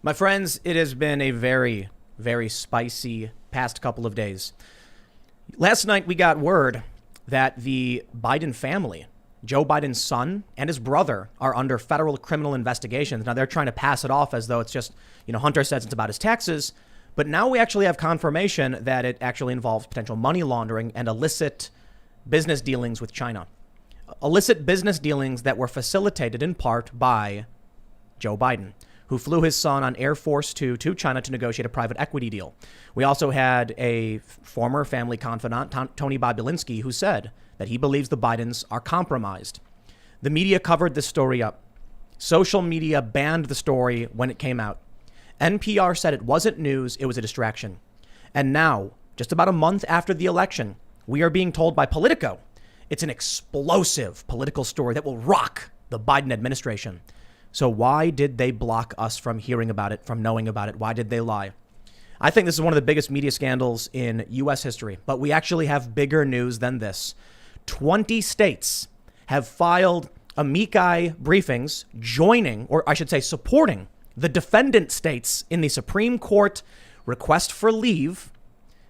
My friends, it has been a very, very spicy past couple of days. Last night, we got word that the Biden family, Joe Biden's son and his brother, are under federal criminal investigations. Now, they're trying to pass it off as though it's just, Hunter says it's about his taxes. But now we actually have confirmation that it actually involves potential money laundering and illicit business dealings with China. Illicit business dealings that were facilitated in part by Joe Biden, who flew his son on Air Force Two to China to negotiate a private equity deal. We also had a former family confidant, Tony Bobulinski, who said that he believes the Bidens are compromised. The media covered this story up. Social media banned the story when it came out. NPR said it wasn't news, it was a distraction. And now, just about a month after the election, we are being told by Politico it's an explosive political story that will rock the Biden administration. So why did they block us from hearing about it, from knowing about it? Why did they lie? I think this is one of the biggest media scandals in U.S. history, but we actually have bigger news than this. 20 states have filed amici briefings joining, or I should say supporting, the defendant states in the Supreme Court request for leave.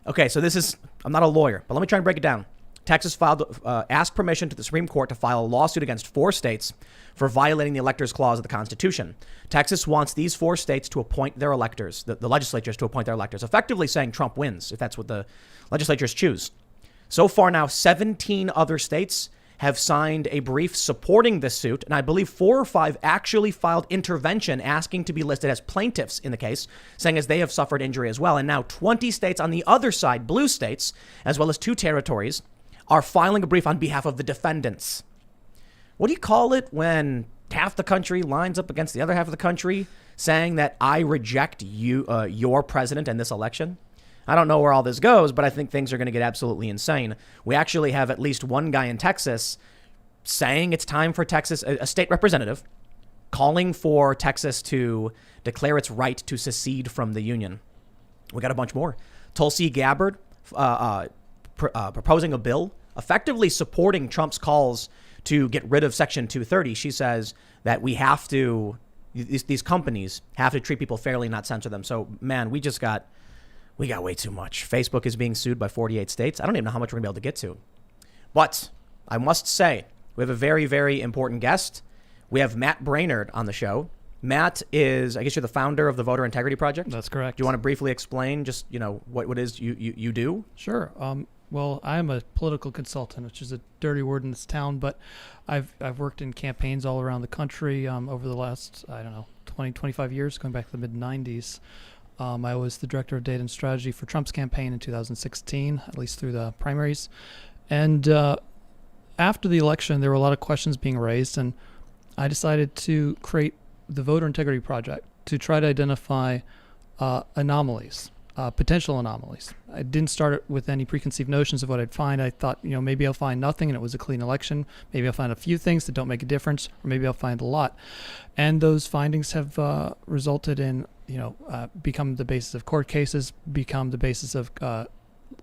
Okay, so I'm not a lawyer, but let me try and break it down. Texas asked permission to the Supreme Court to file a lawsuit against 4 states for violating the Electors Clause of the Constitution. Texas wants these 4 states to appoint their electors, the legislatures to appoint their electors, effectively saying Trump wins if that's what the legislatures choose. So far now, 17 other states have signed a brief supporting this suit, and I believe 4 or 5 actually filed intervention asking to be listed as plaintiffs in the case, saying as they have suffered injury as well. And now 20 states on the other side, blue states, as well as 2 territories, are filing a brief on behalf of the defendants. What do you call it when half the country lines up against the other half of the country saying that I reject you, your president and this election? I don't know where all this goes, but I think things are going to get absolutely insane. We actually have at least one guy in Texas saying it's time for Texas, a state representative, calling for Texas to declare its right to secede from the union. We got a bunch more. Tulsi Gabbard proposing a bill effectively supporting Trump's calls to get rid of Section 230. She says that we have to, these companies have to treat people fairly, not censor them. So, man, we got way too much. Facebook is being sued by 48 states. I don't even know how much we're going to be able to get to. But I must say, we have a very, very important guest. We have Matt Braynard on the show. Matt is, I guess you're the founder of the Voter Integrity Project? That's correct. Do you want to briefly explain just, what it is you do? Sure. Well, I'm a political consultant, which is a dirty word in this town, but I've worked in campaigns all around the country over the last, 20, 25 years, going back to the mid-90s. I was the director of data and strategy for Trump's campaign in 2016, at least through the primaries. And after the election, there were a lot of questions being raised, and I decided to create the Voter Integrity Project to try to identify anomalies. Potential anomalies. I didn't start it with any preconceived notions of what I'd find. I thought, maybe I'll find nothing and it was a clean election. Maybe I'll find a few things that don't make a difference, or maybe I'll find a lot. And those findings have resulted in, become the basis of court cases, become the basis of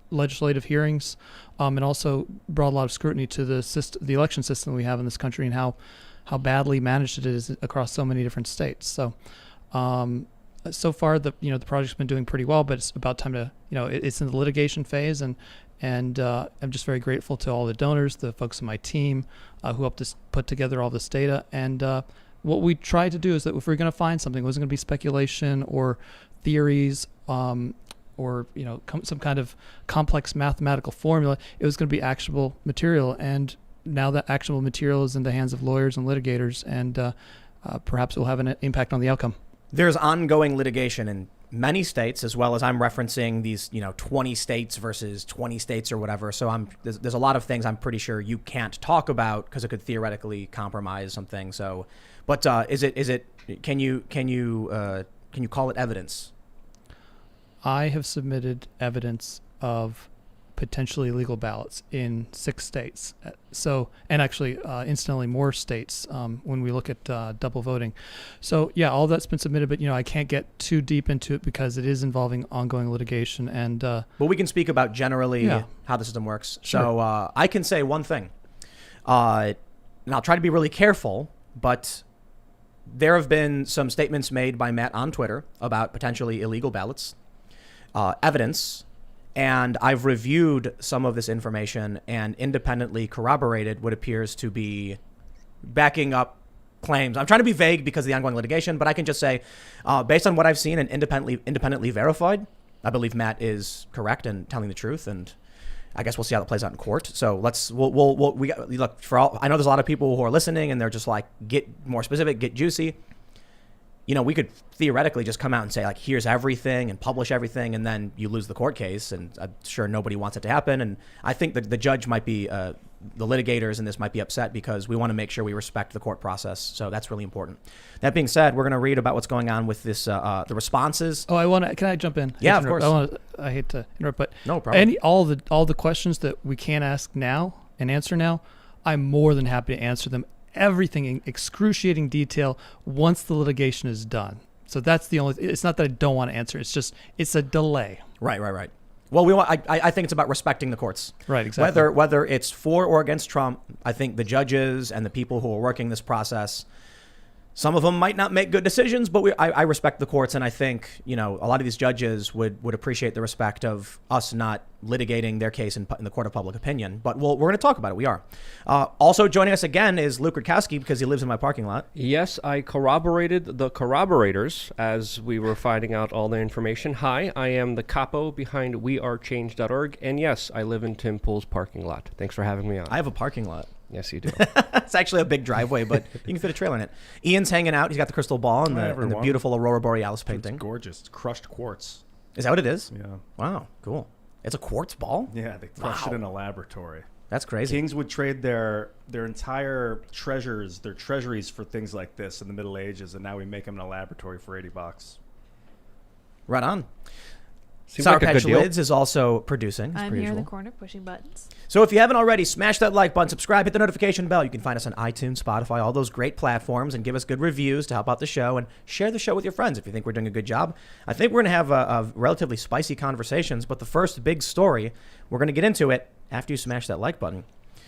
legislative hearings, and also brought a lot of scrutiny to the election system we have in this country and how badly managed it is across so many different states. So far, the project's been doing pretty well, but it's about time to, it's in the litigation phase, and I'm just very grateful to all the donors, the folks in my team who helped us put together all this data. And what we tried to do is that if we're going to find something, it wasn't going to be speculation or theories or some kind of complex mathematical formula. It was going to be actionable material, and now that actionable material is in the hands of lawyers and litigators, and perhaps it will have an impact on the outcome. There's ongoing litigation in many states, as well as I'm referencing these, 20 states versus 20 states or whatever. So there's a lot of things I'm pretty sure you can't talk about because it could theoretically compromise something. So, but can you call it evidence? I have submitted evidence of potentially illegal ballots in 6 states. And actually, incidentally, more states when we look at double voting. So yeah, all that's been submitted, but I can't get too deep into it because it is involving ongoing litigation. And but we can speak about generally how the system works. Sure. So I can say one thing, and I'll try to be really careful, but there have been some statements made by Matt on Twitter about potentially illegal ballots, evidence, and I've reviewed some of this information and independently corroborated what appears to be backing up claims. I'm trying to be vague because of the ongoing litigation, but I can just say, based on what I've seen and independently verified, I believe Matt is correct and telling the truth, and I guess we'll see how it plays out in court. So look, for all I know, there's a lot of people who are listening and they're just like, get more specific, get juicy. You know, we could theoretically just come out and say, like, here's everything and publish everything, and then you lose the court case. And I'm sure nobody wants it to happen. And I think that the judge might be, the litigators in this might be upset because we want to make sure we respect the court process. So that's really important. That being said, we're going to read about what's going on with this, the responses. Oh, can I jump in? Yeah, of course. I hate to interrupt, but no problem. All the questions that we can't ask now and answer now, I'm more than happy to answer them. Everything in excruciating detail once the litigation is done. So that's the only. It's not that I don't want to answer. It's just it's a delay. Right. Well, I think it's about respecting the courts. Right. Exactly. Whether it's for or against Trump, I think the judges and the people who are working this process, some of them might not make good decisions, but I respect the courts, and I think, you know, a lot of these judges would appreciate the respect of us not litigating their case in the court of public opinion. But we're going to talk about it. We are. Also joining us again is Luke Rutkowski, because he lives in my parking lot. Yes, I corroborated the corroborators as we were finding out all the information. Hi, I am the capo behind wearechange.org, and yes, I live in Tim Pool's parking lot. Thanks for having me on. I have a parking lot. Yes, you do. It's actually a big driveway, but you can fit a trailer in it. Ian's hanging out. He's got the crystal ball and the beautiful Aurora Borealis painting. It's gorgeous. It's crushed quartz. Is that what it is? Yeah. Wow, cool. It's a quartz ball? Yeah, they crushed it in a laboratory. That's crazy. Kings would trade their entire treasures, their treasuries, for things like this in the Middle Ages, and now we make them in a laboratory for $80. Right on. Seems Sour like a Patch good deal. Lids is also producing. I'm here in the corner pushing buttons. So if you haven't already, smash that like button, subscribe, hit the notification bell. You can find us on iTunes, Spotify, all those great platforms, and give us good reviews to help out the show, and share the show with your friends if you think we're doing a good job. I think we're going to have a relatively spicy conversations, but the first big story, we're going to get into it after you smash that like button.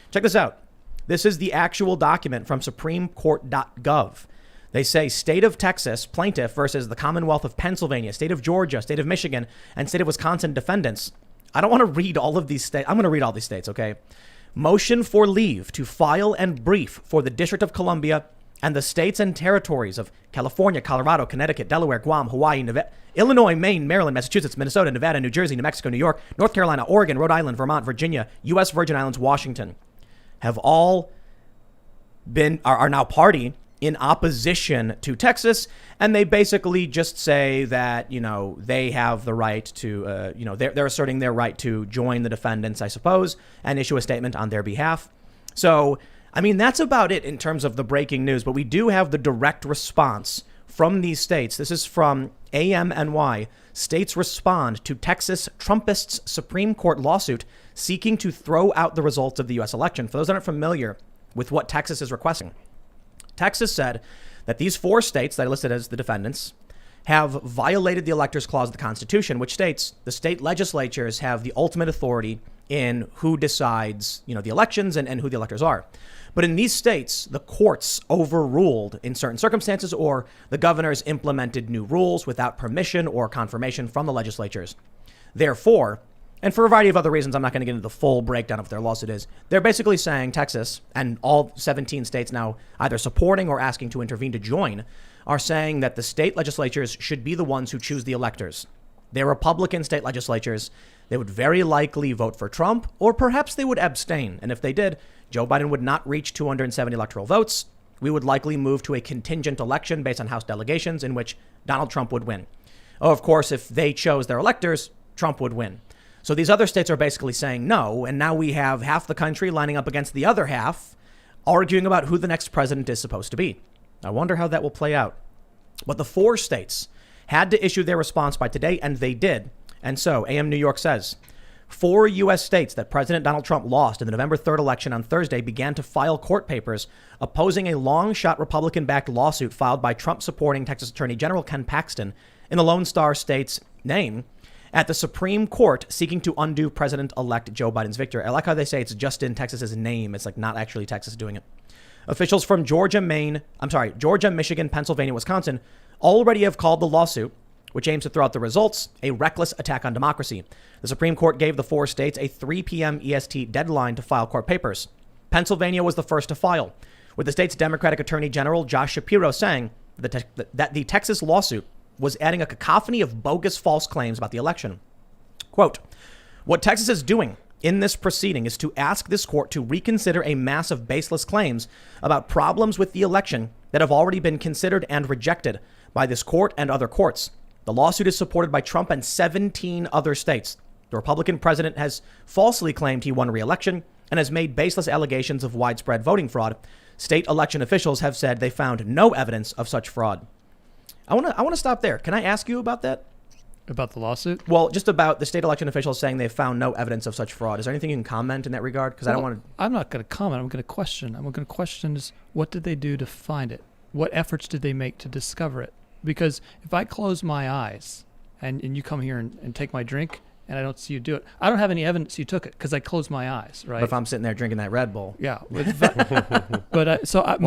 Check this out. This is the actual document from SupremeCourt.gov. They say state of Texas plaintiff versus the Commonwealth of Pennsylvania, state of Georgia, state of Michigan, and state of Wisconsin defendants. I don't want to read all of these states. I'm going to read all these states, okay? Motion for leave to file and brief for the District of Columbia and the states and territories of California, Colorado, Connecticut, Delaware, Guam, Hawaii, Illinois, Maine, Maryland, Massachusetts, Minnesota, Nevada, New Jersey, New Mexico, New York, North Carolina, Oregon, Rhode Island, Vermont, Virginia, U.S. Virgin Islands, Washington, have all are now party in opposition to Texas, and they basically just say that, you know, they have the right to, they're asserting their right to join the defendants, I suppose, and issue a statement on their behalf. So, I mean, that's about it in terms of the breaking news, but we do have the direct response from these states. This is from AMNY. States respond to Texas Trumpists' Supreme Court lawsuit seeking to throw out the results of the U.S. election. For those that aren't familiar with what Texas is requesting, Texas said that these four states that are listed as the defendants have violated the Electors Clause of the Constitution, which states the state legislatures have the ultimate authority in who decides, the elections and who the electors are. But in these states, the courts overruled in certain circumstances, or the governors implemented new rules without permission or confirmation from the legislatures. Therefore, and for a variety of other reasons, I'm not going to get into the full breakdown of what their lawsuit is, they're basically saying Texas and all 17 states now either supporting or asking to intervene to join are saying that the state legislatures should be the ones who choose the electors. They're Republican state legislatures. They would very likely vote for Trump, or perhaps they would abstain. And if they did, Joe Biden would not reach 270 electoral votes. We would likely move to a contingent election based on House delegations in which Donald Trump would win. Oh, of course, if they chose their electors, Trump would win. So these other states are basically saying no, and now we have half the country lining up against the other half, arguing about who the next president is supposed to be. I wonder how that will play out. But the four states had to issue their response by today, and they did. And so AM New York says, 4 U.S. states that President Donald Trump lost in the November 3rd election on Thursday began to file court papers opposing a long-shot Republican-backed lawsuit filed by Trump-supporting Texas Attorney General Ken Paxton in the Lone Star State's name at the Supreme Court, seeking to undo President-elect Joe Biden's victory. I like how they say it's just in Texas's name. It's like not actually Texas doing it. Officials from Georgia, Michigan, Pennsylvania, Wisconsin already have called the lawsuit, which aims to throw out the results, a reckless attack on democracy. The Supreme Court gave the 4 states a 3 p.m. EST deadline to file court papers. Pennsylvania was the first to file, with the state's Democratic Attorney General Josh Shapiro saying that the Texas lawsuit was adding a cacophony of bogus false claims about the election. Quote, "What Texas is doing in this proceeding is to ask this court to reconsider a mass of baseless claims about problems with the election that have already been considered and rejected by this court and other courts. The lawsuit is supported by Trump and 17 other states. The Republican president has falsely claimed he won re-election and has made baseless allegations of widespread voting fraud. State election officials have said they found no evidence of such fraud." I want to stop there. Can I ask you about that? About the lawsuit? Well, just about the state election officials saying they found no evidence of such fraud. Is there anything you can comment in that regard? Because I don't want to. I'm not going to comment. I'm going to question. I'm going to question is what did they do to find it? What efforts did they make to discover it? Because if I close my eyes and you come here and take my drink and I don't see you do it, I don't have any evidence you took it because I closed my eyes, right? But if I'm sitting there drinking that Red Bull. Yeah. Well,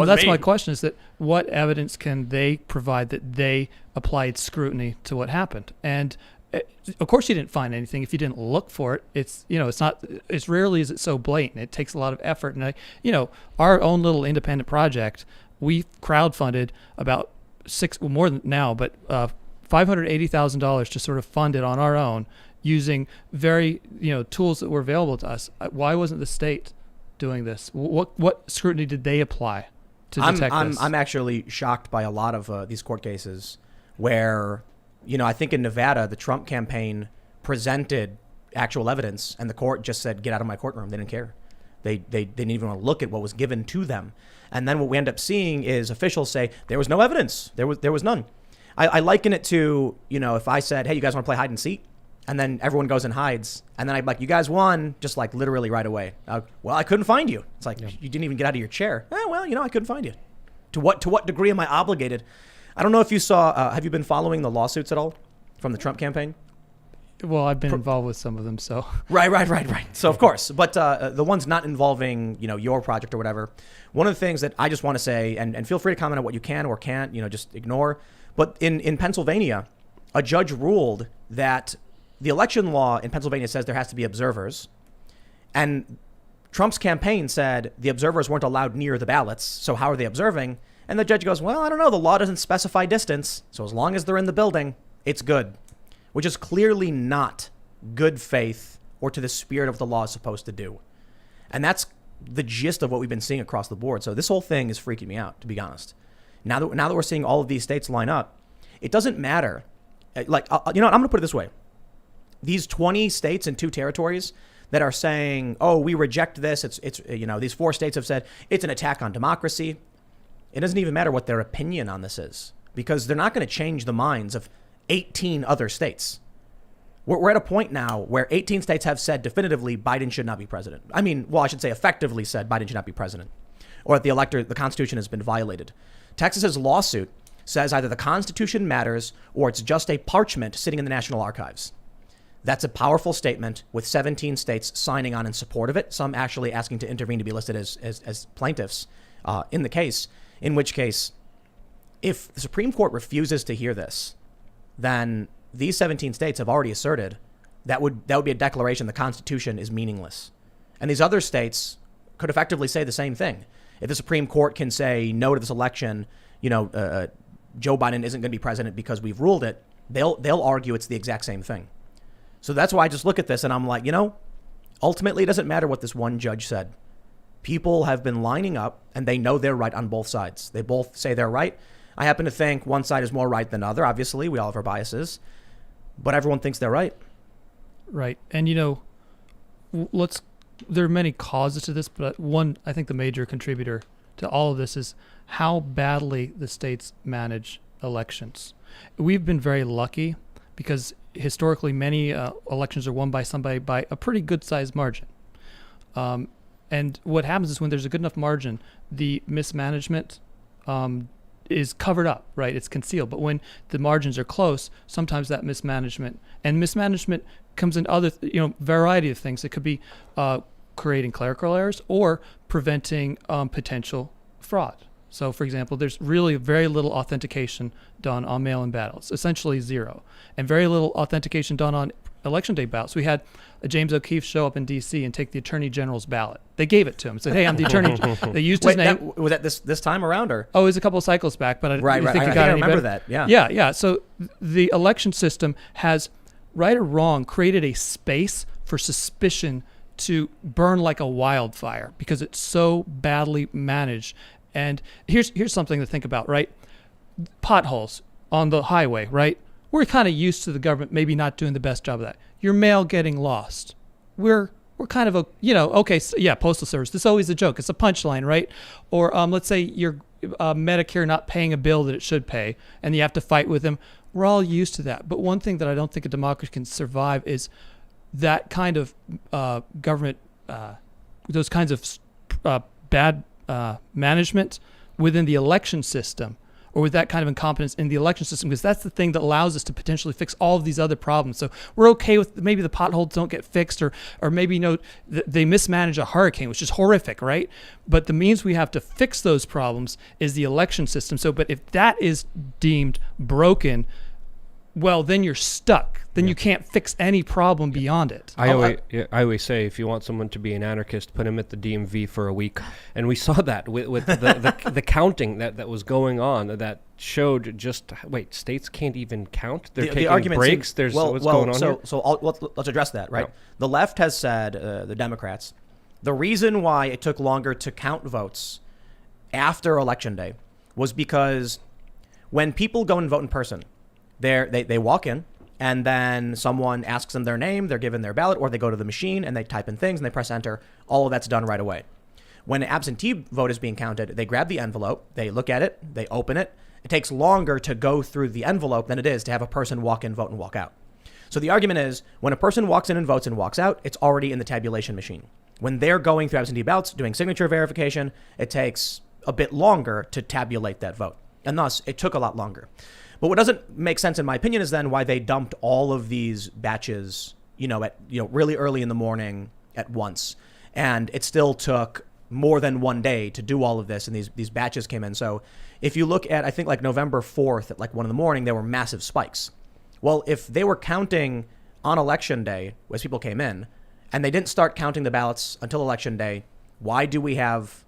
that's my question is that what evidence can they provide that they applied scrutiny to what happened? And of course you didn't find anything if you didn't look for it. It's rarely is it so blatant. It takes a lot of effort. And our own little independent project, we crowdfunded about more than now, but $580,000 to sort of fund it on our own using very, tools that were available to us. Why wasn't the state doing this? What scrutiny did they apply to detect this? I'm actually shocked by a lot of these court cases where, I think in Nevada, the Trump campaign presented actual evidence and the court just said, get out of my courtroom. They didn't care. They didn't even want to look at what was given to them. And then what we end up seeing is officials say there was no evidence. There was none. I liken it to, if I said, hey, you guys want to play hide and seek? And then everyone goes and hides. And then I'm like, you guys won, just like literally right away. Well, I couldn't find you. It's like, you didn't even get out of your chair. I couldn't find you. To what degree am I obligated? I don't know if you saw, have you been following the lawsuits at all from the Trump campaign? Well, I've been involved with some of them, so. Right. So, of course. But the ones not involving, your project or whatever, one of the things that I just want to say, and feel free to comment on what you can or can't, just ignore. But in Pennsylvania, a judge ruled that the election law in Pennsylvania says there has to be observers. And Trump's campaign said the observers weren't allowed near the ballots. So how are they observing? And the judge goes, well, I don't know. The law doesn't specify distance. So as long as they're in the building, it's good. Which is clearly not good faith or to the spirit of the law is supposed to do. And that's the gist of what we've been seeing across the board. So this whole thing is freaking me out, to be honest. Now that we're seeing all of these states line up, it doesn't matter. I'm going to put it this way. These 20 states and 2 territories that are saying, oh, we reject this. It's these 4 states have said it's an attack on democracy. It doesn't even matter what their opinion on this is because they're not going to change the minds of 18 other states. We're at a point now where 18 states have said definitively Biden should not be president. I should say effectively said Biden should not be president or that the Constitution has been violated. Texas's lawsuit says either the Constitution matters or it's just a parchment sitting in the National Archives. That's a powerful statement with 17 states signing on in support of it, some actually asking to intervene to be listed as plaintiffs in the case, in which case, if the Supreme Court refuses to hear this, then these 17 states have already asserted that would be a declaration the Constitution is meaningless. And these other states could effectively say the same thing. If the Supreme Court can say no to this election, Joe Biden isn't going to be president because we've ruled it, they'll argue it's the exact same thing. So that's why I just look at this and I'm like, ultimately it doesn't matter what this one judge said. People have been lining up and they know they're right on both sides. They both say they're right. I happen to think one side is more right than the other. Obviously, we all have our biases, but everyone thinks they're right. Right. And, there are many causes to this, but one, I think the major contributor to all of this is how badly the states manage elections. We've been very lucky because historically many elections are won by somebody by a pretty good sized margin. And what happens is when there's a good enough margin, the mismanagement is covered up, right? It's concealed. But when the margins are close, sometimes that mismanagement comes in other, variety of things. It could be creating clerical errors or preventing potential fraud. So, for example, there's really very little authentication done on mail-in ballots, essentially zero, and very little authentication done on election day ballots. We had James O'Keefe show up in D.C. and take the Attorney General's ballot. They gave it to him. Said, "Hey, I'm the Attorney." They used his name. Was that this time around, or? Oh, it was a couple of cycles back, but I Right. didn't think I it got any remember better. that. Yeah. Yeah. So the election system has, right or wrong, created a space for suspicion to burn like a wildfire because it's so badly managed. And here's something to think about, right? Potholes on the highway, right? We're kind of used to the government maybe not doing the best job of that. Your mail getting lost. We're kind of okay, so yeah, Postal Service. This is always a joke. It's a punchline, right? Or let's say your Medicare not paying a bill that it should pay, and you have to fight with them. We're all used to that. But one thing that I don't think a democracy can survive is that kind of government, those kinds of bad management within the election system, or with that kind of incompetence in the election system, because that's the thing that allows us to potentially fix all of these other problems. So we're okay with maybe the potholes don't get fixed, or maybe they mismanage a hurricane, which is horrific, right? But the means we have to fix those problems is the election system. So, but if that is deemed broken, well, then you're stuck. Then you can't fix any problem beyond it. I always say, if you want someone to be an anarchist, put him at the DMV for a week. And we saw that with the counting that was going on that showed just, states can't even count? They're taking breaks? What's going on here? So let's address that, right? No. The left has said, the Democrats, the reason why it took longer to count votes after Election Day was because when people go and vote in person, they walk in, and then someone asks them their name, they're given their ballot, or they go to the machine and they type in things and they press enter. All of that's done right away. When an absentee vote is being counted, they grab the envelope, they look at it, they open it. It takes longer to go through the envelope than it is to have a person walk in, vote, and walk out. So the argument is, when a person walks in and votes and walks out, it's already in the tabulation machine. When they're going through absentee ballots, doing signature verification, it takes a bit longer to tabulate that vote. And thus, it took a lot longer. But what doesn't make sense, in my opinion, is then why they dumped all of these batches, at really early in the morning at once, and it still took more than one day to do all of this, and these batches came in. So if you look at, I think, like November 4th at 1 a.m, there were massive spikes. Well, if they were counting on Election Day as people came in, and they didn't start counting the ballots until Election Day, why do we have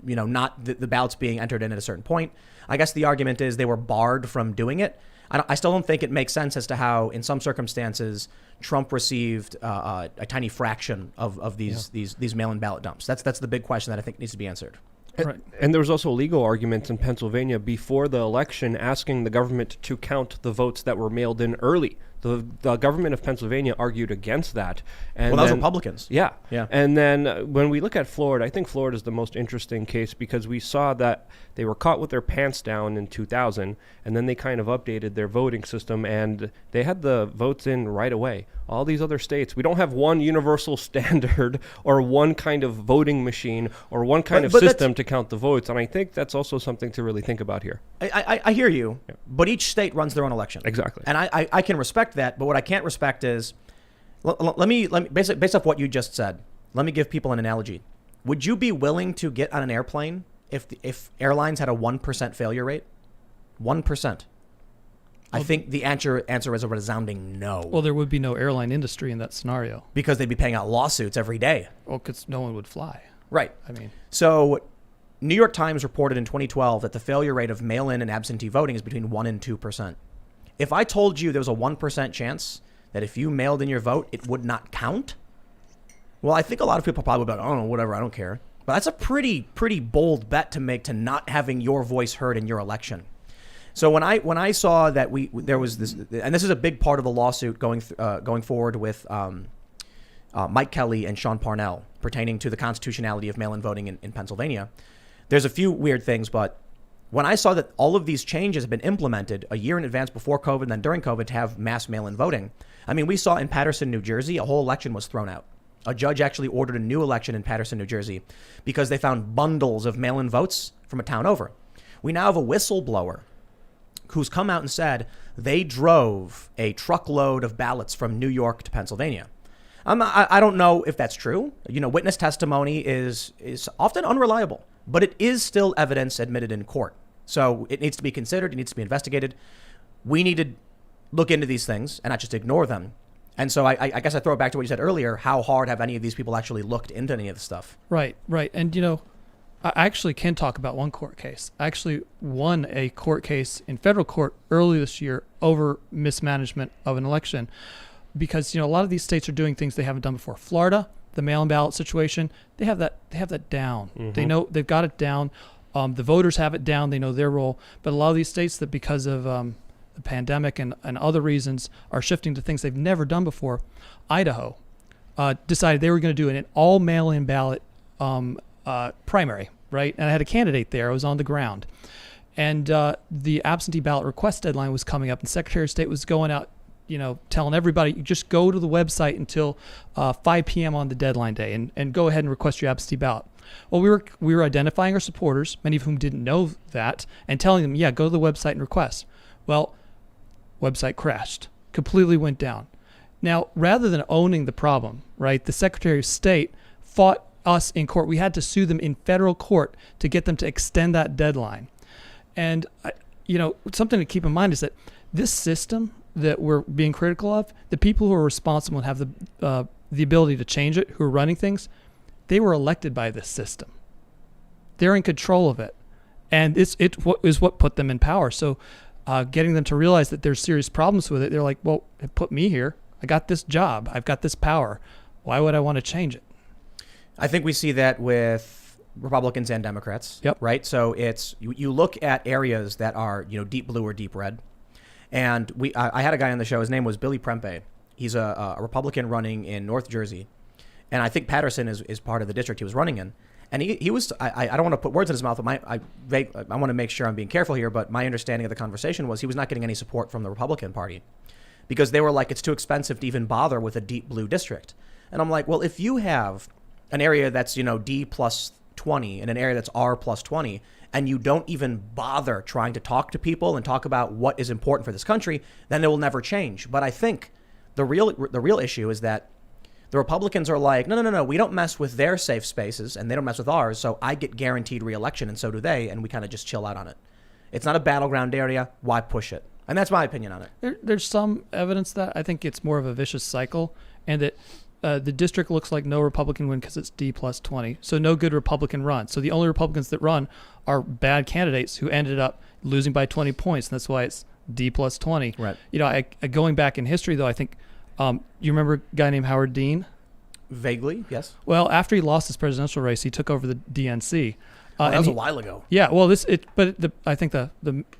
not the ballots being entered in at a certain point? I guess the argument is they were barred from doing it. I still don't think it makes sense as to how, in some circumstances, Trump received a tiny fraction of these mail-in ballot dumps. That's the big question that I think needs to be answered. Right. And there was also legal arguments in Pennsylvania before the election asking the government to count the votes that were mailed in early. The government of Pennsylvania argued against that. And that was Republicans. Yeah. Yeah. And then when we look at Florida, I think Florida is the most interesting case because we saw that they were caught with their pants down in 2000, and then they kind of updated their voting system, and they had the votes in right away. All these other states, we don't have one universal standard or one kind of voting machine or one kind of system to count the votes, and I think that's also something to really think about here. I hear you, but each state runs their own election. Exactly. And I can respect that, but what I can't respect is, let me based off what you just said, let me give people an analogy. Would you be willing to get on an airplane if airlines had a 1% failure rate? 1%. I think the answer is a resounding no. Well, there would be no airline industry in that scenario. Because they'd be paying out lawsuits every day. Well, because no one would fly. Right. I mean, so New York Times reported in 2012 that the failure rate of mail-in and absentee voting is between 1% and 2%. If I told you there was a 1% chance that if you mailed in your vote, it would not count, well, I think a lot of people probably would be like, oh, whatever, I don't care. But that's a pretty bold bet to make, to not having your voice heard in your election. So when I saw that there was this, and this is a big part of the lawsuit going forward with Mike Kelly and Sean Parnell pertaining to the constitutionality of mail-in voting in Pennsylvania. There's a few weird things, but when I saw that all of these changes have been implemented a year in advance before COVID and then during COVID to have mass mail-in voting, I mean, we saw in Paterson, New Jersey, a whole election was thrown out. A judge actually ordered a new election in Paterson, New Jersey, because they found bundles of mail-in votes from a town over. We now have a whistleblower who's come out and said they drove a truckload of ballots from New York to Pennsylvania. I don't know if that's true. Witness testimony is often unreliable. but it is still evidence admitted in court. So it needs to be considered. It needs to be investigated. We need to look into these things and not just ignore them. And so I guess I throw it back to what you said earlier. How hard have any of these people actually looked into any of this stuff? Right. And, I actually can talk about one court case. I actually won a court case in federal court early this year over mismanagement of an election because, a lot of these states are doing things they haven't done before. Florida, the mail-in ballot situation, they have that down. Mm-hmm. They know they've got it down. The voters have it down. They know their role. But a lot of these states that because of the pandemic and other reasons are shifting to things they've never done before. Idaho decided they were going to do an all mail-in ballot primary, right? And I had a candidate there. I was on the ground. And the absentee ballot request deadline was coming up, and the Secretary of State was going out, telling everybody, just go to the website until 5 p.m. on the deadline day and go ahead and request your absentee ballot. Well, we were identifying our supporters, many of whom didn't know that, and telling them, yeah, go to the website and request. Well, website crashed, completely went down. Now, rather than owning the problem, right, the Secretary of State fought us in court. We had to sue them in federal court to get them to extend that deadline. And, something to keep in mind is that this system that we're being critical of, the people who are responsible and have the ability to change it, who are running things, they were elected by this system. They're in control of it. And it is what put them in power. So getting them to realize that there's serious problems with it, they're like, well, it put me here. I got this job. I've got this power. Why would I want to change it? I think we see that with Republicans and Democrats. Yep. Right. So it's you look at areas that are deep blue or deep red, and I had a guy on the show. His name was Billy Prempe. He's a Republican running in North Jersey, and I think Patterson is part of the district he was running in. And he was I don't want to put words in his mouth, but I want to make sure I'm being careful here. But my understanding of the conversation was he was not getting any support from the Republican Party because they were like, it's too expensive to even bother with a deep blue district. And I'm like, well, if you have an area that's, D plus 20 and an area that's R plus 20, and you don't even bother trying to talk to people and talk about what is important for this country, then it will never change. But I think the real issue is that the Republicans are like, no, we don't mess with their safe spaces and they don't mess with ours. So I get guaranteed re-election and so do they. And we kind of just chill out on it. It's not a battleground area. Why push it? And that's my opinion on it. There's some evidence that I think it's more of a vicious cycle and that the district looks like no Republican win because it's D plus 20. So no good Republican run. So the only Republicans that run are bad candidates who ended up losing by 20 points. And that's why it's D plus 20. Right. Going back in history, though, I think, you remember a guy named Howard Dean? Vaguely, yes. Well, after he lost his presidential race, he took over the DNC. That was a while ago. Yeah, well, I think the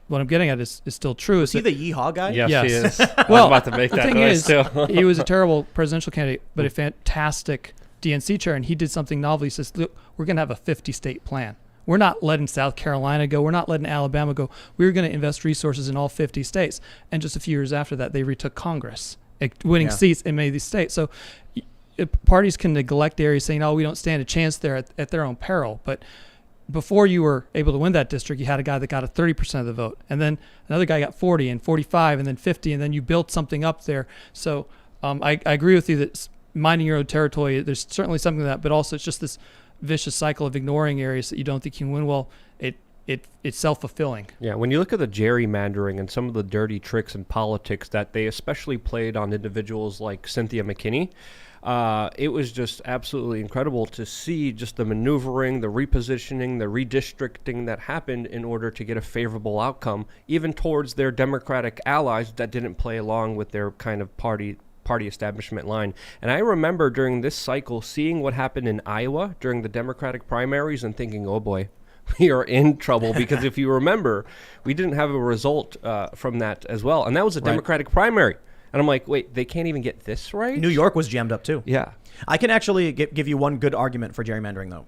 what I'm getting at is still true. Is he the yeehaw guy? Yes, he is. Well, I was about to make that the thing noise is, too. he was a terrible presidential candidate, but a fantastic DNC chair, and he did something novel. He says, look, we're going to have a 50-state plan. We're not letting South Carolina go. We're not letting Alabama go. We're going to invest resources in all 50 states. And just a few years after that, they retook Congress, winning seats in many of these states. So parties can neglect areas saying, oh, we don't stand a chance there at their own peril. But before you were able to win that district, you had a guy that got a 30% of the vote. And then another guy got 40 and 45 and then 50. And then you built something up there. So I agree with you that minding your own territory, there's certainly something to that. But also it's just this vicious cycle of ignoring areas that you don't think you can win. Well, it's self-fulfilling. Yeah, when you look at the gerrymandering and some of the dirty tricks in politics that they especially played on individuals like Cynthia McKinney, it was just absolutely incredible to see just the maneuvering, the repositioning, the redistricting that happened in order to get a favorable outcome, even towards their Democratic allies that didn't play along with their kind of party establishment line. And I remember during this cycle seeing what happened in Iowa during the Democratic primaries and thinking, oh boy, we are in trouble, because if you remember, we didn't have a result from that as well. And that was a Democratic primary. And I'm like, wait, they can't even get this right? New York was jammed up too. Yeah. I can actually give you one good argument for gerrymandering, though.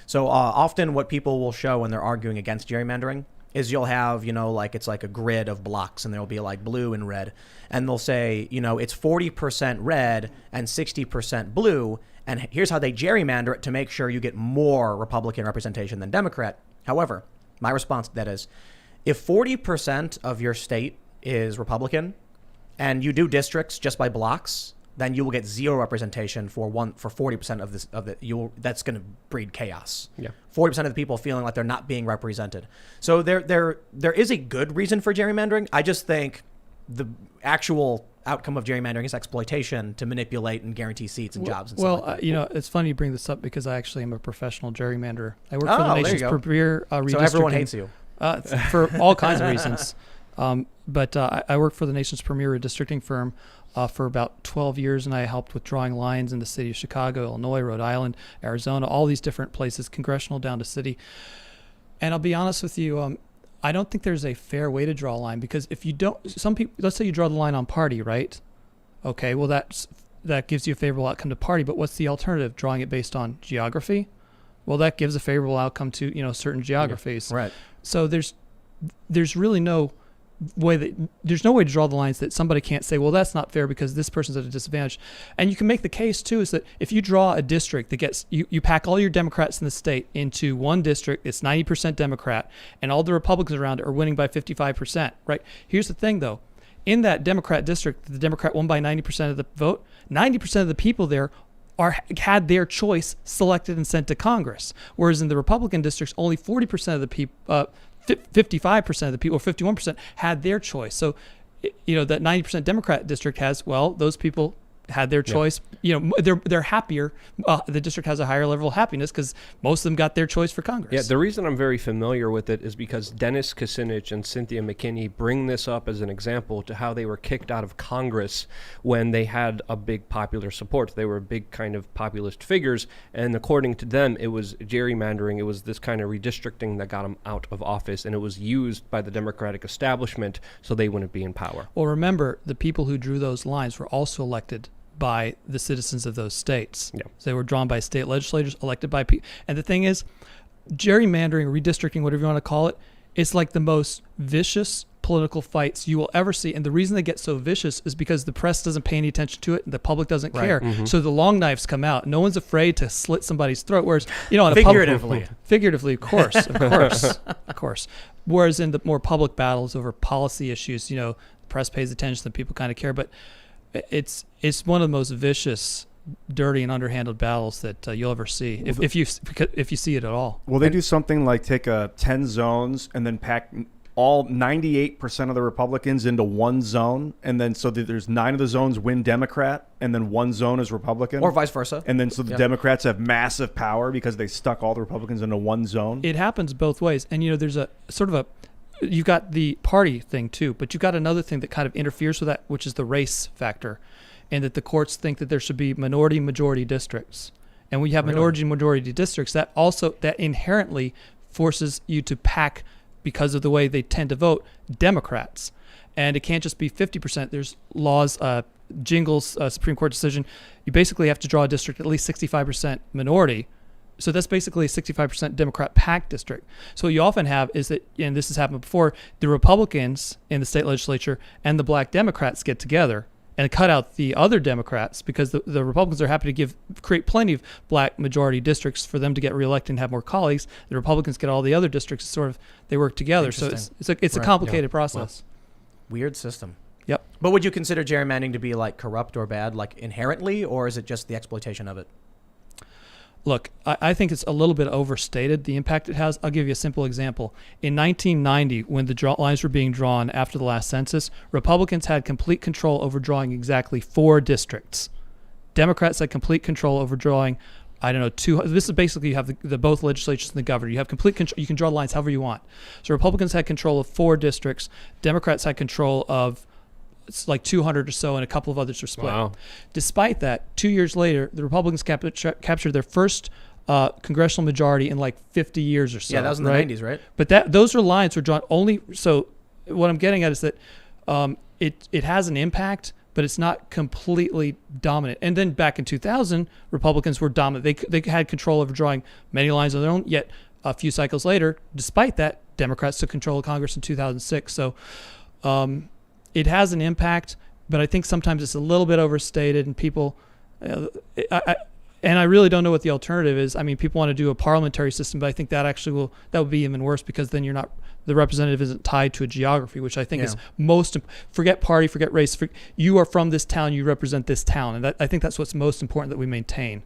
So often what people will show when they're arguing against gerrymandering is you'll have, it's like a grid of blocks, and there'll be like blue and red. And they'll say, it's 40% red and 60% blue. And here's how they gerrymander it to make sure you get more Republican representation than Democrat. However, my response to that is, if 40% of your state is Republican and you do districts just by blocks, then you will get zero representation for 40% of this that's going to breed chaos. Yeah. 40% of the people feeling like they're not being represented. So there is a good reason for gerrymandering. I just think the actual outcome of gerrymandering is exploitation to manipulate and guarantee seats and jobs and stuff like that. You know, it's funny you bring this up because I actually am a professional gerrymanderer. I work for the there you nation's go. premier redistricting. So everyone hates you. For all kinds of reasons. But I worked for the nation's premier redistricting firm for about 12 years, and I helped with drawing lines in the city of Chicago, Illinois, Rhode Island, Arizona, all these different places, congressional down to city. And I'll be honest with you, I don't think there's a fair way to draw a line, because if you don't, some people, let's say you draw the line on party, right? Okay, well that gives you a favorable outcome to party, but what's the alternative? Drawing it based on geography? Well, that gives a favorable outcome to, you know, certain geographies. Yeah, right. So there's really no way to draw the lines that somebody can't say, well, that's not fair because this person's at a disadvantage. And you can make the case too, is that if you draw a district that gets, you pack all your Democrats in the state into one district, it's 90% Democrat, and all the Republicans around it are winning by 55%, right? Here's the thing though, in that Democrat district, the Democrat won by 90% of the vote, 90% of the people there had their choice selected and sent to Congress. Whereas in the Republican districts, only 40% of the people, 55% of the people, or 51% had their choice. So, you know, that 90% Democrat district has, well, those people had their choice. You know, they're happier. The district has a higher level of happiness because most of them got their choice for Congress. Yeah, the reason I'm very familiar with it is because Dennis Kucinich and Cynthia McKinney bring this up as an example to how they were kicked out of Congress when they had a big popular support. They were big kind of populist figures, and according to them, it was gerrymandering. It was this kind of redistricting that got them out of office, and it was used by the Democratic establishment so they wouldn't be in power. Well, remember, the people who drew those lines were also elected by the citizens of those states. Yeah. So they were drawn by state legislators, elected by people. And the thing is, gerrymandering, redistricting, whatever you want to call it, it's like the most vicious political fights you will ever see. And the reason they get so vicious is because the press doesn't pay any attention to it and the public doesn't care. Mm-hmm. So the long knives come out. No one's afraid to slit somebody's throat. Whereas, you know, on figuratively, of course, of course. Whereas in the more public battles over policy issues, you know, the press pays attention, the people kind of care. But it's one of the most vicious, dirty, and underhandled battles that you'll ever see, if you see it at all. Well, they do something like take 10 zones and then pack all 98% of the Republicans into one zone, and then so that there's 9 of the zones win Democrat, and then one zone is Republican, Or vice versa. and then so the Democrats have massive power because they stuck all the Republicans into one zone. It happens both ways, and you know, there's a sort of you've got the party thing too, but you've got another thing that kind of interferes with that, which is the race factor, and that the courts think that there should be minority-majority districts. And when you have minority-majority districts, that inherently forces you to pack, because of the way they tend to vote, Democrats. And it can't just be 50%. There's laws, Jingles, Supreme Court decision, you basically have to draw a district at least 65% minority. So that's basically a 65% Democrat packed district. So what you often have is that, and this has happened before, the Republicans in the state legislature and the black Democrats get together and cut out the other Democrats, because the Republicans are happy to create plenty of black majority districts for them to get reelected and have more colleagues. The Republicans get all the other districts, sort of, they work together. So it's a complicated process. Weird system. Yep. But would you consider gerrymandering to be like corrupt or bad, like inherently, or is it just the exploitation of it? Look, I think it's a little bit overstated, the impact it has. I'll give you a simple example. In 1990, when the lines were being drawn after the last census, Republicans had complete control over drawing exactly 4 districts. Democrats had complete control over drawing, 2. This is basically, you have the both legislatures and the governor. You have complete control. You can draw lines however you want. So Republicans had control of 4 districts. Democrats had control of, it's like 200 or so, and a couple of others were split. Wow. Despite that, 2 years later, the Republicans captured their first congressional majority in like 50 years or so. Yeah, that was in the 90s, right? But those lines were drawn only. So what I'm getting at is that it has an impact, but it's not completely dominant. And then back in 2000, Republicans were dominant. They had control over drawing many lines on their own. Yet a few cycles later, despite that, Democrats took control of Congress in 2006. So it has an impact, but I think sometimes it's a little bit overstated, and people, And I really don't know what the alternative is. I mean, people want to do a parliamentary system, but I think that would be even worse, because then the representative isn't tied to a geography, which I think is forget party, forget race. You are from this town, you represent this town. And I think that's what's most important that we maintain.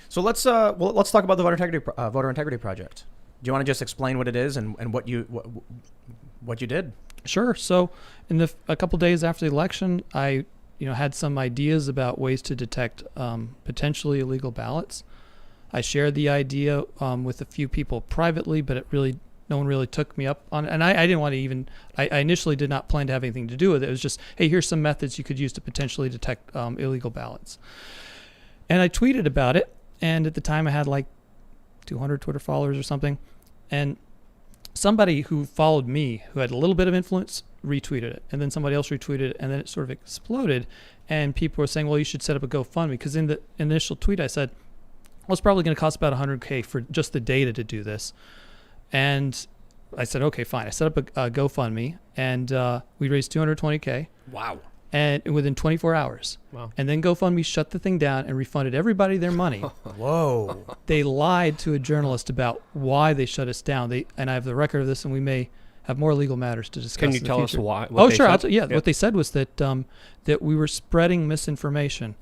So let's talk about the voter integrity project. Do you want to just explain what it is and what you did? Sure. So in a couple days after the election, I had some ideas about ways to detect potentially illegal ballots. I shared the idea with a few people privately, but no one really took me up on it. And I didn't want to I initially did not plan to have anything to do with it. It was just, hey, here's some methods you could use to potentially detect illegal ballots. And I tweeted about it. And at the time I had like 200 Twitter followers or something. And somebody who followed me, who had a little bit of influence, retweeted it, and then somebody else retweeted it, and then it sort of exploded, and people were saying, well, you should set up a GoFundMe, because in the initial tweet I said, well, it's probably going to cost about $100K for just the data to do this. And I said, okay, fine. I set up a GoFundMe, and we raised $220K. Wow. And within 24 hours. Wow. And then GoFundMe shut the thing down and refunded everybody their money. Whoa. They lied to a journalist about why they shut us down. And I have the record of this, and we may have more legal matters to discuss. Can you in the tell us future. why? Oh, sure. What they said was that that we were spreading misinformation.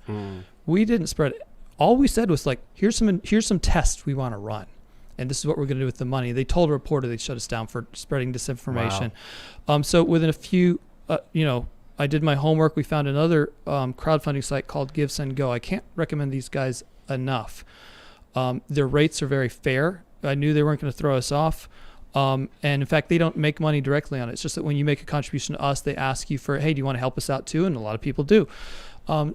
We didn't spread it. All we said was like, here's some tests we want to run, and this is what we're going to do with the money. They told a reporter they'd shut us down for spreading disinformation. Wow. So within a few, I did my homework. We found another crowdfunding site called Give, Send, Go. I can't recommend these guys enough. Their rates are very fair. I knew they weren't going to throw us off. And in fact, they don't make money directly on it. It's just that when you make a contribution to us, they ask you for, hey, do you want to help us out too? And a lot of people do.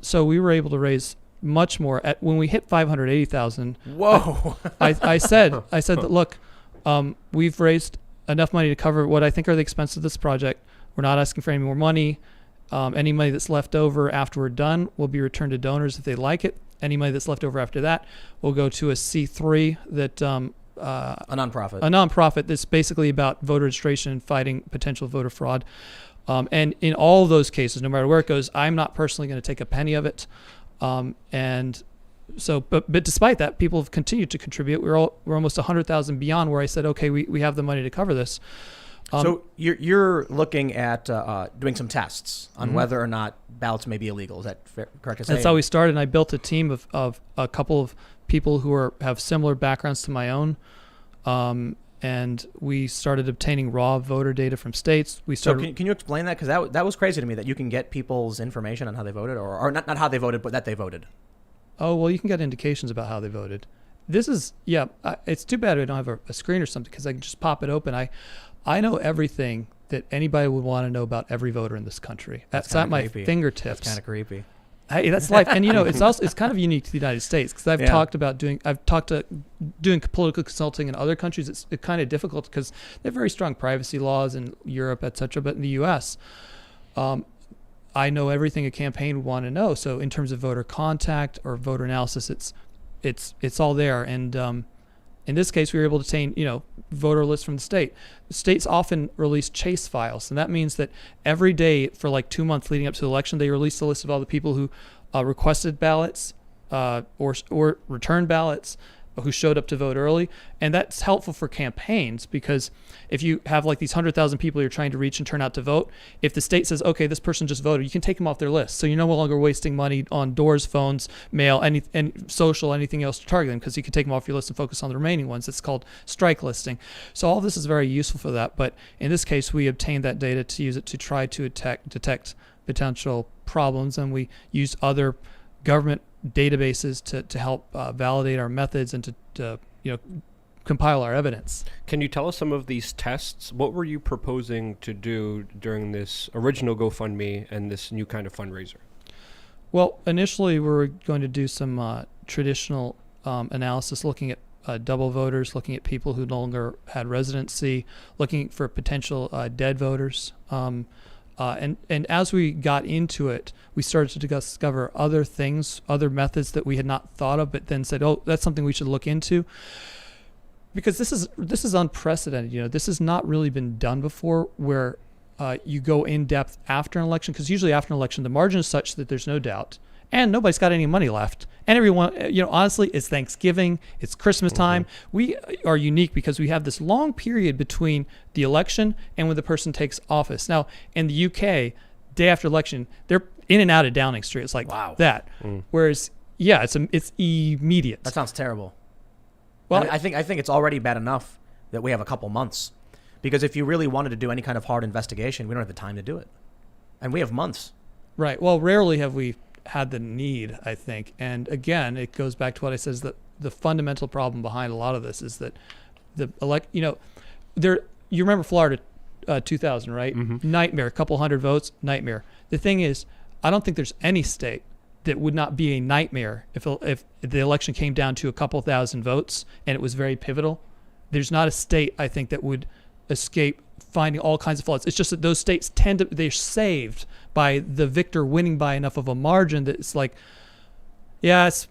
So we were able to raise much more. When we hit 580,000, whoa! I said that, look, we've raised enough money to cover what I think are the expenses of this project. We're not asking for any more money. Any money that's left over after we're done will be returned to donors if they like it. Any money that's left over after that will go to a C3 that a nonprofit. A nonprofit that's basically about voter registration and fighting potential voter fraud. And in all those cases, no matter where it goes, I'm not personally going to take a penny of it. And so, but despite that, people have continued to contribute. We're almost 100,000 beyond where I said, okay, we have the money to cover this. So you're looking at doing some tests on whether or not ballots may be illegal. Is that correct to say? That's how we started. And I built a team of a couple of people who have similar backgrounds to my own. And we started obtaining raw voter data from states. So can you explain that? Because that was crazy to me that you can get people's information on how they voted, or not how they voted, but that they voted. Oh, well, you can get indications about how they voted. This is, it's too bad we don't have a screen or something, because I can just pop it open. I know everything that anybody would want to know about every voter in this country. That's at my fingertips. That's kind of creepy. Hey, that's life. And it's kind of unique to the United States, because I've talked to doing political consulting in other countries. It's kind of difficult because they have very strong privacy laws in Europe, etc. But in the U.S., I know everything a campaign would want to know. So in terms of voter contact or voter analysis, it's all there. And in this case, we were able to obtain, voter lists from the state. The states often release chase files, and that means that every day for like 2 months leading up to the election, they release a list of all the people who requested ballots or returned ballots, who showed up to vote early. And that's helpful for campaigns, because if you have like these 100,000 people you're trying to reach and turn out to vote, if the state says, okay, this person just voted, you can take them off their list. So you're no longer wasting money on doors, phones, mail, and social, anything else to target them, because you can take them off your list and focus on the remaining ones. It's called strike listing. So all this is very useful for that. But in this case, we obtained that data to use it to try to detect potential problems, and we used other government databases to help validate our methods and to compile our evidence. Can you tell us some of these tests? What were you proposing to do during this original GoFundMe and this new kind of fundraiser? Well, initially we were going to do some traditional analysis, looking at double voters, looking at people who no longer had residency, looking for potential dead voters. And as we got into it, we started to discover other things, other methods that we had not thought of, but then said, oh, that's something we should look into. Because this is unprecedented. This has not really been done before, where you go in depth after an election, because usually after an election, the margin is such that there's no doubt. and nobody's got any money left. And everyone, honestly, it's Thanksgiving, it's Christmas time. We are unique because we have this long period between the election and when the person takes office. Now, in the UK, day after election, they're in and out of Downing Street. It's like that. Whereas, it's immediate. That sounds terrible. Well, I think it's already bad enough that we have a couple months, because if you really wanted to do any kind of hard investigation, we don't have the time to do it, and we have months. Right. Well, rarely have we had the need, I think. And again, it goes back to what I said, is that the fundamental problem behind a lot of this is that you remember Florida 2000, right? Nightmare, a couple hundred votes, nightmare. The thing is, I don't think there's any state that would not be a nightmare if the election came down to a couple thousand votes and it was very pivotal. There's not a state, I think, that would escape finding all kinds of flaws. It's just that those states they're saved by the victor winning by enough of a margin that it's like, the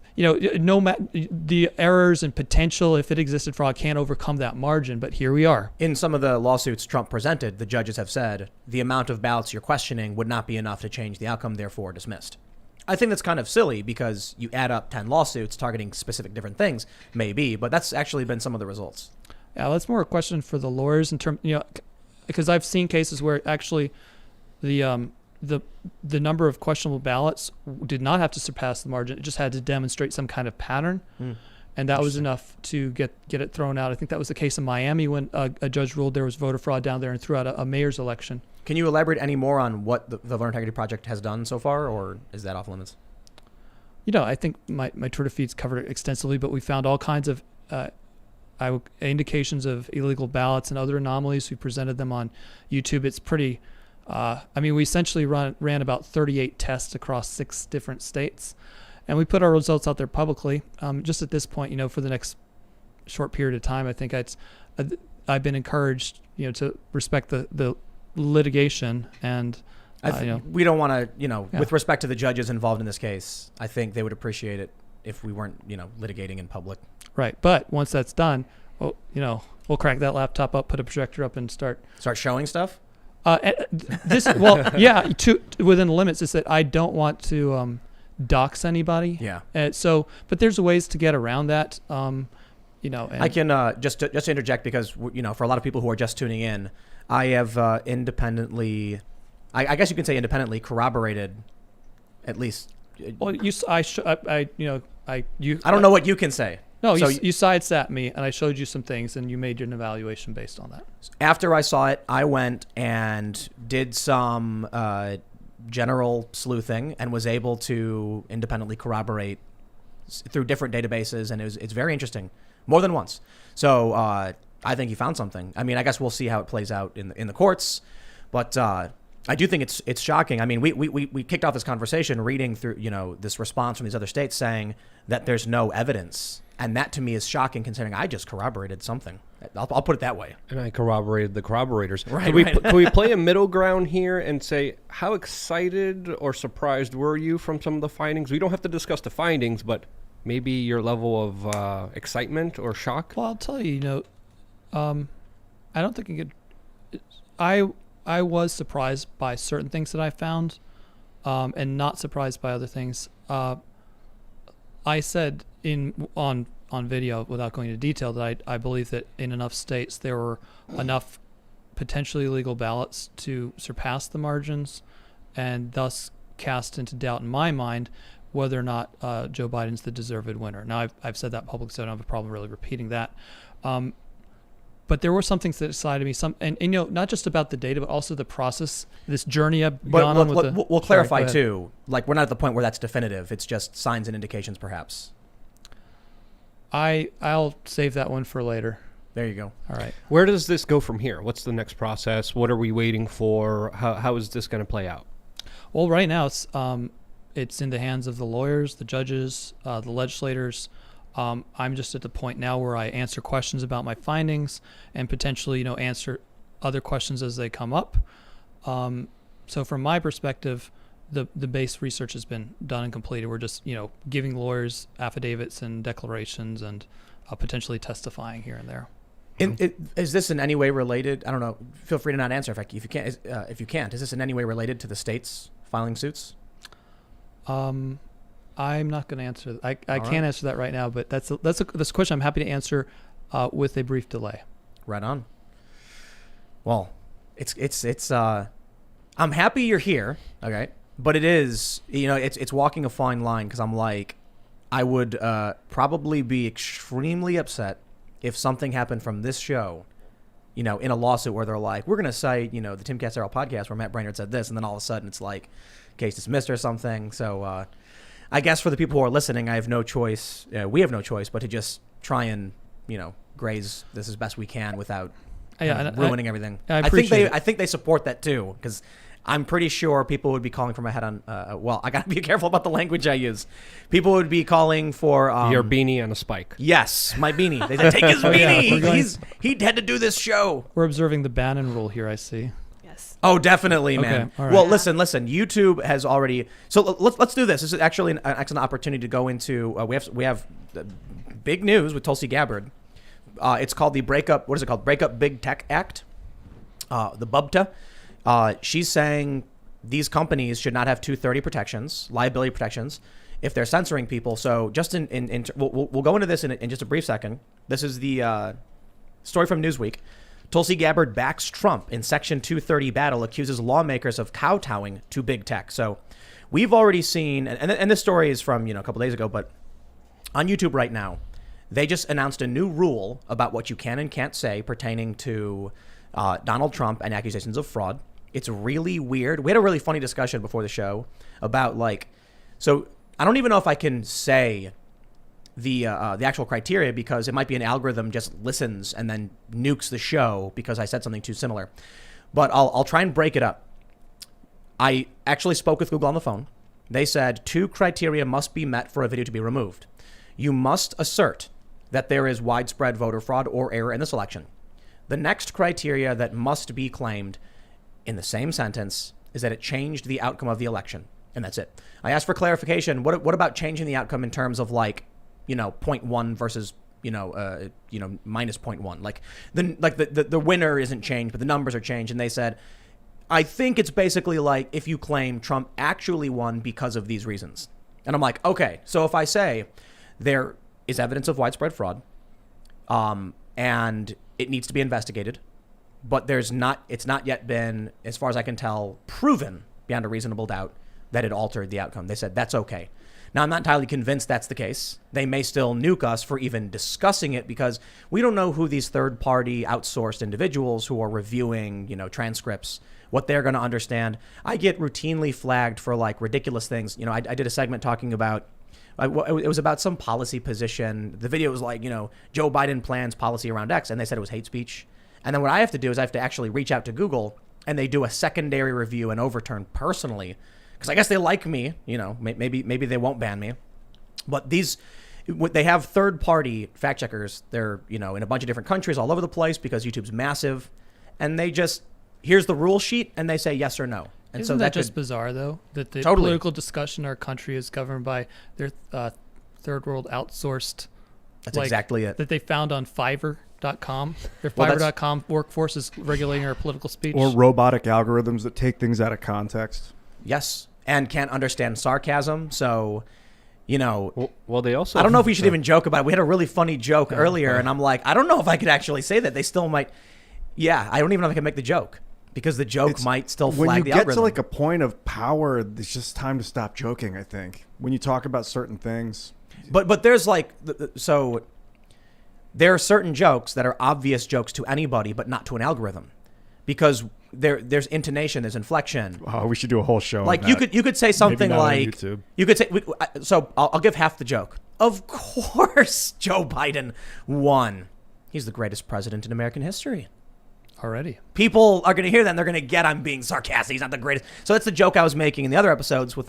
errors and potential, if it existed, fraud can't overcome that margin. But here we are. In some of the lawsuits Trump presented, the judges have said the amount of ballots you're questioning would not be enough to change the outcome, therefore dismissed. I think that's kind of silly because you add up 10 lawsuits targeting specific different things, maybe, but that's actually been some of the results. Yeah, that's more a question for the lawyers in terms, because I've seen cases where actually the number of questionable ballots did not have to surpass the margin. It just had to demonstrate some kind of pattern. And that was enough to get it thrown out. I think that was the case in Miami when a judge ruled there was voter fraud down there and threw out a mayor's election. Can you elaborate any more on what the Voter Integrity Project has done so far, or is that off limits? I think my Twitter feeds covered it extensively, but we found all kinds of indications of illegal ballots and other anomalies. We presented them on YouTube. It's pretty... we essentially ran about 38 tests across 6 different states, and we put our results out there publicly. Just at this point, for the next short period of time, I think I've been encouraged, to respect the litigation, and we don't want to, with respect to the judges involved in this case, I think they would appreciate it if we weren't, litigating in public. Right, but once that's done, we'll crack that laptop up, put a projector up, and start showing stuff. Within the limits is that I don't want to dox anybody. Yeah. But there's ways to get around that. And I can just to interject, because for a lot of people who are just tuning in, I have independently, I guess you can say independently corroborated, at least. Well, I don't know what you can say. No, you sidestepped me, and I showed you some things, and you made an evaluation based on that. After I saw it, I went and did some general sleuthing and was able to independently corroborate through different databases, and it's very interesting, more than once. So I think you found something. I guess we'll see how it plays out in the courts, but I do think it's shocking. We kicked off this conversation reading through this response from these other states saying that there's no evidence. And that to me is shocking, considering I just corroborated something. I'll put it that way. And I corroborated the corroborators. Right. Can we play a middle ground here and say, how excited or surprised were you from some of the findings? We don't have to discuss the findings, but maybe your level of excitement or shock? Well, I'll tell you, I don't think you could... I was surprised by certain things that I found, and not surprised by other things. I said on video, without going into detail, that I believe that in enough states there were enough potentially illegal ballots to surpass the margins, and thus cast into doubt in my mind whether or not Joe Biden's the deserved winner. Now, I've said that publicly, so I don't have a problem really repeating that. But there were some things that excited me. And not just about the data, but also the process, this journey I've gone on with the... We'll clarify too. Like, we're not at the point where that's definitive. It's just signs and indications, perhaps. I'll save that one for later. There you go. All right. Where does this go from here? What's the next process? What are we waiting for? How is this going to play out? Well, right now it's in the hands of the lawyers, the judges, the legislators. I'm just at the point now where I answer questions about my findings and potentially, answer other questions as they come up. So from my perspective, the base research has been done and completed. We're just, giving lawyers affidavits and declarations and potentially testifying here and there. Is this in any way related? I don't know. Feel free to not answer if you can't. If you can't, is this in any way related to the states filing suits? I'm not going to answer. I All can't answer that right now, but that's a question I'm happy to answer with a brief delay. Right on. Well, it's I'm happy you're here, okay? But it is, it's walking a fine line because I'm like, I would probably be extremely upset if something happened from this show, in a lawsuit where they're like, we're going to cite, the Timcast IRL podcast where Matt Braynard said this, and then all of a sudden it's like case dismissed or something. So I guess for the people who are listening, I have no choice. We have no choice but to just try and, graze this as best we can without ruining everything. I think they support that too, because I'm pretty sure people would be calling for my head on. I gotta be careful about the language I use. People would be calling for your beanie and a spike. Yes, my beanie. They said, take his beanie. He had to do this show. We're observing the Bannon rule here, I see. Yes. Oh, definitely, man. Okay, all right. Well, listen. YouTube has already. So let's do this. This is actually an excellent opportunity to go into. We have big news with Tulsi Gabbard. It's called the Breakup. What is it called? Breakup Big Tech Act. The BUBTA. She's saying these companies should not have 230 protections, liability protections, if they're censoring people. So just we'll go into this in just a brief second. This is the story from Newsweek. Tulsi Gabbard backs Trump in Section 230 battle, accuses lawmakers of kowtowing to big tech. So we've already seen, and this story is from a couple days ago, but on YouTube right now, they just announced a new rule about what you can and can't say pertaining to Donald Trump and accusations of fraud. It's really weird. We had a really funny discussion before the show about so I don't even know if I can say the actual criteria because it might be an algorithm just listens and then nukes the show because I said something too similar. But I'll try and break it up. I actually spoke with Google on the phone. They said 2 criteria must be met for a video to be removed. You must assert that there is widespread voter fraud or error in this election. The next criteria that must be claimed in the same sentence is that it changed the outcome of the election. And that's it. I asked for clarification. What about changing the outcome in terms of 0.1 versus, minus 0.1? The winner isn't changed, but the numbers are changed. And they said, I think it's basically like if you claim Trump actually won because of these reasons. And I'm like, okay, so if I say there is evidence of widespread fraud, and it needs to be investigated, but it's not yet been, as far as I can tell, proven beyond a reasonable doubt that it altered the outcome. They said that's okay. Now, I'm not entirely convinced that's the case. They may still nuke us for even discussing it because we don't know who these third-party outsourced individuals who are reviewing, transcripts, what they're going to understand. I get routinely flagged for ridiculous things. I did a segment talking about it was about some policy position. The video was Joe Biden plans policy around X, and they said it was hate speech. And then what I have to do is I have to actually reach out to Google, and they do a secondary review and overturn personally, because I guess they like me. Maybe they won't ban me. But they have third-party fact checkers. They're in a bunch of different countries all over the place because YouTube's massive, and they just here's the rule sheet, and they say yes or no. And Isn't so that just bizarre, though, that the Totally. political discussion in our country is governed by their third world outsourced, That's exactly it. that they found on Fiverr.com. Their Well, Fiverr.com workforce is regulating our political speech. Or robotic algorithms that take things out of context. Yes, and can't understand sarcasm. So, Well, they also. I don't know if we should even joke about it. We had a really funny joke earlier, and I'm like, I don't know if I could actually say that. They still might. Yeah, I don't even know if I can make the joke because the joke might still flag when you the get algorithm. to a point of power, it's just time to stop joking. I think when you talk about certain things. But there's so there are certain jokes that are obvious jokes to anybody, but not to an algorithm, because there's intonation, there's inflection. Oh, we should do a whole show. Like on you that. could say something Maybe not on like YouTube. you could say so. I'll give half the joke. Of course, Joe Biden won. He's the greatest president in American history. already. People are going to hear that and they're going to get I'm being sarcastic. He's not the greatest. So that's the joke I was making in the other episodes with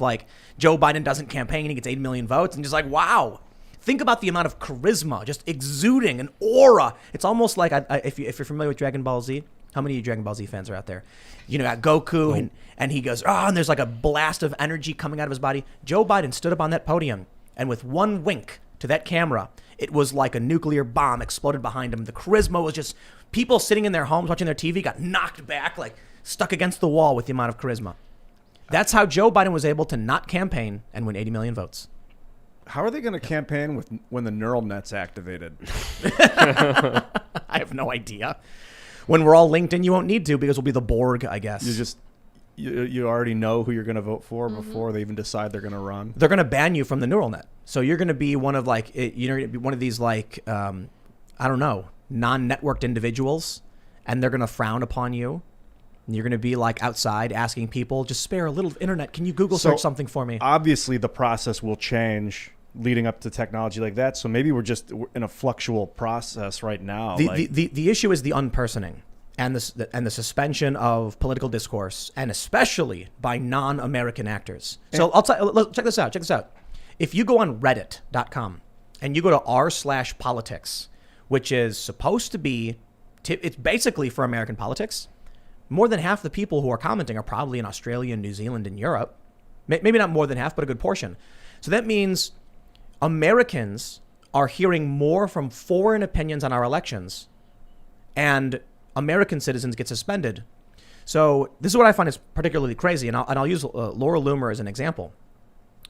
Joe Biden doesn't campaign. He gets 8 million votes and just wow. Think about the amount of charisma just exuding an aura. It's almost like if you're familiar with Dragon Ball Z. How many of you Dragon Ball Z fans are out there? Got Goku and he goes, and there's a blast of energy coming out of his body. Joe Biden stood up on that podium and with one wink to that camera, it was like a nuclear bomb exploded behind him. The charisma was just people sitting in their homes watching their TV got knocked back, stuck against the wall with the amount of charisma. That's how Joe Biden was able to not campaign and win 80 million votes. How are they going to campaign when the neural net's activated? I have no idea. When we're all linked in, you won't need to because we'll be the Borg, I guess. You already know who you're going to vote for before they even decide they're going to run. They're going to ban you from the neural net. So you're going to be one of one of these non-networked individuals, and they're going to frown upon you. And you're going to be like outside asking people, just spare a little internet. Can you Google search something for me? Obviously, the process will change leading up to technology like that. So maybe we're in a fluctual process right now. The issue is the unpersoning and the suspension of political discourse, and especially by non-American actors. So check this out. If you go on Reddit.com and you go to r/politics, which is supposed to be, it's basically for American politics. More than half the people who are commenting are probably in Australia, New Zealand, and Europe. Maybe not more than half, but a good portion. So that means Americans are hearing more from foreign opinions on our elections, and American citizens get suspended. So this is what I find is particularly crazy, and I'll use Laura Loomer as an example.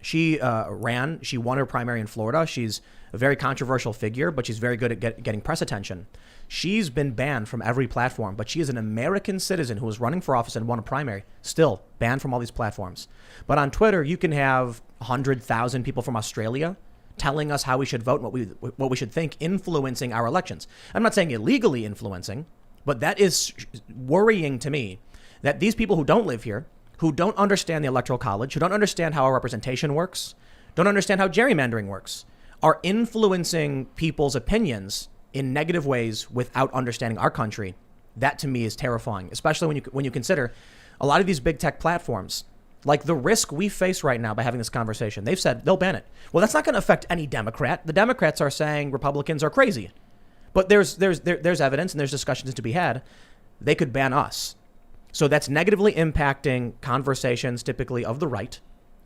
She won her primary in Florida. She's a very controversial figure, but she's very good at getting press attention. She's been banned from every platform, but she is an American citizen who was running for office and won a primary, still banned from all these platforms. But on Twitter, you can have 100,000 people from Australia telling us how we should vote and what we should think, influencing our elections. I'm not saying illegally influencing, but that is worrying to me, that these people who don't live here, who don't understand the Electoral College, who don't understand how our representation works, don't understand how gerrymandering works, are influencing people's opinions in negative ways without understanding our country. That to me is terrifying, especially when you consider a lot of these big tech platforms, like the risk we face right now by having this conversation. They've said they'll ban it. Well, that's not going to affect any Democrat. The Democrats are saying Republicans are crazy, but there's evidence and there's discussions to be had. They could ban us. So that's negatively impacting conversations typically of the right.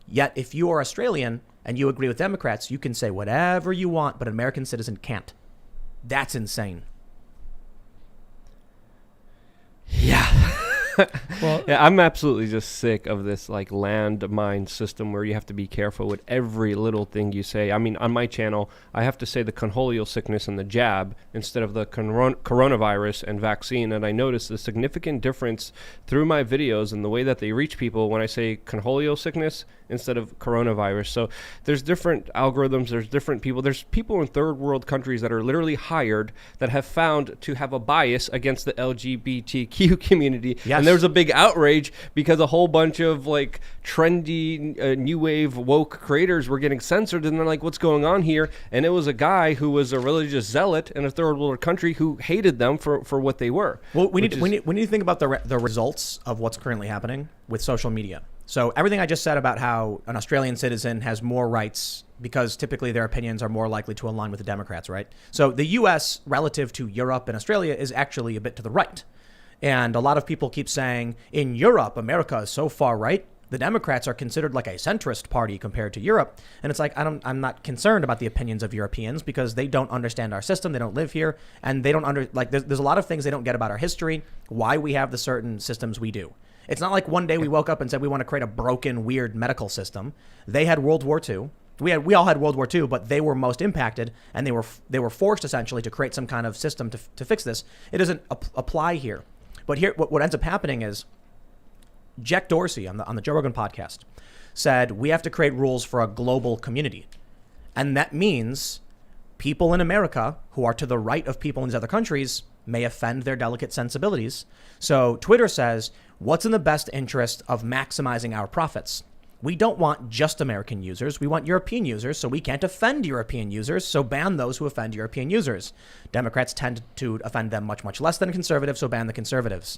Yet if you are Australian and you agree with Democrats, you can say whatever you want, but an American citizen can't. That's insane. Yeah. Well, Yeah, I'm absolutely just sick of this like landmine system where you have to be careful with every little thing you say. I mean, on my channel, I have to say the conholial sickness and the jab instead of the coronavirus and vaccine. And I noticed a significant difference through my videos and the way that they reach people when I say conholial sickness instead of coronavirus. So there's different algorithms, there's different people. There's people in third world countries that are literally hired that have found to have a bias against the LGBTQ community. Yes. And there's a big outrage because a whole bunch of like trendy new wave woke creators were getting censored, and they're like, what's going on here? And it was a guy who was a religious zealot in a third world country who hated them for what they were. Well, we need to think about the results of what's currently happening with social media. So everything I just said about how an Australian citizen has more rights because typically their opinions are more likely to align with the Democrats, right? So the U.S. relative to Europe and Australia is actually a bit to the right. And a lot of people keep saying in Europe, America is so far right. The Democrats are considered like a centrist party compared to Europe. And it's like, I'm not concerned about the opinions of Europeans because they don't understand our system. They don't live here, and they don't there's a lot of things they don't get about our history, why we have the certain systems we do. It's not like one day we woke up and said we want to create a broken, weird medical system. They had World War II. We all had World War II, but they were most impacted, and they were forced essentially to create some kind of system to fix this. It doesn't apply here. But here, what ends up happening is Jack Dorsey on the Joe Rogan podcast said we have to create rules for a global community, and that means people in America who are to the right of people in these other countries may offend their delicate sensibilities. So Twitter says, what's in the best interest of maximizing our profits? We don't want just American users. We want European users, so we can't offend European users, so ban those who offend European users. Democrats tend to offend them much, much less than conservatives, so ban the conservatives.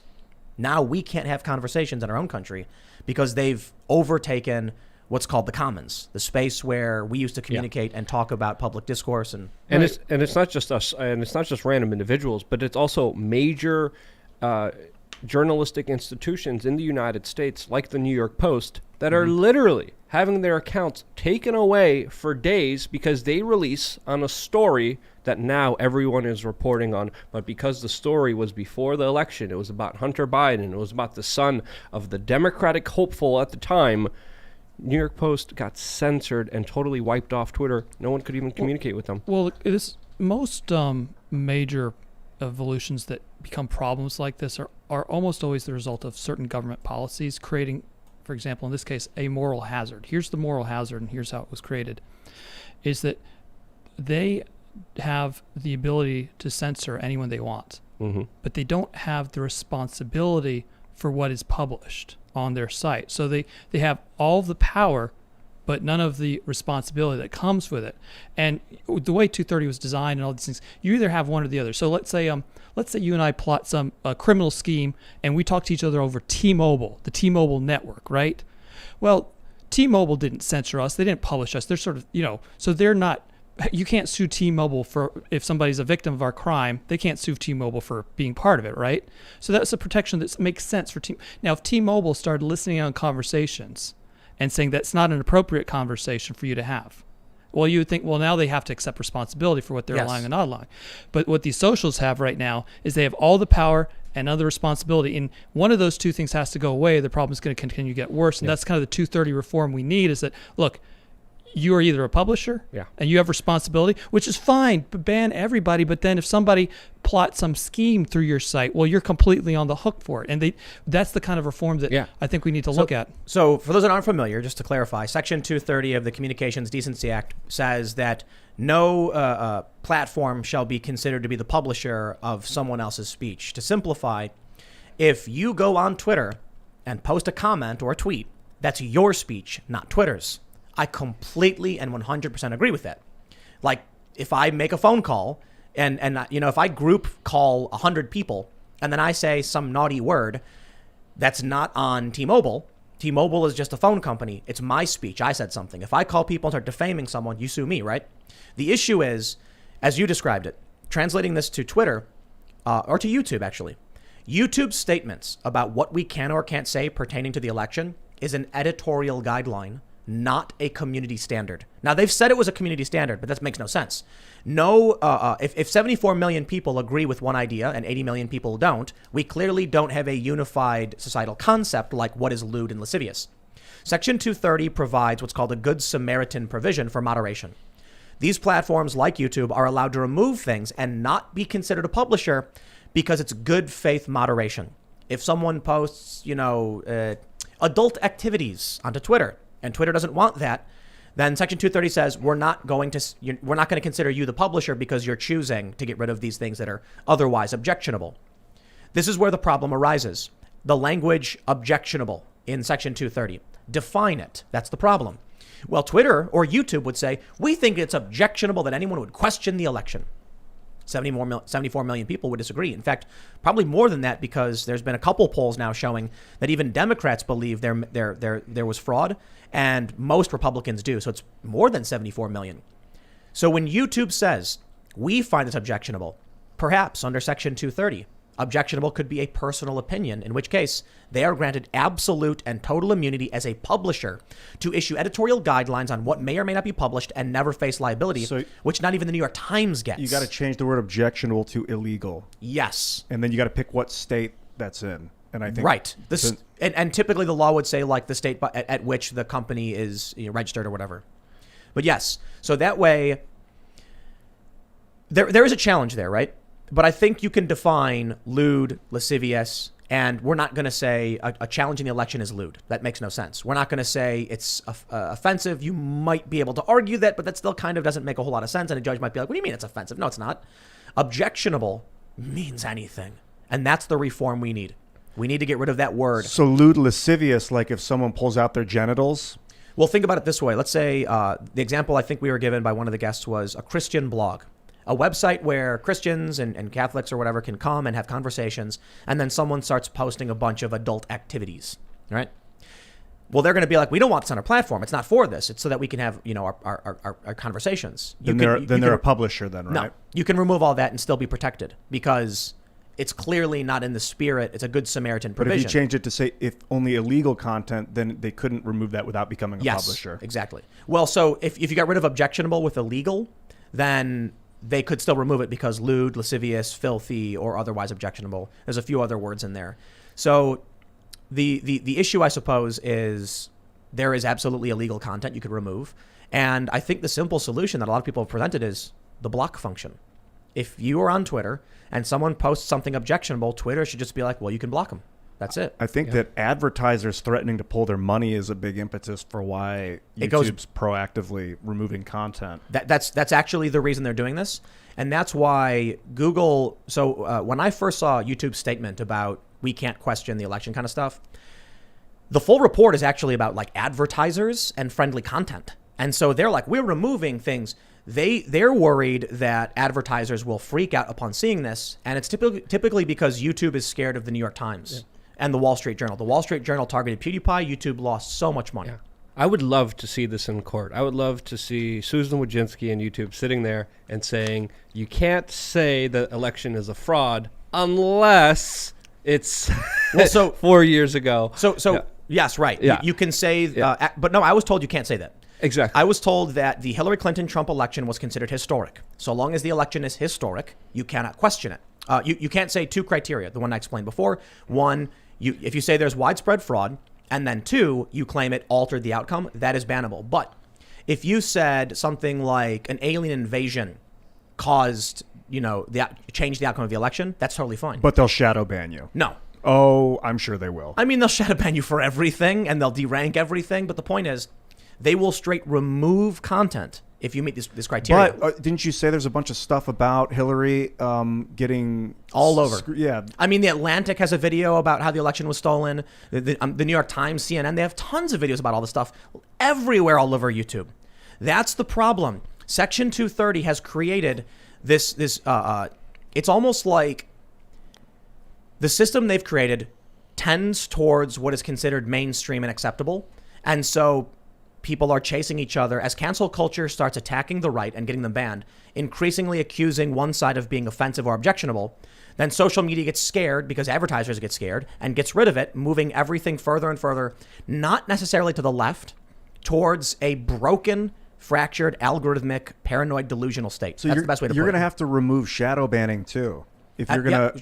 Now we can't have conversations in our own country because they've overtaken what's called the commons, the space where we used to communicate and talk about public discourse. And it's not just us, and it's not just random individuals, but it's also major journalistic institutions in the United States, like the New York Post, that are literally having their accounts taken away for days because they release on a story that now everyone is reporting on. But because the story was before the election, it was about Hunter Biden, it was about the son of the Democratic hopeful at the time, New York Post got censored and totally wiped off Twitter. No one could even communicate with them. Well, most major evolutions that become problems like this are almost always the result of certain government policies creating, for example, in this case, a moral hazard. Here's the moral hazard, and here's how it was created, is that they have the ability to censor anyone they want, but they don't have the responsibility for what is published on their site. So they have all the power, but none of the responsibility that comes with it. And the way 230 was designed and all these things, you either have one or the other. So let's say you and I plot some criminal scheme, and we talk to each other over T-Mobile, the T-Mobile network, right? Well, T-Mobile didn't censor us. They didn't publish us. They're sort of, so they're not. You can't sue T-Mobile if somebody's a victim of our crime. They can't sue T-Mobile for being part of it, right? So that's a protection that makes sense for T. Now, if T-Mobile started listening on conversations and saying that's not an appropriate conversation for you to have, well, you would think, well, now they have to accept responsibility for what they're allowing and not allowing. But what these socials have right now is they have all the power and other responsibility. And one of those two things has to go away. The problem is going to continue to get worse. And that's kind of the 230 reform we need, is that, look, you are either a publisher and you have responsibility, which is fine, but ban everybody. But then if somebody plots some scheme through your site, well, you're completely on the hook for it. And that's the kind of reform that I think we need to look at. So for those that aren't familiar, just to clarify, Section 230 of the Communications Decency Act says that no platform shall be considered to be the publisher of someone else's speech. To simplify, if you go on Twitter and post a comment or a tweet, that's your speech, not Twitter's. I completely and 100% agree with that. Like, if I make a phone call and if I group call 100 people and then I say some naughty word that's not on T-Mobile, T-Mobile is just a phone company. It's my speech. I said something. If I call people and start defaming someone, you sue me, right? The issue is, as you described it, translating this to Twitter or to YouTube, actually. YouTube's statements about what we can or can't say pertaining to the election is an editorial guideline, not a community standard. Now, they've said it was a community standard, but that makes no sense. No, if 74 million people agree with one idea and 80 million people don't, we clearly don't have a unified societal concept like what is lewd and lascivious. Section 230 provides what's called a Good Samaritan provision for moderation. These platforms, like YouTube, are allowed to remove things and not be considered a publisher because it's good faith moderation. If someone posts, adult activities onto Twitter, and Twitter doesn't want that, then Section 230 says we're not going to consider you the publisher because you're choosing to get rid of these things that are otherwise objectionable. This is where the problem arises. The language objectionable in Section 230. Define it. That's the problem. Well, Twitter or YouTube would say, we think it's objectionable that anyone would question the election. 74 million people would disagree. In fact, probably more than that, because there's been a couple polls now showing that even Democrats believe there was fraud, and most Republicans do. So it's more than 74 million. So when YouTube says, we find this objectionable, perhaps under Section 230, objectionable could be a personal opinion, in which case they are granted absolute and total immunity as a publisher to issue editorial guidelines on what may or may not be published and never face liability, which not even the New York Times gets. You got to change the word objectionable to illegal. Yes. And then you got to pick what state that's in. And I think right. And typically the law would say like the state at which the company is registered or whatever. But yes, so that way there is a challenge there, right? But I think you can define lewd, lascivious, and we're not going to say a challenge in the election is lewd. That makes no sense. We're not going to say it's offensive. You might be able to argue that, but that still kind of doesn't make a whole lot of sense. And a judge might be like, what do you mean it's offensive? No, it's not. Objectionable means anything. And that's the reform we need. We need to get rid of that word. So lewd, lascivious, like if someone pulls out their genitals? Well, think about it this way. Let's say the example I think we were given by one of the guests was a Christian blog. A website where Christians and Catholics or whatever can come and have conversations, and then someone starts posting a bunch of adult activities, right? Well, they're going to be like, we don't want this on our platform. It's not for this. It's so that we can have, our conversations. They're a publisher then, right? No, you can remove all that and still be protected because it's clearly not in the spirit. It's a Good Samaritan provision. But if you change it to say if only illegal content, then they couldn't remove that without becoming a publisher. Yes, exactly. Well, so if you got rid of objectionable with illegal, then they could still remove it because lewd, lascivious, filthy, or otherwise objectionable. There's a few other words in there. So the issue, I suppose, is there is absolutely illegal content you could remove. And I think the simple solution that a lot of people have presented is the block function. If you are on Twitter and someone posts something objectionable, Twitter should just be like, well, you can block them. That's it. I think that advertisers threatening to pull their money is a big impetus for why YouTube's proactively removing content. That's actually the reason they're doing this. And that's why Google... So when I first saw YouTube's statement about we can't question the election kind of stuff, the full report is actually about like advertisers and friendly content. And so they're like, we're removing things. They're worried that advertisers will freak out upon seeing this. And it's typically because YouTube is scared of the New York Times and the Wall Street Journal. The Wall Street Journal targeted PewDiePie. YouTube lost so much money. Yeah. I would love to see this in court. I would love to see Susan Wojcicki and YouTube sitting there and saying, you can't say the election is a fraud unless it's well, so 4 years ago. Yes, right. Yeah. You can say, but no, I was told you can't say that. Exactly. I was told that the Hillary Clinton-Trump election was considered historic. So long as the election is historic, you cannot question it. You can't say two criteria, the one I explained before. One, if you say there's widespread fraud, and then two, you claim it altered the outcome, that is bannable. But if you said something like an alien invasion caused, changed the outcome of the election, that's totally fine. But they'll shadow ban you. No. Oh, I'm sure they will. I mean, they'll shadow ban you for everything, and they'll derank everything. But the point is, they will straight remove content if you meet this criteria. But didn't you say there's a bunch of stuff about Hillary getting all over? Yeah. I mean, The Atlantic has a video about how the election was stolen. The New York Times, CNN, they have tons of videos about all this stuff everywhere all over YouTube. That's the problem. Section 230 has created this it's almost like the system they've created tends towards what is considered mainstream and acceptable. And so people are chasing each other as cancel culture starts attacking the right and getting them banned, increasingly accusing one side of being offensive or objectionable. Then social media gets scared because advertisers get scared and gets rid of it, moving everything further and further, not necessarily to the left, towards a broken, fractured, algorithmic, paranoid, delusional state. So that's the best way to put it. You're going to have to remove shadow banning too. If you're gonna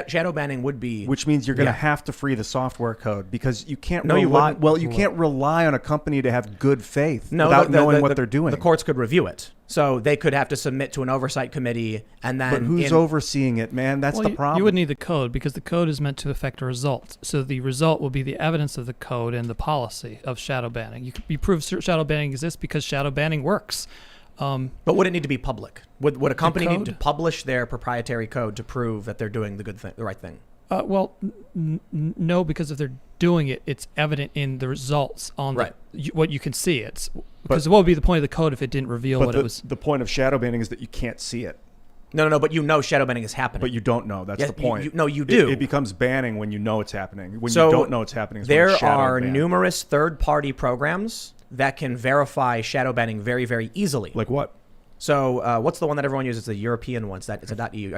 shadow banning would be, which means you're gonna have to free the software code because you can't you rely. wouldn't. You can't rely on a company to have good faith No, without knowing what they're doing. The courts could review it, so they could have to submit to an oversight committee, and then. But who's overseeing it, man? That's the problem. You would need the code because the code is meant to affect a result. So the result will be the evidence of the code and the policy of shadow banning. You prove shadow banning exists because shadow banning works. But would it need to be public? Would a company need to publish their proprietary code to prove that they're doing the right thing? No, because if they're doing it, it's evident in the results on what you can see. It's because what would be the point of the code if it didn't reveal what it was? The point of shadow banning is that you can't see it. No, but shadow banning is happening. But you don't know. That's the point. You do. It becomes banning when you know it's happening. When so you don't know it's happening, is there when it's shadow are banned. numerous third-party programs that can verify shadow banning very, very easily. Like what? So what's the one that everyone uses? It's the European one. It's a .eu.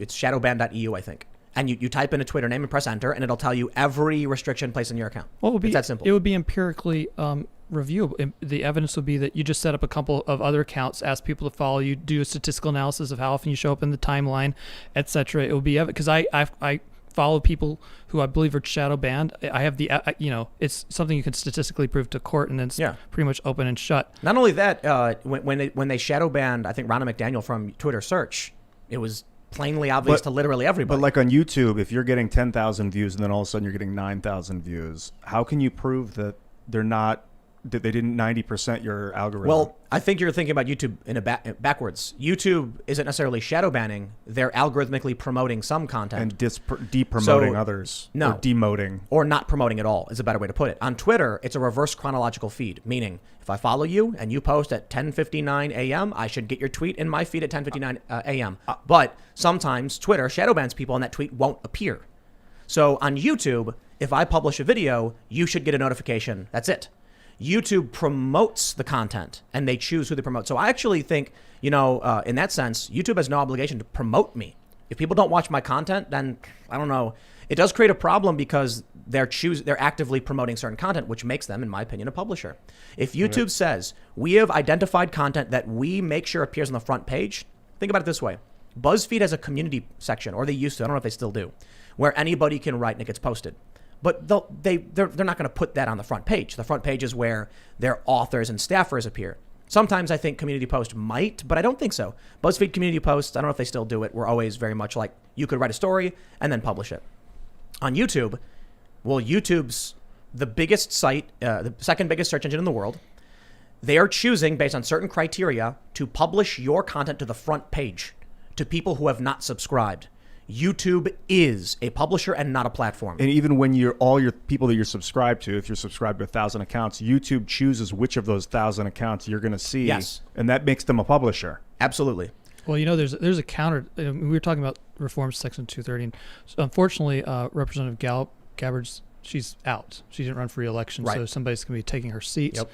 It's shadowban.eu, I think. And you type in a Twitter name and press enter, and it'll tell you every restriction placed in your account. Well, it's that simple. It would be empirically reviewable. The evidence would be that you just set up a couple of other accounts, ask people to follow you, do a statistical analysis of how often you show up in the timeline, etc. It will be because I follow people who I believe are shadow banned. I have it's something you can statistically prove to court, and then it's pretty much open and shut. Not only that, when they shadow banned, I think Ronna McDaniel from Twitter Search, it was plainly obvious to literally everybody. But like on YouTube, if you're getting 10,000 views and then all of a sudden you're getting 9,000 views, how can you prove that that they didn't 90% your algorithm? Well, I think you're thinking about YouTube in backwards. YouTube isn't necessarily shadow banning; they're algorithmically promoting some content and depromoting others. No, or demoting, or not promoting at all is a better way to put it. On Twitter, it's a reverse chronological feed, meaning if I follow you and you post at 10:59 a.m., I should get your tweet in my feed at 10:59 a.m. But sometimes Twitter shadow bans people, and that tweet won't appear. So on YouTube, if I publish a video, you should get a notification. That's it. YouTube promotes the content and they choose who they promote. So I actually think, in that sense, YouTube has no obligation to promote me. If people don't watch my content, then I don't know. It does create a problem because they're actively promoting certain content, which makes them, in my opinion, a publisher. If YouTube says we have identified content that we make sure appears on the front page, think about it this way. BuzzFeed has a community section, or they used to, I don't know if they still do, where anybody can write and it gets posted. but they're not going to put that on the front page. The front page is where their authors and staffers appear. Sometimes I think Community Post might, but I don't think so. BuzzFeed Community Posts, I don't know if they still do it. We're always very much like you could write a story and then publish it. On YouTube, well, YouTube's the biggest site, the second biggest search engine in the world. They are choosing, based on certain criteria, to publish your content to the front page to people who have not subscribed. YouTube is a publisher and not a platform. And even when all your people that you're subscribed to, if you're subscribed to 1,000 accounts, YouTube chooses which of those 1,000 accounts you're going to see. Yes. And that makes them a publisher. Absolutely. Well, there's a counter. We were talking about reforms Section 230. And so unfortunately, Representative Gabbard, she's out. She didn't run for re-election, Right. so somebody's going to be taking her seat. Yep.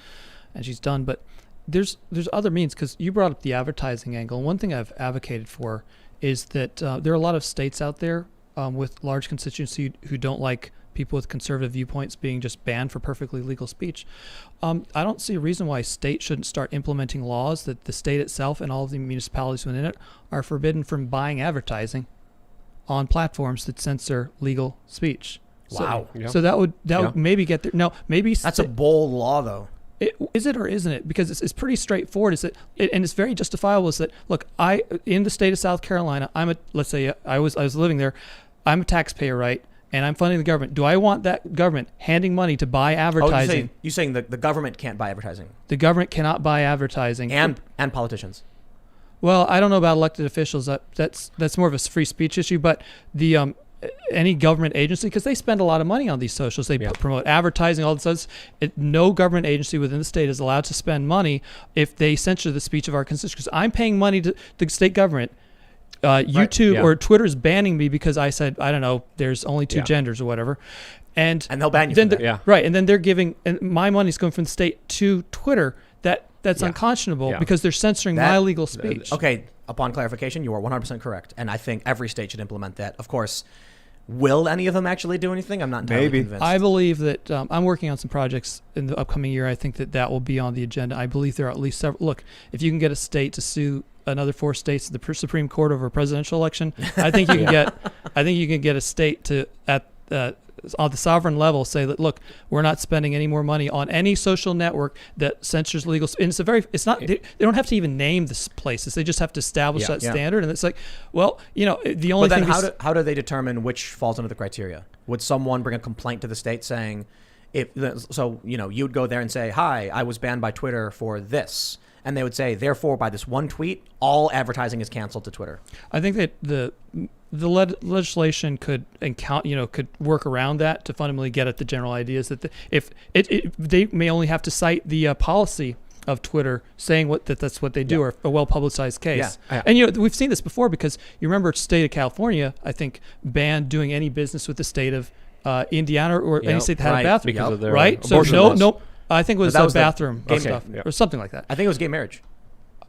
And she's done. But there's other means, because you brought up the advertising angle. And one thing I've advocated for is that there are a lot of states out there with large constituency who don't like people with conservative viewpoints being just banned for perfectly legal speech. I don't see a reason why states shouldn't start implementing laws that the state itself and all of the municipalities within it are forbidden from buying advertising on platforms that censor legal speech. Wow. So that would maybe get there. No, maybe That's a bold law, though. Is it or isn't it? Because it's pretty straightforward. Is it, and it's very justifiable. Is that, look, in the state of South Carolina, let's say I was living there, I'm a taxpayer, right? And I'm funding the government. Do I want that government handing money to buy advertising? You're saying the government can't buy advertising. The government cannot buy advertising. And politicians. Well, I don't know about elected officials. That's more of a free speech issue. But the any government agency, because they spend a lot of money on these socials. They promote advertising, all this other. No government agency within the state is allowed to spend money if they censor the speech of our constituents. Because I'm paying money to the state government. YouTube or Twitter is banning me because I said, I don't know, there's only two genders or whatever. And they'll ban you for that. Right. And then they're giving, and my money's going from the state to Twitter. That's unconscionable because they're censoring my legal speech. Okay. Upon clarification, you are 100% correct. And I think every state should implement that. Of course, will any of them actually do anything? I'm not entirely convinced. I believe that I'm working on some projects in the upcoming year. I think that will be on the agenda. I believe there are at least several. Look, if you can get a state to sue another 4 states to the Supreme Court over a presidential election, I think you can get. I think you can get a state to on the sovereign level say that, look, we're not spending any more money on any social network that censors legal. And it's not. They don't have to even name the places. They just have to establish that standard. And it's like, well, the only thing. But then how do they determine which falls under the criteria? Would someone bring a complaint to the state saying, you would go there and say, hi, I was banned by Twitter for this. And they would say, therefore, by this one tweet, all advertising is canceled to Twitter. I think that the legislation could work around that to fundamentally get at the general ideas that they may only have to cite the policy of Twitter saying that's what they do, or a well-publicized case. Yeah. And we've seen this before, because you remember the state of California, I think, banned doing any business with the state of Indiana or any state that had a bathroom. Because of their right? So no. I think it was bathroom stuff or something like that. I think it was gay marriage.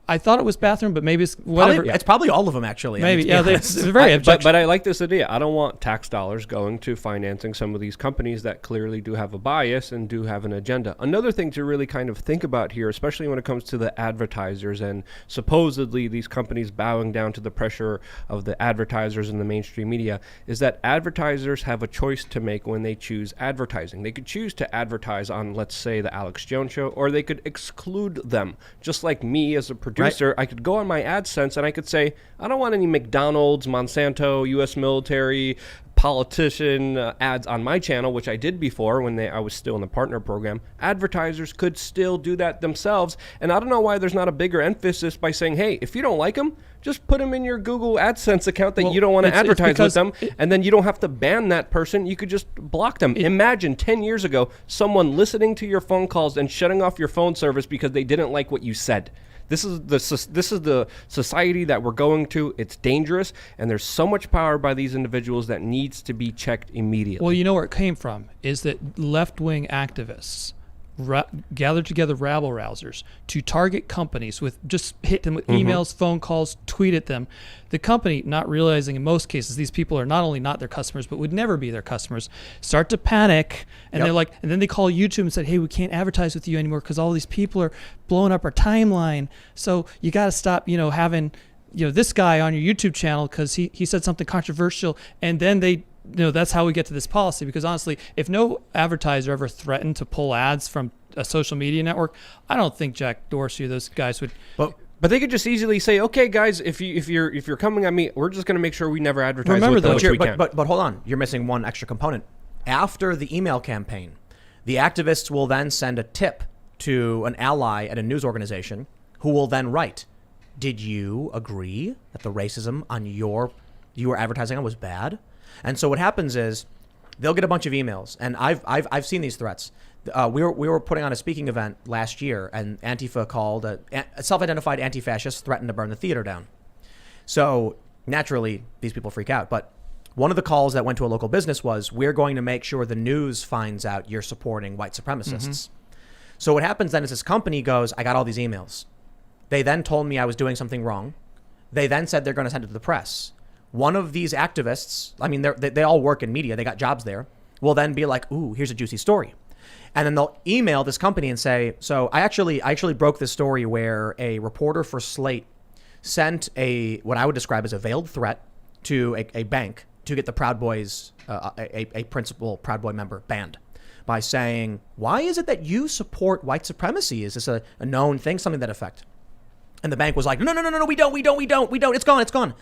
I thought it was bathroom, but maybe it's whatever. It's probably all of them, actually. Maybe, they're very objectionable. But I like this idea. I don't want tax dollars going to financing some of these companies that clearly do have a bias and do have an agenda. Another thing to really kind of think about here, especially when it comes to the advertisers and supposedly these companies bowing down to the pressure of the advertisers in the mainstream media, is that advertisers have a choice to make when they choose advertising. They could choose to advertise on, let's say, the Alex Jones Show, or they could exclude them. Just like me as a producer, I could go on my AdSense and I could say, I don't want any McDonald's, Monsanto, U.S. military, politician ads on my channel, which I did before when I was still in the partner program. Advertisers could still do that themselves. And I don't know why there's not a bigger emphasis by saying, hey, if you don't like them, just put them in your Google AdSense account that you don't want to advertise with them, and then you don't have to ban that person. You could just block them. Imagine 10 years ago, someone listening to your phone calls and shutting off your phone service because they didn't like what you said. This is the society that we're going to. It's dangerous, and there's so much power by these individuals that needs to be checked immediately. Well, you know where it came from is that left-wing activists gathered together rabble-rousers to target companies with just hit them with emails, phone calls, tweet at them. The company, not realizing in most cases these people are not only not their customers but would never be their customers, start to panic, and they're like, and then they call YouTube and said, hey, we can't advertise with you anymore because all these people are blowing up our timeline. So you got to stop, having this guy on your YouTube channel because he said something controversial, and then they that's how we get to this policy, because honestly, if no advertiser ever threatened to pull ads from a social media network, I don't think Jack Dorsey or those guys would. But they could just easily say, okay, guys, if you're coming at me, we're just going to make sure we never advertise. Remember with them, though, which we can. but hold on, you're missing one extra component. After the email campaign, the activists will then send a tip to an ally at a news organization, who will then write, "Did you agree that the racism on you were advertising on was bad?" And so what happens is they'll get a bunch of emails, and I've seen these threats. We were putting on a speaking event last year, and Antifa called a self-identified anti-fascist threatened to burn the theater down. So naturally, these people freak out. But one of the calls that went to a local business was, "We're going to make sure the news finds out you're supporting white supremacists." So what happens then is this company goes, "I got all these emails. They then told me I was doing something wrong. They then said they're going to send it to the press." One of these activists, I mean, they all work in media, they got jobs there, will then be like, "Ooh, here's a juicy story." And then they'll email this company and say, "So I actually broke this story where a reporter for Slate sent what I would describe as a veiled threat to a bank to get the Proud Boys, a principal Proud Boy member, banned by saying, 'Why is it that you support white supremacy? Is this a known thing, something to that effect?'" And the bank was like, no, we don't. It's gone.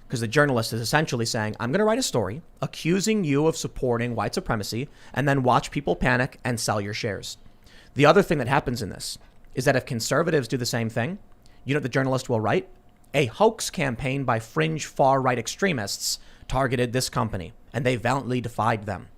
Because the journalist is essentially saying, "I'm going to write a story accusing you of supporting white supremacy and then watch people panic and sell your shares." The other thing that happens in this is that if conservatives do the same thing, you know what the journalist will write? "A hoax campaign by fringe far-right extremists targeted this company, and they valiantly defied them."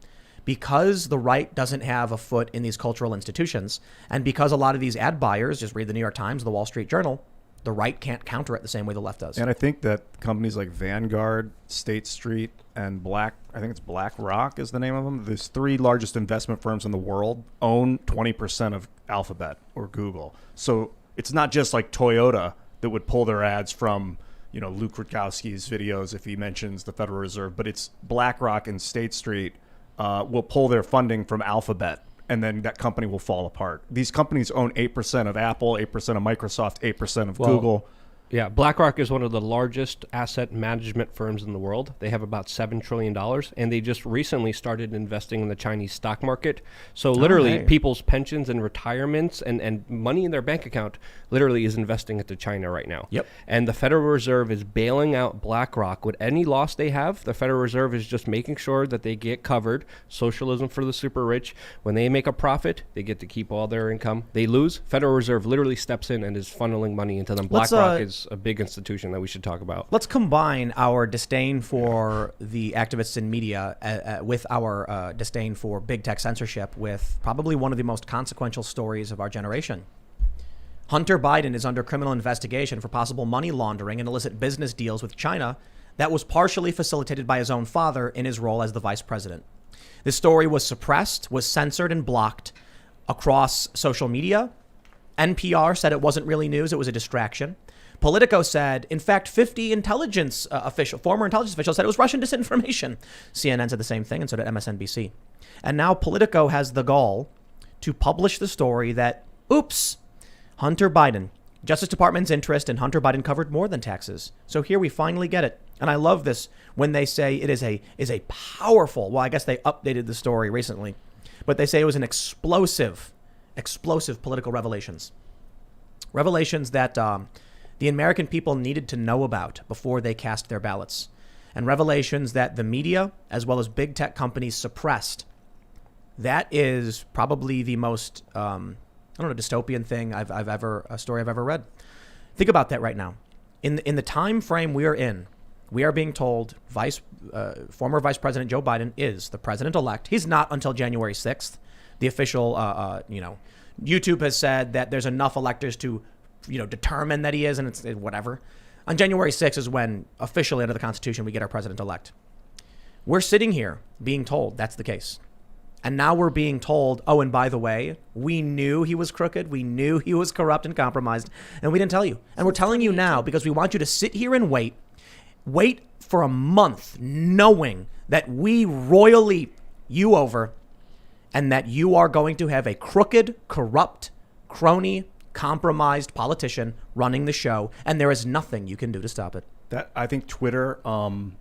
Because the right doesn't have a foot in these cultural institutions, and because a lot of these ad buyers just read the New York Times, the Wall Street Journal, the right can't counter it the same way the left does. And I think that companies like Vanguard, State Street, and BlackRock is the name of them. There's three largest investment firms in the world own 20% of Alphabet or Google. So it's not just like Toyota that would pull their ads from, Luke Rudkowski's videos if he mentions the Federal Reserve, but it's BlackRock and State Street will pull their funding from Alphabet, and then that company will fall apart. These companies own 8% of Apple, 8% of Microsoft, 8% of Google. Yeah, BlackRock is one of the largest asset management firms in the world. They have about $7 trillion, and they just recently started investing in the Chinese stock market. So literally, people's pensions and retirements and money in their bank account literally is investing into China right now. Yep. And the Federal Reserve is bailing out BlackRock. With any loss they have, the Federal Reserve is just making sure that they get covered. Socialism for the super rich. When they make a profit, they get to keep all their income. They lose, Federal Reserve literally steps in and is funneling money into them. BlackRock is a big institution that we should talk about. Let's combine our disdain for the activists in media with our disdain for big tech censorship with probably one of the most consequential stories of our generation. Hunter Biden is under criminal investigation for possible money laundering and illicit business deals with China that was partially facilitated by his own father in his role as the vice president. This story was suppressed, was censored and blocked across social media. NPR said it wasn't really news, it was a distraction. Politico said, in fact, 50 former intelligence officials said it was Russian disinformation. CNN said the same thing, and so did MSNBC. And now Politico has the gall to publish the story that, oops, Hunter Biden, Justice Department's interest in Hunter Biden covered more than taxes. So here we finally get it. And I love this when they say it is a powerful, well, I guess they updated the story recently, but they say it was an explosive political revelations. Revelations that the American people needed to know about before they cast their ballots, and revelations that the media, as well as big tech companies, suppressed. That is probably the most, dystopian thing a story I've ever read. Think about that right now. In the time frame we are in, we are being told former Vice President Joe Biden is the president-elect. He's not until January 6th. The official, YouTube has said that there's enough electors to determine that he is, and it's whatever. On January 6th is when officially under the Constitution we get our president-elect. We're sitting here being told that's the case. And now we're being told, oh, and by the way, we knew he was crooked. We knew he was corrupt and compromised, and we didn't tell you. And we're telling you now because we want you to sit here and wait for a month knowing that we royally you over and that you are going to have a crooked, corrupt, crony, compromised politician running the show, and there is nothing you can do to stop it. That I think Twitter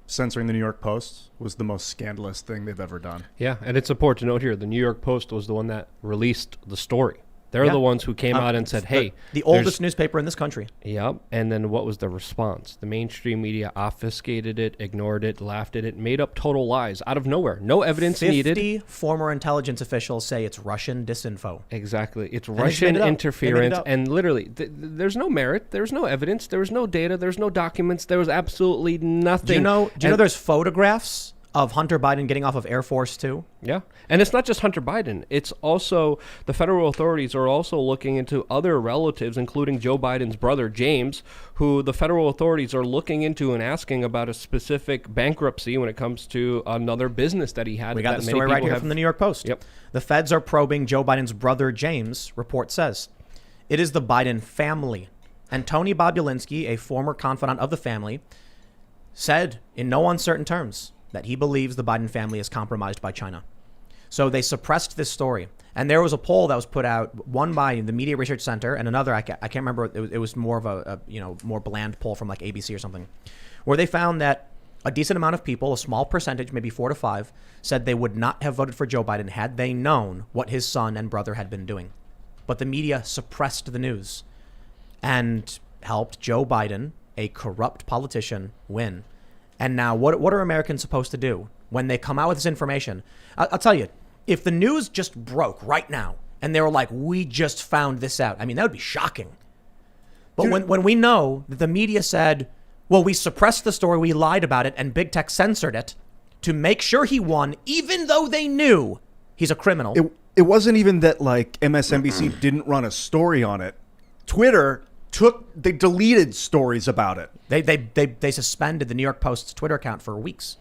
censoring the New York Post was the most scandalous thing they've ever done. Yeah, and it's important to note here, the New York Post was the one that released the story. They're Yeah. the ones who came out and said, hey. The oldest newspaper in this country. Yep. And then what was the response? The mainstream media obfuscated it, ignored it, laughed at it, made up total lies out of nowhere. No evidence 50 needed. former intelligence officials say it's Russian disinfo. Exactly. It's they just Russian made it up. interference. They made it up. And literally, there's no merit. There's no evidence. There was no data. There's no documents. There was absolutely nothing. Do you know And- there's photographs of Hunter Biden getting off of Air Force Two? Yeah. And it's not just Hunter Biden. It's also the federal authorities are also looking into other relatives, including Joe Biden's brother, James, who the federal authorities are looking into and asking about a specific bankruptcy when it comes to another business that he had. We got that the many story right people here have- from the New York Post. Yep. The feds are probing Joe Biden's brother James, report says. It is the Biden family. And Tony Bobulinski, a former confidant of the family, said in no uncertain terms that he believes the Biden family is compromised by China. So they suppressed this story. And there was a poll that was put out, one by the Media Research Center and another, I can't remember, it was more of a more bland poll from like ABC or something, where they found that a decent amount of people, a small percentage, maybe 4 to 5, said they would not have voted for Joe Biden had they known what his son and brother had been doing. But the media suppressed the news and helped Joe Biden, a corrupt politician, win. And now what are Americans supposed to do when they come out with this information? I'll tell you, if the news just broke right now and they were like, we just found this out, I mean, that would be shocking. But when we know that the media said, well, we suppressed the story, we lied about it, and big tech censored it to make sure he won, even though they knew he's a criminal. It wasn't even that like MSNBC didn't run a story on it. Twitter they deleted stories about it. They suspended the New York Post's Twitter account for weeks.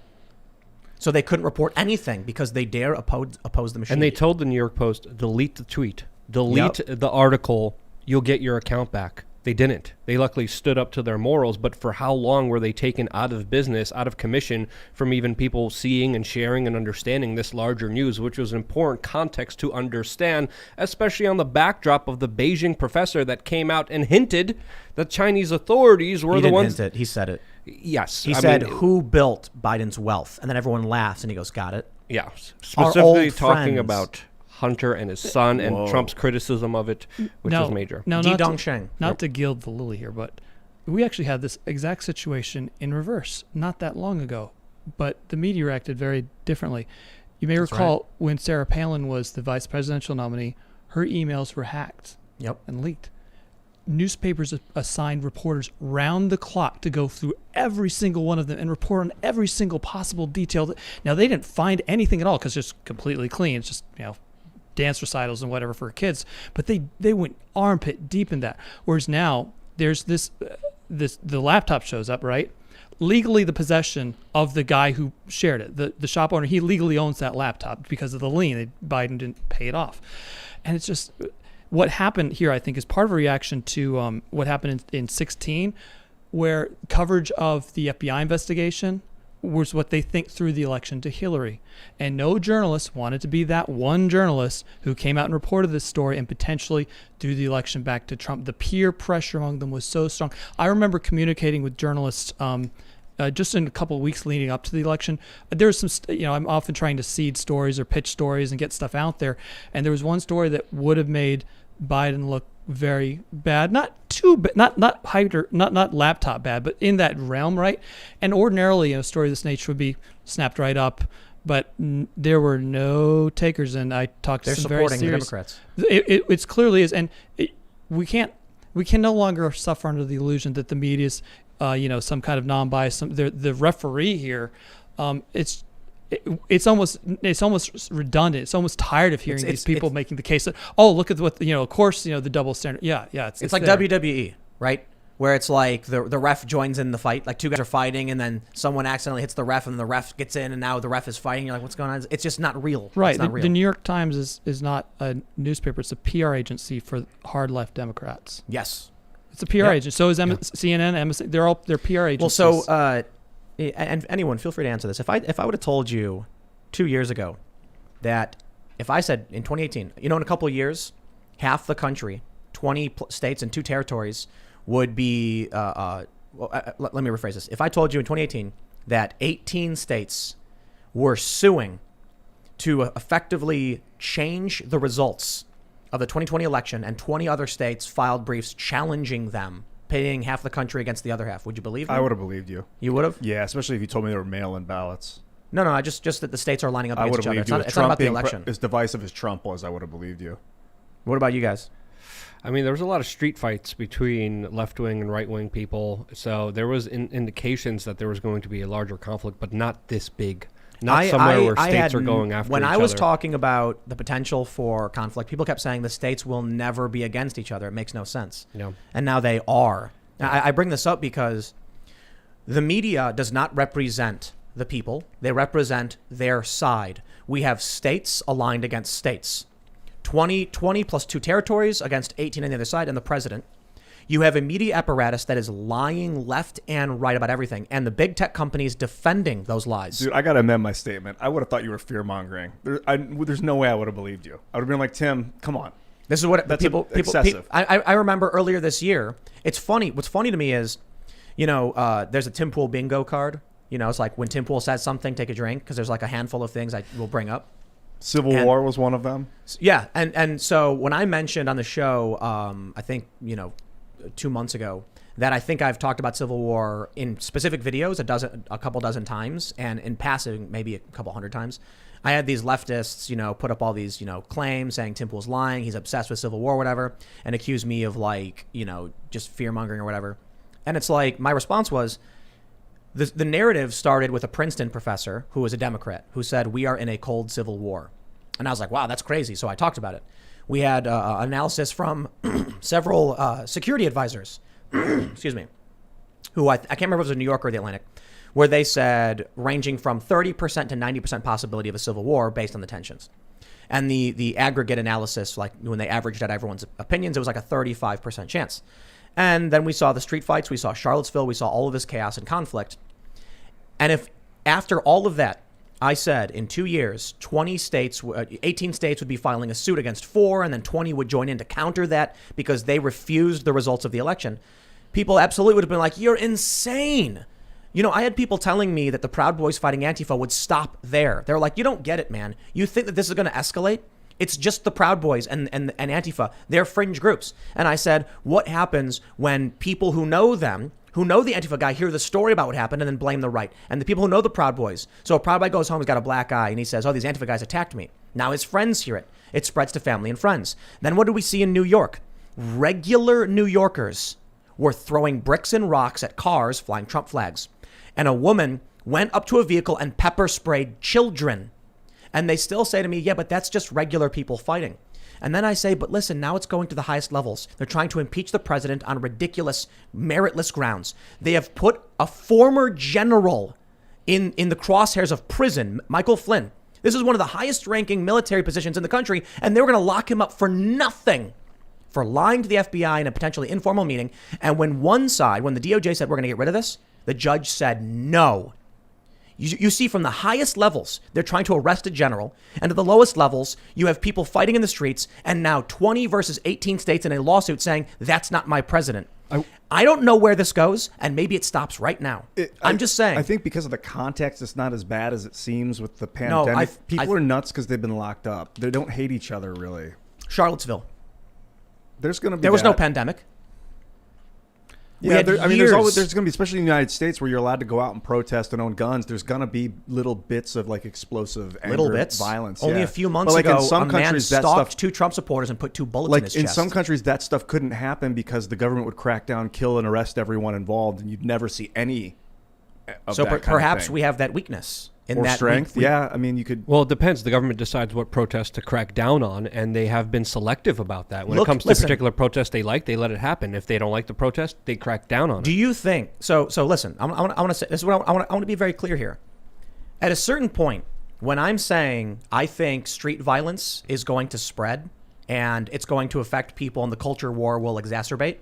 So they couldn't report anything because they dare oppose the machine. And they told the New York Post, delete the tweet, delete the article, you'll get your account back. They didn't. They luckily stood up to their morals, but for how long were they taken out of business, out of commission from even people seeing and sharing and understanding this larger news, which was important context to understand, especially on the backdrop of the Beijing professor that came out and hinted that Chinese authorities were he the didn't ones. hint it. He said it. Yes. He said, who built Biden's wealth? And then everyone laughs and he goes, got it. Yeah. Our Specifically old talking friends. about Hunter and his son and Trump's criticism of it, which was major. Now, Di not, to, Dongsheng. not to gild the lily here, but we actually had this exact situation in reverse not that long ago, but the media reacted very differently. You may recall when Sarah Palin was the vice presidential nominee, her emails were hacked and leaked. Newspapers assigned reporters round the clock to go through every single one of them and report on every single possible detail. Now, they didn't find anything at all because it's just completely clean. It's just, dance recitals and whatever for kids, but they went armpit deep in that. Whereas now there's the laptop shows up, right? Legally the possession of the guy who shared it, the shop owner, he legally owns that laptop because of the lien. Biden didn't pay it off. And it's just what happened here, I think, is part of a reaction to what happened in 16, where coverage of the FBI investigation was what they think threw the election to Hillary. And no journalist wanted to be that one journalist who came out and reported this story and potentially threw the election back to Trump. The peer pressure among them was so strong. I remember communicating with journalists just in a couple of weeks leading up to the election. There was some, I'm often trying to seed stories or pitch stories and get stuff out there. And there was one story that would have made Biden look very bad, not too bad, not hyper, not laptop bad, but in that realm, right? And ordinarily, a story of this nature would be snapped right up, but there were no takers, and I talked to some very serious. They're supporting the Democrats. It's clearly is, and we can no longer suffer under the illusion that the media's, some kind of non-bias. The referee here, it's almost redundant. It's almost tired of hearing these people making the case that, look at what, of course, the double standard. Yeah. It's like there. WWE, right? Where it's like the ref joins in the fight. Like two guys are fighting and then someone accidentally hits the ref and the ref gets in and now the ref is fighting. You're like, what's going on? It's just not real. Right. It's not real. The New York Times is not a newspaper. It's a PR agency for hard left Democrats. Yes. It's a PR agency. So is CNN, MSN. They're PR agencies. Well, so and anyone, feel free to answer this. If I would have told you 2 years ago that if I said in 2018, in a couple of years, half the country, 20 states and 2 territories would be well, let me rephrase this. If I told you in 2018 that 18 states were suing to effectively change the results of the 2020 election and 20 other states filed briefs challenging them, pitting half the country against the other half, would you believe me? I would have believed you. You would have? Yeah, especially if you told me there were mail-in ballots. No, just that the states are lining up I would against have each other. believed It's you. not about the election. As divisive as Trump was, I would have believed you. What about you guys? I mean, there was a lot of street fights between left-wing and right-wing people, so there was indications that there was going to be a larger conflict, but not this big. Not somewhere where states are going after when each I was other. talking about the potential for conflict, people kept saying the states will never be against each other. It makes no sense. Yeah. And now they are. Now, I bring this up because the media does not represent the people. They represent their side. We have states aligned against states. 20 plus 2 territories against 18 on the other side, and the president. You have a media apparatus that is lying left and right about everything, and the big tech companies defending those lies. Dude, I got to amend my statement. I would have thought you were fear-mongering. There's no way I would have believed you. I would have been like, Tim, come on. This is what That's people. excessive. I remember earlier this year. It's funny. What's funny to me is, there's a Tim Pool bingo card. It's like when Tim Pool says something, take a drink, because there's like a handful of things I will bring up. Civil War was one of them. Yeah, and so when I mentioned on the show, I think 2 months ago, that I think I've talked about Civil War in specific videos a couple dozen times, and in passing maybe a couple hundred times. I had these leftists, put up all these, claims saying Tim Pool's lying, he's obsessed with Civil War, whatever, and accuse me of just fear mongering or whatever. And it's like, my response was, the narrative started with a Princeton professor who was a Democrat who said, we are in a cold civil war. And I was like, wow, that's crazy. So I talked about it. We had analysis from several security advisors, excuse me, who I can't remember if it was the New Yorker or the Atlantic, where they said ranging from 30% to 90% possibility of a civil war based on the tensions. And the aggregate analysis, like when they averaged out everyone's opinions, it was like a 35% chance. And then we saw the street fights, we saw Charlottesville, we saw all of this chaos and conflict. And if after all of that, I said in 2 years, 18 states would be filing a suit against 4, and then 20 would join in to counter that because they refused the results of the election. People absolutely would have been like, you're insane. I had people telling me that the Proud Boys fighting Antifa would stop there. They're like, you don't get it, man. You think that this is going to escalate? It's just the Proud Boys and Antifa. They're fringe groups. And I said, what happens when people who know them, who know the Antifa guy, hear the story about what happened and then blame the right? And the people who know the Proud Boys. So a Proud Boy goes home, he's got a black eye, and he says, oh, these Antifa guys attacked me. Now his friends hear it. It spreads to family and friends. Then what do we see in New York? Regular New Yorkers were throwing bricks and rocks at cars flying Trump flags. And a woman went up to a vehicle and pepper sprayed children. And they still say to me, yeah, but that's just regular people fighting. And then I say, but listen, now it's going to the highest levels. They're trying to impeach the president on ridiculous, meritless grounds. They have put a former general in the crosshairs of prison, Michael Flynn. This is one of the highest ranking military positions in the country, and they were going to lock him up for nothing, for lying to the FBI in a potentially informal meeting. And when the DOJ said, we're going to get rid of this, the judge said no. You see from the highest levels, they're trying to arrest a general. And at the lowest levels, you have people fighting in the streets. And now 20 versus 18 states in a lawsuit saying, that's not my president. I don't know where this goes. And maybe it stops right now. I'm just saying. I think because of the context, it's not as bad as it seems with the pandemic. People are nuts because they've been locked up. They don't hate each other, really. Charlottesville. There was no pandemic. Yeah, there's going to be, especially in the United States, where you're allowed to go out and protest and own guns. There's going to be little bits of explosive anger, violence. Only a few months ago, a man stalked 2 Trump supporters and put 2 bullets in his chest. In some countries, that stuff couldn't happen because the government would crack down, kill, and arrest everyone involved, and you'd never see any of so that kind perhaps of thing. We have that weakness. Or that strength, yeah. I mean, you could. Well, it depends. The government decides what protests to crack down on, and they have been selective about that. When it comes to a particular protest they like, they let it happen. If they don't like the protest, they crack down on it. Do you think so? Listen, I want to say this is what I want to be very clear here. At a certain point, when I'm saying I think street violence is going to spread and it's going to affect people, and the culture war will exacerbate,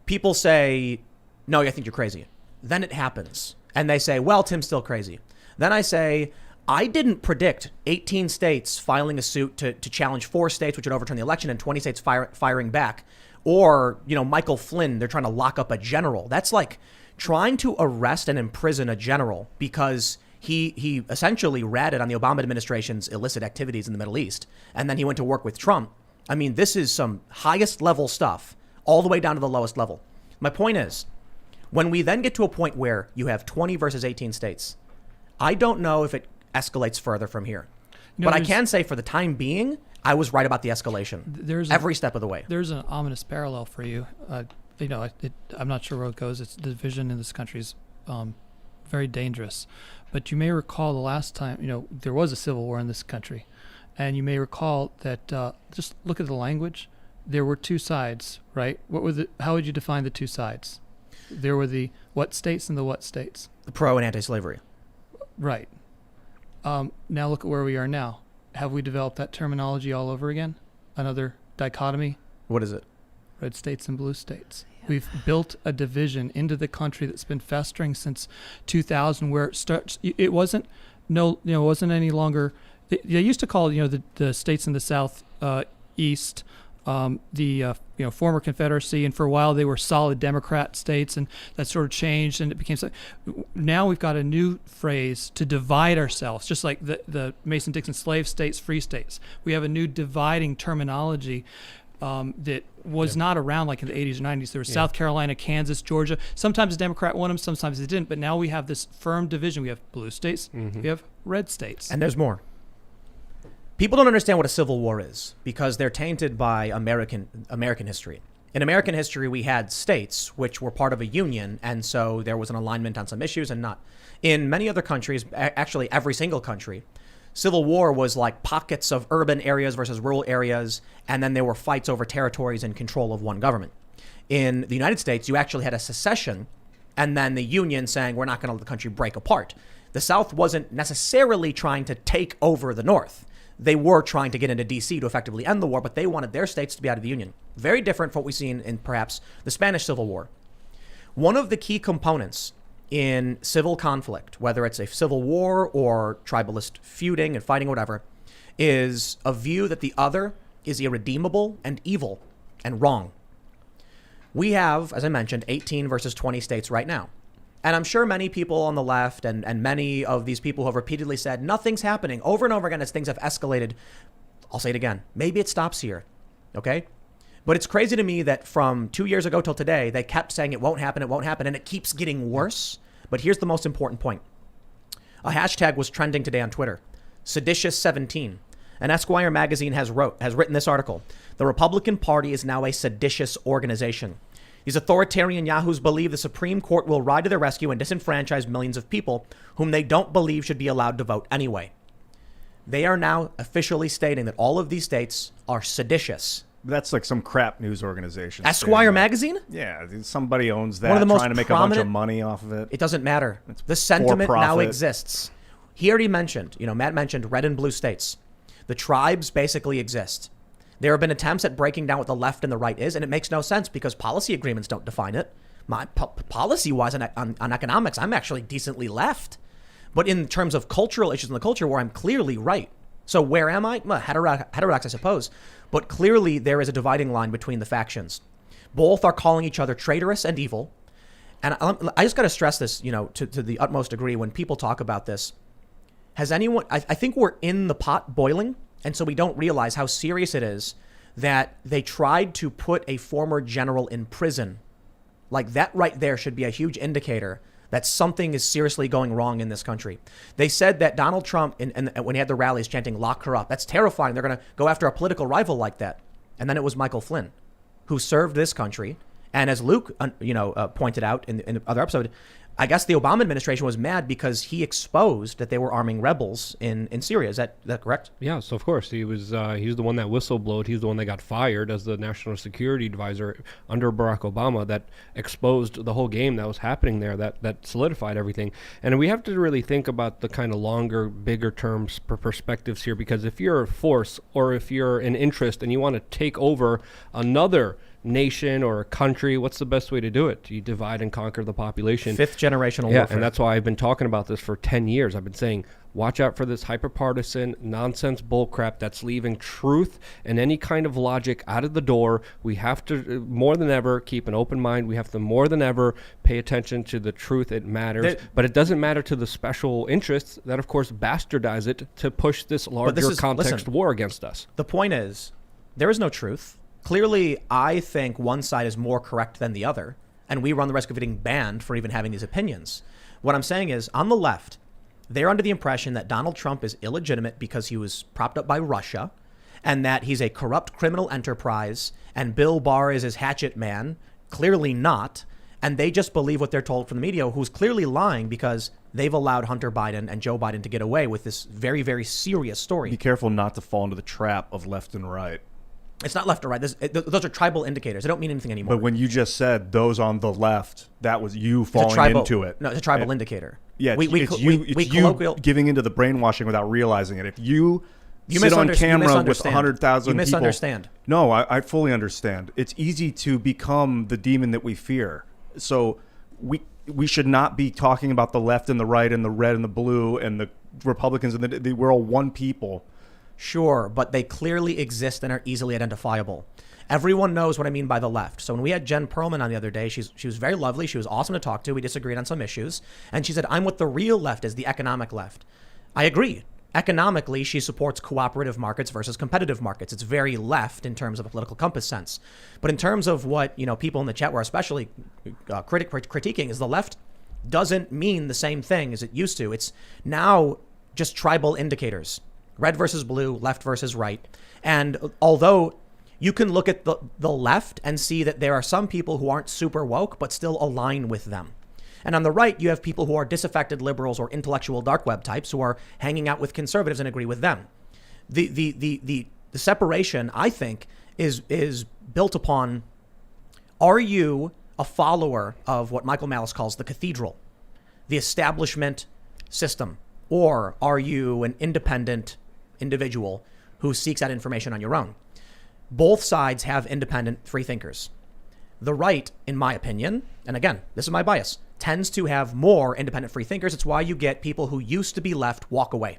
people say, "No, I think you're crazy." Then it happens, and they say, "Well, Tim's still crazy." Then I say, I didn't predict 18 states filing a suit to challenge 4 states, which would overturn the election, and 20 states firing back. Or, Michael Flynn, they're trying to lock up a general. That's like trying to arrest and imprison a general because he essentially ratted on the Obama administration's illicit activities in the Middle East, and then he went to work with Trump. I mean, this is some highest level stuff, all the way down to the lowest level. My point is, when we then get to a point where you have 20 versus 18 states, I don't know if it escalates further from here. But I can say for the time being, I was right about the escalation every step of the way. There's an ominous parallel for you. I'm not sure where it goes. It's the division in this country is very dangerous. But you may recall the last time, there was a civil war in this country. And you may recall that, just look at the language, there were two sides, right? How would you define the two sides? There were the what states and the what states? The pro and anti-slavery. Right. Now look at where we are now. Have we developed that terminology all over again? Another dichotomy? What is it? Red states and blue states. We've built a division into the country that's been festering since 2000, where it starts. It wasn't any longer. They used to call the states in the south east the former Confederacy, and for a while they were solid Democrat states, and that sort of changed, and it became. Now we've got a new phrase to divide ourselves, just like the Mason-Dixon slave states, free states. We have a new dividing terminology. That was not around like in the 80s or 90s. There was South Carolina, Kansas, Georgia. Sometimes a Democrat won them, sometimes they didn't. But now we have this firm division. We have blue states, we have red states. And there's more. People don't understand what a civil war is because they're tainted by American history. In American history, we had states which were part of a union, and so there was an alignment on some issues and not. In many other countries, actually every single country, civil war was like pockets of urban areas versus rural areas, and then there were fights over territories and control of one government. In the United States, you actually had a secession, and then the Union saying, we're not going to let the country break apart. The South wasn't necessarily trying to take over the North. They were trying to get into D.C. to effectively end the war, but they wanted their states to be out of the Union. Very different from what we've seen in perhaps the Spanish Civil War. One of the key components in civil conflict, whether it's a civil war or tribalist feuding and fighting or whatever, is a view that the other is irredeemable and evil and wrong. We have, as I mentioned, 18 versus 20 states right now. And I'm sure many people on the left and many of these people who have repeatedly said nothing's happening over and over again as things have escalated. I'll say it again. Maybe it stops here. Okay? But it's crazy to me that from 2 years ago till today, they kept saying it won't happen, and it keeps getting worse. But here's the most important point. A hashtag was trending today on Twitter, seditious17. And Esquire magazine has written this article. The Republican Party is now a seditious organization. These authoritarian yahoos believe the Supreme Court will ride to their rescue and disenfranchise millions of people whom they don't believe should be allowed to vote anyway. They are now officially stating that all of these states are seditious. That's like some crap news organization. Esquire magazine? Yeah, somebody owns that, One of the most trying to make a bunch of money off of it. It doesn't matter. The sentiment now exists. He already mentioned, Matt mentioned red and blue states. The tribes basically exist. There have been attempts at breaking down what the left and the right is, and it makes no sense because policy agreements don't define it. Policy-wise on economics, I'm actually decently left. But in terms of cultural issues in the culture war, I'm clearly right. So where am I? Well, heterodox, I suppose. But clearly there is a dividing line between the factions. Both are calling each other traitorous and evil. And I just got to stress this, to the utmost degree when people talk about this. Has anyone, I think we're in the pot boiling, and so we don't realize how serious it is that they tried to put a former general in prison. Like that right there should be a huge indicator that something is seriously going wrong in this country. They said that Donald Trump, when he had the rallies chanting, lock her up, that's terrifying. They're going to go after a political rival like that. And then it was Michael Flynn, who served this country. And as Luke, pointed out in the other episode, I guess the Obama administration was mad because he exposed that they were arming rebels in Syria. Is that correct? Yeah, so of course he was the one that whistleblowed. He's the one that got fired as the national security advisor under Barack Obama that exposed the whole game that was happening there, that solidified everything. And we have to really think about the kind of longer, bigger terms perspectives here, because if you're a force or if you're an interest and you want to take over another nation or a country, what's the best way to do it? You divide and conquer the population. Fifth generational Yeah, warfare. and that's why I've been talking about this for 10 years. I've been saying, watch out for this hyper-partisan nonsense bullcrap that's leaving truth and any kind of logic out of the door. We have to, more than ever, keep an open mind. We have to, more than ever, pay attention to the truth. It matters. But it doesn't matter to the special interests that, of course, bastardize it to push this larger context war against us. The point is, there is no truth. Clearly, I think one side is more correct than the other, and we run the risk of getting banned for even having these opinions. What I'm saying is, on the left, they're under the impression that Donald Trump is illegitimate because he was propped up by Russia, and that he's a corrupt criminal enterprise, and Bill Barr is his hatchet man. Clearly not. And they just believe what they're told from the media, who's clearly lying because they've allowed Hunter Biden and Joe Biden to get away with this very, very serious story. Be careful not to fall into the trap of left and right. It's not left or right. Those are tribal indicators. They don't mean anything anymore. But when you just said those on the left, that was you falling into it. No, it's a tribal indicator. Yeah, it's you giving into the brainwashing without realizing it. If you sit on camera with 100,000 people. You misunderstand. No, I fully understand. It's easy to become the demon that we fear. So we should not be talking about the left and the right and the red and the blue and the Republicans and we're all one people. Sure, but they clearly exist and are easily identifiable. Everyone knows what I mean by the left. So when we had Jen Perlman on the other day, she was very lovely. She was awesome to talk to. We disagreed on some issues. And she said, I'm what the real left is, the economic left. I agree. Economically, she supports cooperative markets versus competitive markets. It's very left in terms of a political compass sense. But in terms of what people in the chat were especially critiquing is the left doesn't mean the same thing as it used to. It's now just tribal indicators. Red versus blue, left versus right. And although you can look at the left and see that there are some people who aren't super woke, but still align with them. And on the right, you have people who are disaffected liberals or intellectual dark web types who are hanging out with conservatives and agree with them. The separation, I think, is built upon, are you a follower of what Michael Malice calls the cathedral, the establishment system, or are you an independent individual who seeks out information on your own? Both sides have independent free thinkers. The right, in my opinion, and again, this is my bias, tends to have more independent free thinkers. It's why you get people who used to be left walk away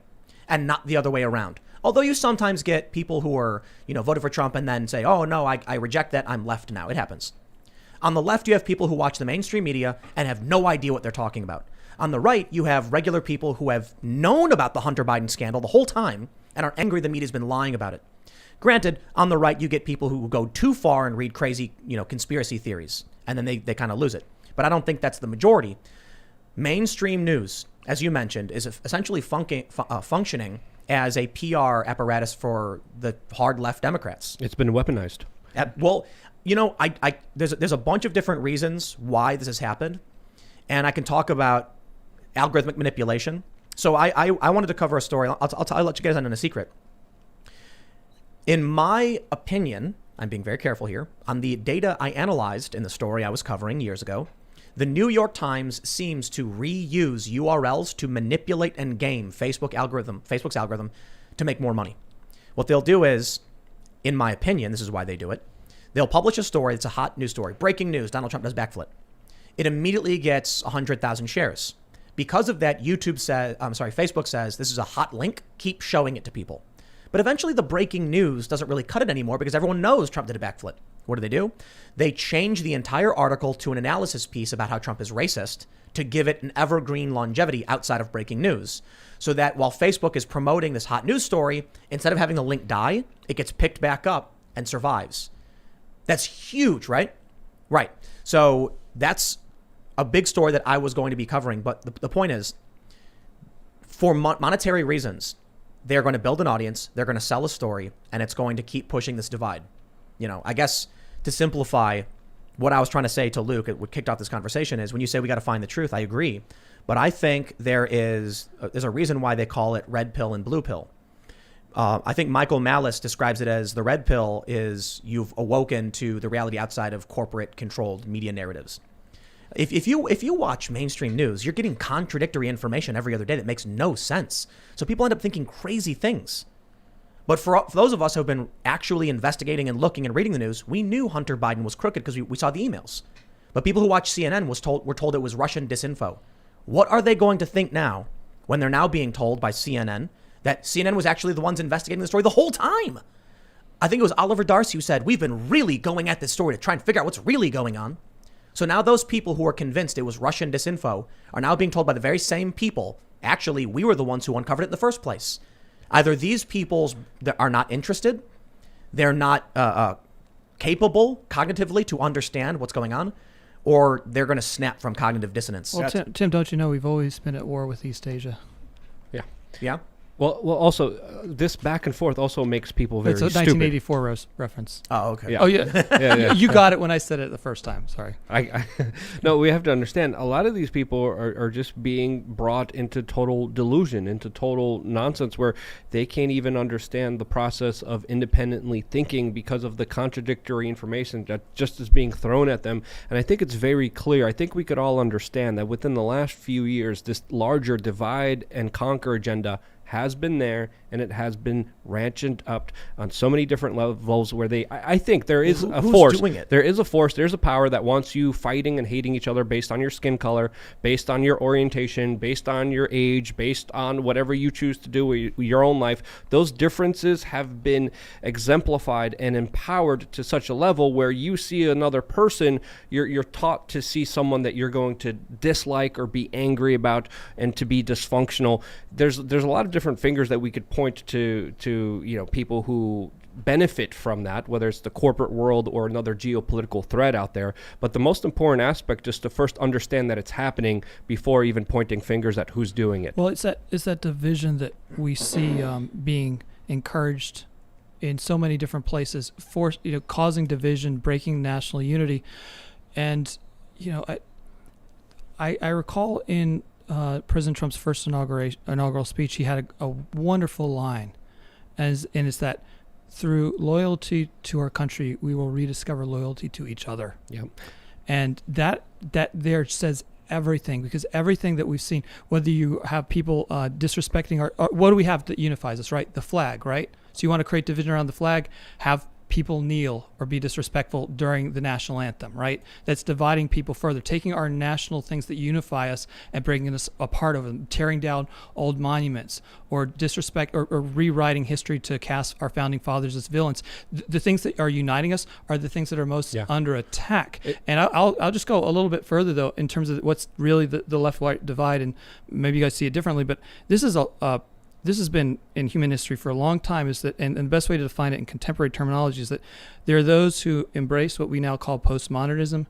and not the other way around. Although you sometimes get people who are, voted for Trump and then say, oh, no, I reject that. I'm left now. It happens. On the left, you have people who watch the mainstream media and have no idea what they're talking about. On the right, you have regular people who have known about the Hunter Biden scandal the whole time and are angry the media's been lying about it. Granted, on the right, you get people who go too far and read crazy, conspiracy theories, and then they kind of lose it. But I don't think that's the majority. Mainstream news, as you mentioned, is essentially functioning as a PR apparatus for the hard left Democrats. It's been weaponized. Well, there's a bunch of different reasons why this has happened, and I can talk about algorithmic manipulation. So I wanted to cover a story. I'll let you guys in on a secret. In my opinion, I'm being very careful here, on the data I analyzed in the story I was covering years ago, the New York Times seems to reuse URLs to manipulate and game Facebook's algorithm to make more money. What they'll do is, in my opinion, this is why they do it, they'll publish a story that's a hot news story. Breaking news, Donald Trump does backflip. It immediately gets 100,000 shares. Because of that, Facebook says this is a hot link, keep showing it to people. But eventually the breaking news doesn't really cut it anymore because everyone knows Trump did a backflip. What do? They change the entire article to an analysis piece about how Trump is racist to give it an evergreen longevity outside of breaking news. So that while Facebook is promoting this hot news story, instead of having the link die, it gets picked back up and survives. That's huge, right? Right. So that's a big story that I was going to be covering. But the point is, for monetary reasons, they're going to build an audience, they're going to sell a story, and it's going to keep pushing this divide. I guess to simplify what I was trying to say to Luke, what kicked off this conversation is when you say we got to find the truth, I agree. But I think there's a reason why they call it red pill and blue pill. I think Michael Malice describes it as the red pill is you've awoken to the reality outside of corporate controlled media narratives. If you watch mainstream news, you're getting contradictory information every other day that makes no sense. So people end up thinking crazy things. But for those of us who have been actually investigating and looking and reading the news, we knew Hunter Biden was crooked because we saw the emails. But people who watch CNN were told it was Russian disinfo. What are they going to think now when they're now being told by CNN that CNN was actually the ones investigating the story the whole time? I think it was Oliver Darcy who said, we've been really going at this story to try and figure out what's really going on. So now those people who are convinced it was Russian disinfo are now being told by the very same people, actually, we were the ones who uncovered it in the first place. Either these people are not interested, they're not capable cognitively to understand what's going on, or they're going to snap from cognitive dissonance. Well, Tim, don't you know we've always been at war with East Asia? Yeah. Yeah? Well, also, this back and forth also makes people very It's a stupid. 1984 reference. Oh, okay. Yeah. Oh, yeah. Yeah. You got it when I said it the first time. Sorry. No, we have to understand a lot of these people are just being brought into total delusion, into total nonsense where they can't even understand the process of independently thinking because of the contradictory information that just is being thrown at them. And I think it's very clear. I think we could all understand that within the last few years, this larger divide and conquer agenda has been there, and it has been ranched up on so many different levels where I think there is a force. Doing it? There is a force, there's a power that wants you fighting and hating each other based on your skin color, based on your orientation, based on your age, based on whatever you choose to do with your own life. Those differences have been exemplified and empowered to such a level where you see another person, you're taught to see someone that you're going to dislike or be angry about and to be dysfunctional. There's a lot of different fingers that we could point to people who benefit from that, whether it's the corporate world or another geopolitical threat out there. But the most important aspect is to first understand that it's happening before even pointing fingers at who's doing it. Well, it's that division that we see being encouraged in so many different places, causing division, breaking national unity. And, I recall in President Trump's first inaugural speech, he had a wonderful line, and it's that through loyalty to our country, we will rediscover loyalty to each other. Yep. And that there says everything, because everything that we've seen, whether you have people disrespecting our what do we have that unifies us, right? The flag, right? So you want to create division around the flag, have people kneel or be disrespectful during the national anthem, right? That's dividing people further, taking our national things that unify us and bringing us apart of them, tearing down old monuments or disrespect or rewriting history to cast our founding fathers as villains. The things that are uniting us are the things that are most under attack. And I'll just go a little bit further though, in terms of what's really the left-right divide, and maybe you guys see it differently, but this is this has been in human history for a long time, is that, and the best way to define it in contemporary terminology is that there are those who embrace what we now call postmodernism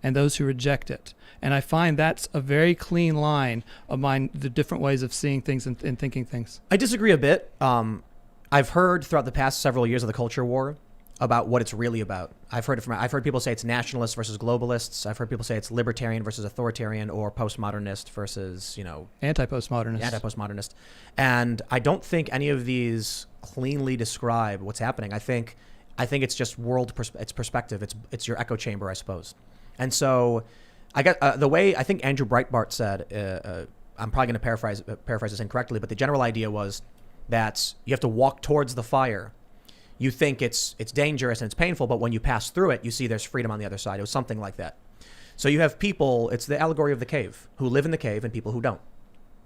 and those who reject it. And I find that's a very clean line among the different ways of seeing things and thinking things. I disagree a bit. I've heard throughout the past several years of the culture war about what it's really about. I've heard people say it's nationalists versus globalists. I've heard people say it's libertarian versus authoritarian, or postmodernist versus, anti-postmodernist. And I don't think any of these cleanly describe what's happening. I think it's just it's perspective. It's your echo chamber, I suppose. And so I got the way I think Andrew Breitbart said, I'm probably going to paraphrase this incorrectly, but the general idea was that you have to walk towards the fire. You think it's dangerous and it's painful, but when you pass through it, you see there's freedom on the other side. It was something like that. So you have people, it's the allegory of the cave, who live in the cave and people who don't.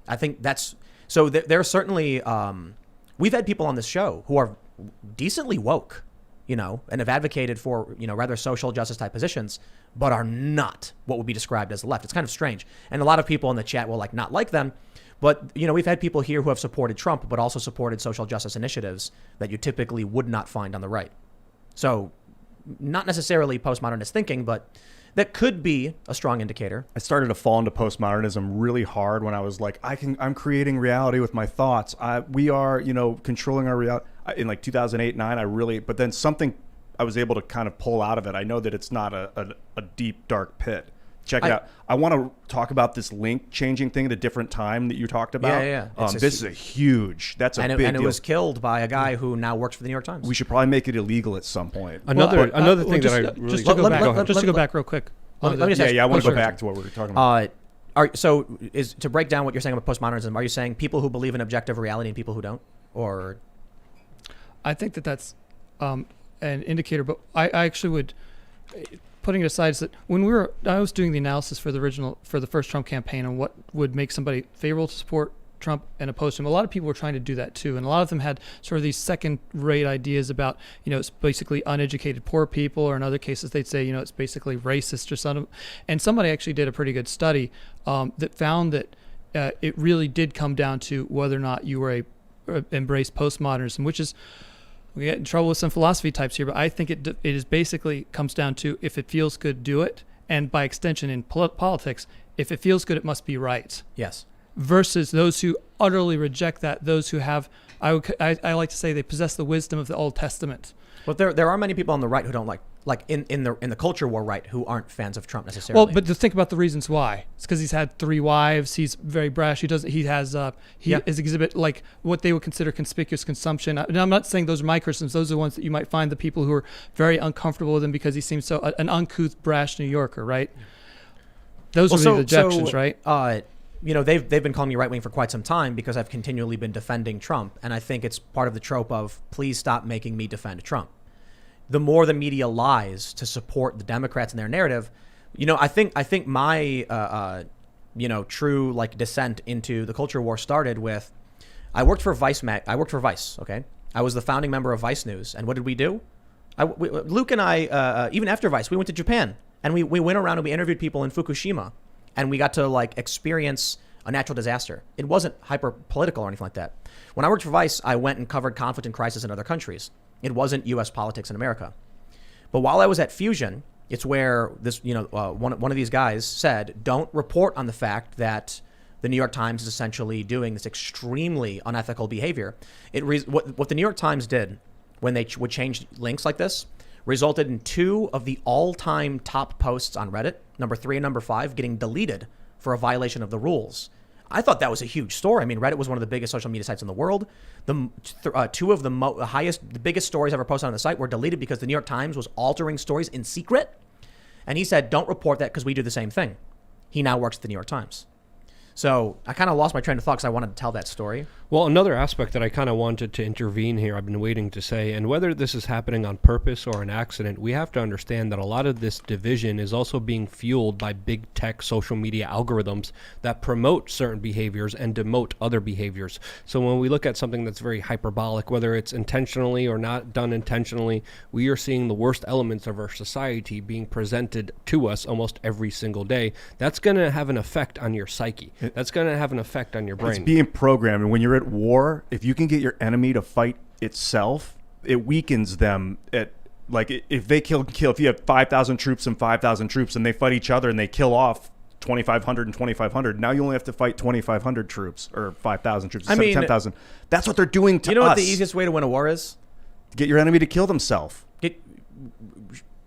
I think that's, so there are certainly, we've had people on this show who are decently woke, and have advocated for, rather social justice type positions, but are not what would be described as the left. It's kind of strange. And a lot of people in the chat will not like them. But, we've had people here who have supported Trump, but also supported social justice initiatives that you typically would not find on the right. So not necessarily postmodernist thinking, but that could be a strong indicator. I started to fall into postmodernism really hard when I was like, I'm creating reality with my thoughts. We are, controlling our reality. In 2008, 2009, but then something I was able to kind of pull out of it. I know that it's not a deep, dark pit. Check it out. I want to talk about this link changing thing at a different time that you talked about. Yeah. This is a huge, that's a big deal. And it was killed by a guy who now works for the New York Times. We should probably make it illegal at some point. Another thing that I really... Just to go back real quick. Let me just ask, I want to go back to what we were talking about. So to break down what you're saying about postmodernism, are you saying people who believe in objective reality and people who don't? Or... I think that's an indicator, but I actually would, putting it aside, is that when I was doing the analysis for the first Trump campaign on what would make somebody favorable to support Trump and opposed to him, a lot of people were trying to do that too, and a lot of them had sort of these second-rate ideas about, it's basically uneducated poor people, or in other cases they'd say, it's basically racist or something. And somebody actually did a pretty good study that found that it really did come down to whether or not you were embrace postmodernism, which is, we get in trouble with some philosophy types here, but I think it is basically comes down to, if it feels good, do it, and by extension in politics, if it feels good, it must be right. Yes. Versus those who utterly reject that, those who have, I like to say, they possess the wisdom of the Old Testament. But there are many people on the right who don't like in the culture war right, who aren't fans of Trump necessarily. Well, but to think about the reasons why. It's because he's had 3 wives. He's very brash. He has exhibit like what they would consider conspicuous consumption. And I'm not saying those are my criticisms. Those are the ones that you might find the people who are very uncomfortable with him because he seems so an uncouth, brash New Yorker, right? Those would be the objections, right? They've been calling me right wing for quite some time because I've continually been defending Trump, and I think it's part of the trope of please stop making me defend Trump. The more the media lies to support the Democrats and their narrative, I think my true descent into the culture war started with I worked for Vice. Okay, I was the founding member of Vice News, and what did we do? Luke and I, even after Vice, we went to Japan and we went around and we interviewed people in Fukushima. And we got to experience a natural disaster. It wasn't hyper political or anything like that. When I worked for Vice, I went and covered conflict and crisis in other countries. It wasn't U.S. politics in America. But while I was at Fusion, it's where this, one of these guys said, don't report on the fact that the New York Times is essentially doing this extremely unethical behavior. What the New York Times did when they would change links like this resulted in 2 of the all-time top posts on Reddit, number 3 and number 5, getting deleted for a violation of the rules. I thought that was a huge story. I mean, Reddit was one of the biggest social media sites in the world. 2 of the biggest stories ever posted on the site were deleted because the New York Times was altering stories in secret. And he said, don't report that because we do the same thing. He now works at the New York Times. So I kind of lost my train of thought because I wanted to tell that story. Well, another aspect that I kind of wanted to intervene here, I've been waiting to say, and whether this is happening on purpose or an accident, we have to understand that a lot of this division is also being fueled by big tech social media algorithms that promote certain behaviors and demote other behaviors. So when we look at something that's very hyperbolic, whether it's intentionally or not done intentionally, we are seeing the worst elements of our society being presented to us almost every single day. That's going to have an effect on your psyche. That's going to have an effect on your brain. It's being programmed. And when you're at war, if you can get your enemy to fight itself, it weakens them. If they kill, if you have 5,000 troops and 5,000 troops and they fight each other and they kill off 2,500 and 2,500, now you only have to fight 2,500 troops or 5,000 troops instead of 10,000. That's what they're doing to us. You know what the easiest way to win a war is? Get your enemy to kill themselves.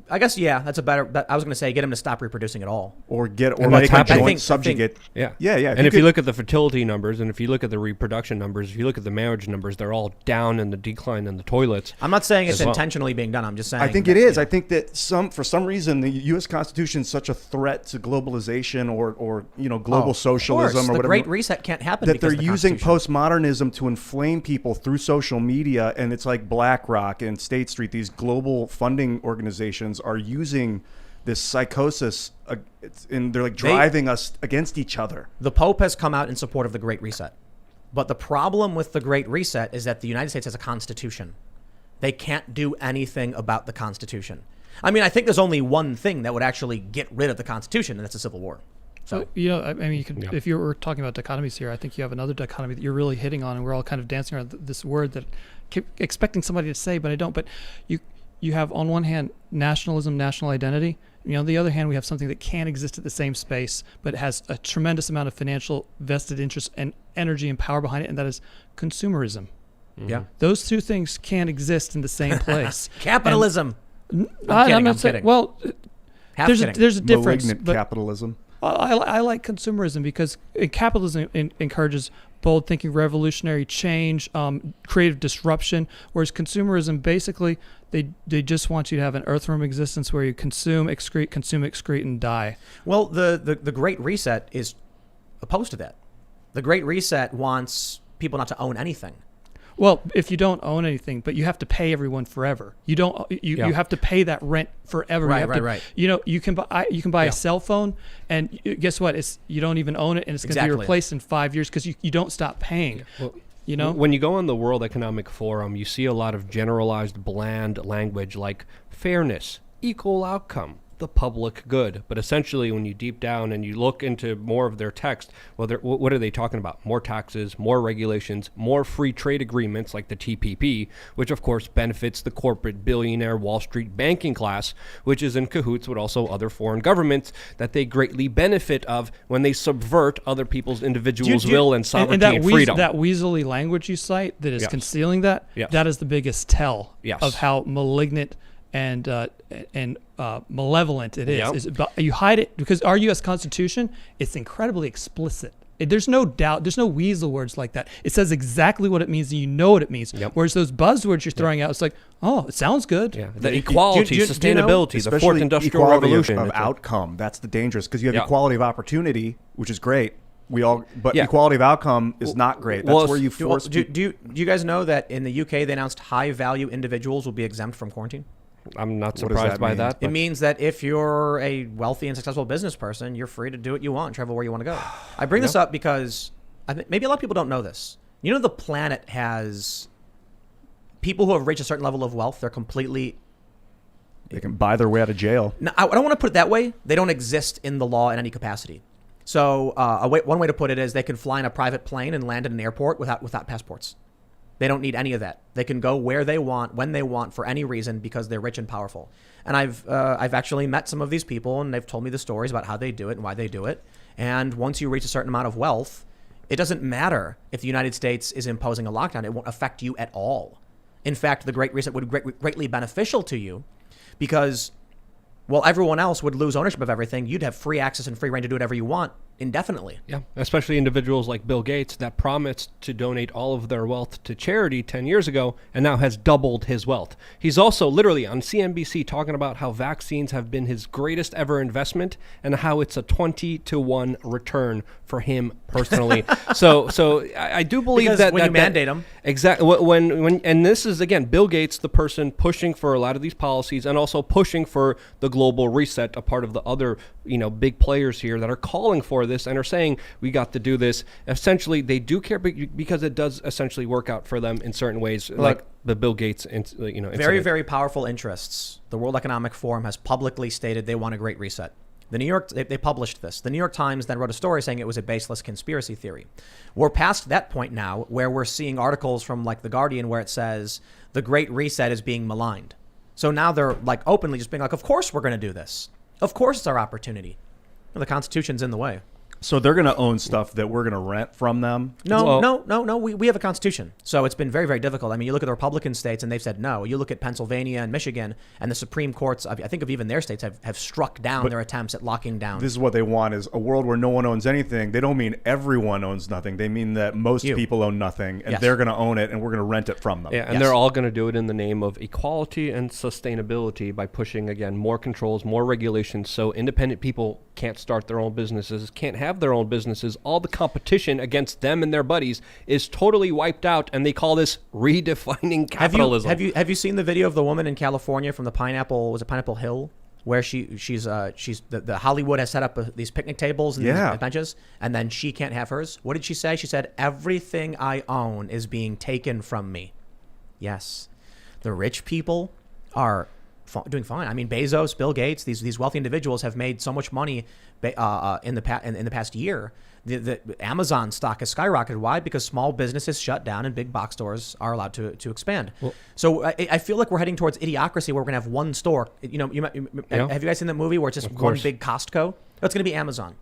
I guess, yeah, that's a better. I was going to say, get him to stop reproducing at all, or make that's a joint happening. subjugate. Yeah. And if you look at the fertility numbers, and if you look at the reproduction numbers, if you look at the marriage numbers, they're all down in the decline in the toilets. I'm not saying it's intentionally being done. I'm just saying. I think it is. I think that for some reason the U.S. Constitution is such a threat to globalization or global socialism or whatever. The Great Reset can't happen that because they're using postmodernism to inflame people through social media, and it's like BlackRock and State Street. These global funding organizations are using this psychosis, and they're driving us against each other. The Pope has come out in support of the Great Reset. But the problem with the Great Reset is that the United States has a constitution. They can't do anything about the Constitution. I mean, I think there's only one thing that would actually get rid of the Constitution, and that's a civil war. So you can, if you were talking about dichotomies here, I think you have another dichotomy that you're really hitting on, and we're all kind of dancing around this word that I keep expecting somebody to say, but I don't. But you have, on one hand, nationalism, national identity. On the other hand, we have something that can't exist at the same space, but has a tremendous amount of financial vested interest and energy and power behind it, and that is consumerism. Mm-hmm. Yeah. Those two things can't exist in the same place. Capitalism. I'm not saying. Well, there's a difference. Malignant capitalism. I like consumerism because capitalism encourages bold thinking, revolutionary change, creative disruption, whereas consumerism, basically, they just want you to have an earthworm existence where you consume, excrete, and die. Well, the Great Reset is opposed to that. The Great Reset wants people not to own anything. Well, if you don't own anything, but you have to pay everyone forever. You don't. You have to pay that rent forever. Right, you have right, to, right. You know, you can buy a cell phone, and guess what? You don't even own it, and it's going to be Exactly. replaced in 5 years because you don't stop paying. Well, You know, when you go on the World Economic Forum, you see a lot of generalized, bland language like fairness, equal outcome, the public good. But essentially, when you deep down and you look into more of their text, well, what are they talking about? More taxes, more regulations, more free trade agreements like the TPP, which of course benefits the corporate billionaire Wall Street banking class, which is in cahoots with also other foreign governments that they greatly benefit of when they subvert other people's individuals' will and sovereignty and freedom. That weaselly language you cite that is Yes. concealing that, Yes. that is the biggest tell Yes. of how malignant and malevolent it is. Yep. Is about, you hide it because our U.S. Constitution, it's incredibly explicit. There's no doubt. There's no weasel words like that. It says exactly what it means, and you know what it means. Yep. Whereas those buzzwords you're throwing out, it's like, oh, it sounds good. Yeah, the equality, do you know- sustainability, the Especially fourth industrial equality revolution. of It's like- outcome. That's the dangerous because you have Yeah. equality of opportunity, which is great. But Yeah. equality of outcome is not great. That's Well, where you Do, force. do you guys know that in the UK they announced high value individuals will be exempt from quarantine? I'm not What does surprised that by mean? that. It but- means that if you're a wealthy and successful business person, you're free to do what you want, travel where you want to go. I bring this up because I think maybe a lot of people don't know this. You know, the planet has people who have reached a certain level of wealth. They're completely. They can buy their way out of jail. No, I don't want to put it that way. They don't exist in the law in any capacity. So one way to put it is they can fly in a private plane and land at an airport without passports. They don't need any of that. They can go where they want, when they want, for any reason because they're rich and powerful. And I've actually met some of these people, and they've told me the stories about how they do it and why they do it. And once you reach a certain amount of wealth, it doesn't matter if the United States is imposing a lockdown. It won't affect you at all. In fact, the Great Reset would be greatly beneficial to you because, while everyone else would lose ownership of everything, you'd have free access and free reign to do whatever you want indefinitely. Yeah, especially individuals like Bill Gates that promised to donate all of their wealth to charity 10 years ago and now has doubled his wealth. He's also literally on CNBC talking about how vaccines have been his greatest ever investment and how it's a 20-to-1 return for him personally. so I do believe Because that when that, you mandate them. Exactly. When and this is again Bill Gates, the person pushing for a lot of these policies and also pushing for the global reset, a part of the other big players here that are calling for this and are saying we got to do this. Essentially, they do care because it does essentially work out for them in certain ways, like the Bill Gates, Very, incident. very powerful interests. The World Economic Forum has publicly stated they want a great reset. The New York, they published this. The New York Times then wrote a story saying it was a baseless conspiracy theory. We're past that point now where we're seeing articles from like The Guardian where it says the Great Reset is being maligned. So now they're like openly just being like, of course we're going to do this. Of course it's our opportunity. Well, the Constitution's in the way. So they're going to own stuff that we're going to rent from them. No. We have a constitution. So it's been very, very difficult. I mean, you look at the Republican states and they've said no. You look at Pennsylvania and Michigan and the Supreme Courts, I think of even their states, have struck down their attempts at locking down. This is what they want is a world where no one owns anything. They don't mean everyone owns nothing. They mean that most people own nothing and Yes. they're going to own it and we're going to rent it from them. Yeah, and Yes. they're all going to do it in the name of equality and sustainability by pushing, again, more controls, more regulations, so independent people can't start their own businesses, can't have their own businesses. All the competition against them and their buddies is totally wiped out, and they call this redefining capitalism. Have you seen the video of the woman in California from the Pineapple Hill, where she's the Hollywood has set up these picnic tables and these benches, and then she can't have hers? What did she say? She said, "Everything I own is being taken from me." Yes, the rich people are doing fine. I mean, Bezos, Bill Gates, these wealthy individuals have made so much money in the past year. The Amazon stock has skyrocketed. Why? Because small businesses shut down and big box stores are allowed to expand. Well, so I feel like we're heading towards idiocracy where we're going to have one store. Have you guys seen that movie where it's just one big Costco? It's going to be Amazon.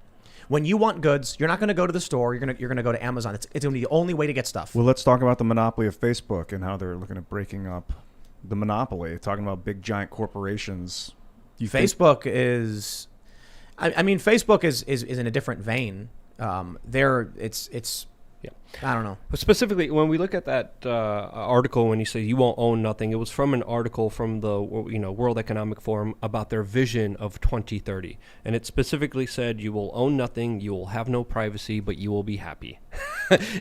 When you want goods, you're not going to go to the store. You're going to go to Amazon. It's going to be the only way to get stuff. Well, let's talk about the monopoly of Facebook and how they're looking at breaking up the monopoly, talking about big giant corporations. Facebook is in a different vein. I don't know. But specifically, when we look at that article, when you say you won't own nothing, it was from an article from the World Economic Forum about their vision of 2030, and it specifically said you will own nothing, you will have no privacy, but you will be happy.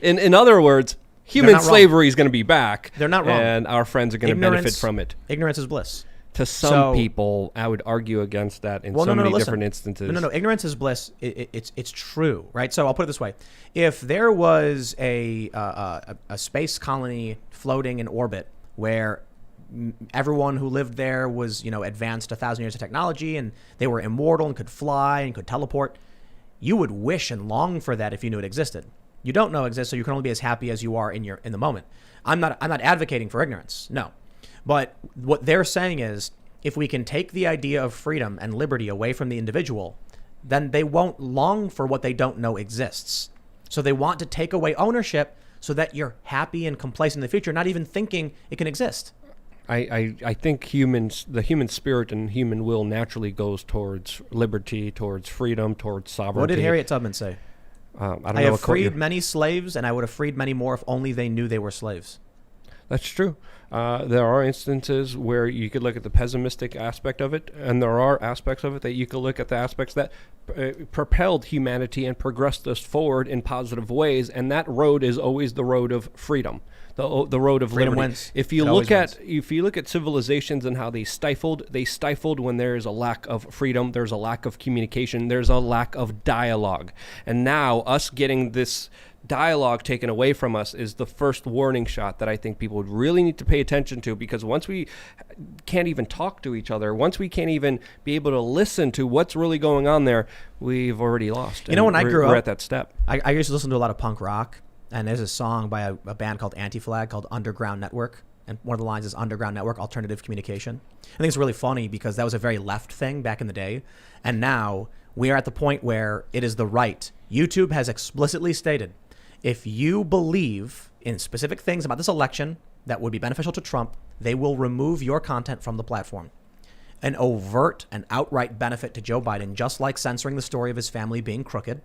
In other words, human not wrong. slavery is going to be back. They're not wrong. And our friends are going to benefit from it. Ignorance is bliss. To some So- people, I would argue against that in Well, so many listen. different instances. No. Ignorance is bliss. It's true, right? So I'll put it this way: if there was a space colony floating in orbit where everyone who lived there was, advanced 1,000 years of technology and they were immortal and could fly and could teleport, you would wish and long for that if you knew it existed. You don't know it exists, so you can only be as happy as you are in the moment. I'm not advocating for ignorance, no. But what they're saying is, if we can take the idea of freedom and liberty away from the individual, then they won't long for what they don't know exists. So they want to take away ownership so that you're happy and complacent in the future, not even thinking it can exist. I think the human spirit and human will naturally goes towards liberty, towards freedom, towards sovereignty. What did Harriet Tubman say? I don't I know. have what quote freed many slaves, and I would have freed many more if only they knew they were slaves. That's true. There are instances where you could look at the pessimistic aspect of it, and there are aspects of it that you could look at the aspects that propelled humanity and progressed us forward in positive ways, and that road is always the road of freedom, the road of Freedom liberty. wins. If It you always look at civilizations and how they stifled when there is a lack of freedom, there's a lack of communication, there's a lack of dialogue, and now us getting this dialogue taken away from us is the first warning shot that I think people would really need to pay attention to, because once we can't even talk to each other, once we can't even be able to listen to what's really going on there, we've already lost. You know, when I grew we're up, at that step. I used to listen to a lot of punk rock, and there's a song by a band called Anti-Flag called Underground Network, and one of the lines is Underground Network, Alternative Communication. I think it's really funny because that was a very left thing back in the day, and now we are at the point where it is the right. YouTube has explicitly stated, if you believe in specific things about this election that would be beneficial to Trump, they will remove your content from the platform. An overt and outright benefit to Joe Biden, just like censoring the story of his family being crooked.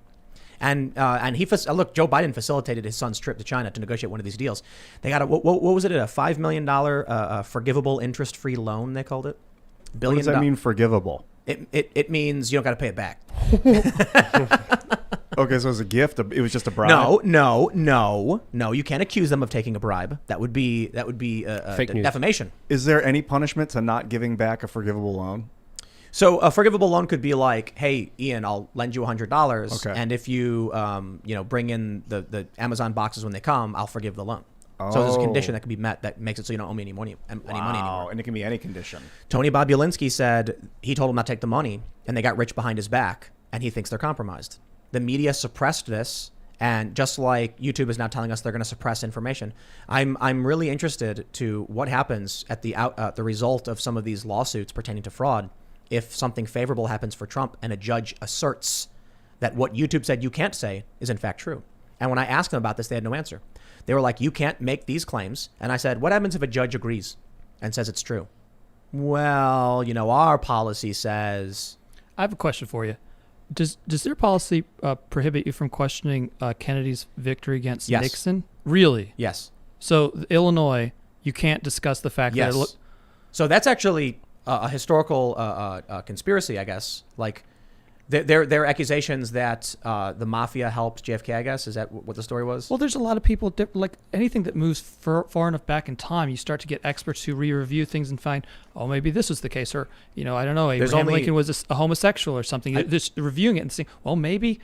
And look, Joe Biden facilitated his son's trip to China to negotiate one of these deals. They got what was it? A $5 million forgivable interest-free loan, they called it. What does that mean, forgivable? It means you don't got to pay it back. Okay, so it was a gift. It was just a bribe. No. You can't accuse them of taking a bribe. That would be Fake news. defamation. Is there any punishment to not giving back a forgivable loan? So a forgivable loan could be like, hey, Ian, I'll lend you $100, Okay. and if you bring in the Amazon boxes when they come, I'll forgive the loan. So there's a condition that can be met that makes it so you don't owe me any money anymore. And it can be any condition. Tony Bobulinski said he told him not to take the money, and they got rich behind his back, and he thinks they're compromised. The media suppressed this, and just like YouTube is now telling us they're going to suppress information, I'm really interested to what happens at the result of some of these lawsuits pertaining to fraud. If something favorable happens for Trump and a judge asserts that what YouTube said you can't say is in fact true. And when I asked them about this, they had no answer. They were like, you can't make these claims. And I said, what happens if a judge agrees and says it's true? Well, our policy says... I have a question for you. Does their policy prohibit you from questioning Kennedy's victory against Yes. Nixon? Really? Yes. So Illinois, you can't discuss the fact Yes. that So that's actually a historical conspiracy, I guess. Like, there are accusations that the mafia helped JFK, I guess. Is that what the story was? well, there's a lot of people like anything that moves far enough back in time. You start to get experts who re-review things and find, oh, maybe this was the case, or I don't know, Abraham Lincoln was a homosexual or something. Just reviewing it and saying, well, maybe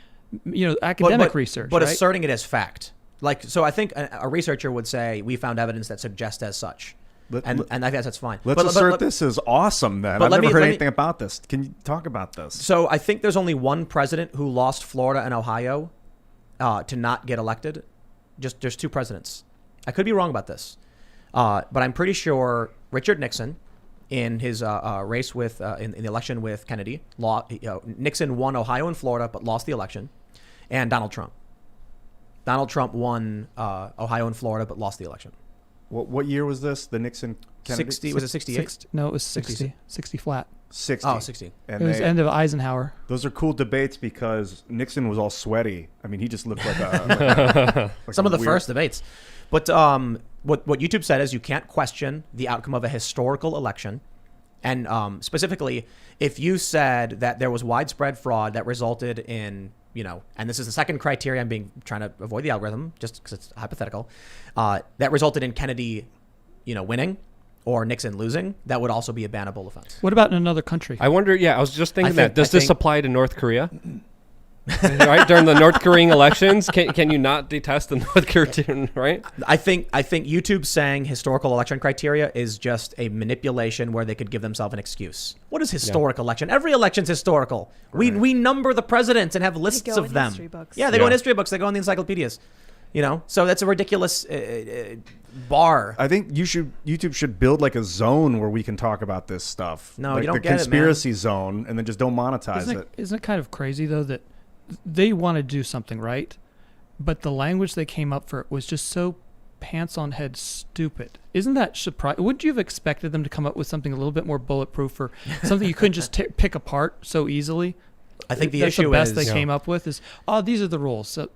academic research, but right? asserting it as fact. Like, so I think a researcher would say we found evidence that suggests as such. And I guess that's fine. Let's assert this is awesome, then. I've never heard anything about this. Can you talk about this? So I think there's only one president who lost Florida and Ohio to not get elected. There's two presidents. I could be wrong about this. But I'm pretty sure Richard Nixon, in his race with in the election with Kennedy, Nixon won Ohio and Florida but lost the election. And Donald Trump. Donald Trump won Ohio and Florida but lost the election. What year was this? The Nixon Kennedy? 60, was it 68? No, it was 60 flat. 60. Oh, 60. And It was end of Eisenhower. those are cool debates because Nixon was all sweaty. I mean, he just looked like a... Some of the first debates. But what YouTube said is you can't question the outcome of a historical election. And specifically, if you said that there was widespread fraud that resulted in and this is the second criteria, trying to avoid the algorithm just because it's hypothetical, that resulted in Kennedy, winning or Nixon losing, that would also be a bannable offense. What about in another country? I wonder. Yeah, I was just thinking that. Does this think- apply to North Korea? Right, during the North Korean elections, can you not detest the North Korean? Right. I think YouTube saying historical election criteria is just a manipulation where they could give themselves an excuse. What is historic election? Every election's historical. Right. We number the presidents and have lists go of in them. history books. Yeah, they go in Yeah. history books. They go in the encyclopedias. So that's a ridiculous bar. I think YouTube should build like a zone where we can talk about this stuff. No, like you don't the get it, man. conspiracy zone, and then just don't monetize it. Isn't it kind of crazy though that they want to do something right, but the language they came up for was just so pants on head stupid? Isn't that surprising? Wouldn't you have expected them to come up with something a little bit more bulletproof or something you couldn't just pick apart so easily? I think the That's issue the best is they came up with is, these are the rules. So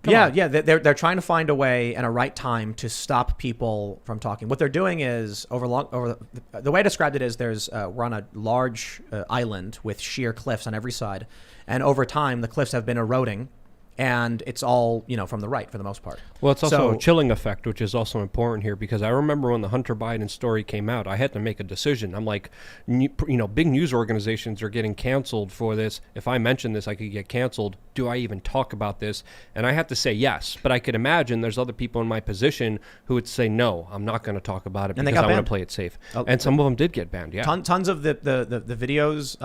yeah, on. yeah, they're trying to find a way and a right time to stop people from talking. What they're doing is the way I described it is we're on a large island with sheer cliffs on every side, and over time the cliffs have been eroding, and it's all from the right for the most part. Well, it's also a chilling effect, which is also important here, because I remember when the Hunter Biden story came out, I had to make a decision. I'm like, big news organizations are getting canceled for this. If I mention this, I could get canceled. Do I even talk about this? And I had to say yes, but I could imagine there's other people in my position who would say, no, I'm not going to talk about it And they because got I want banned. to play it safe. And some of them did get banned, yeah. Tons of the videos,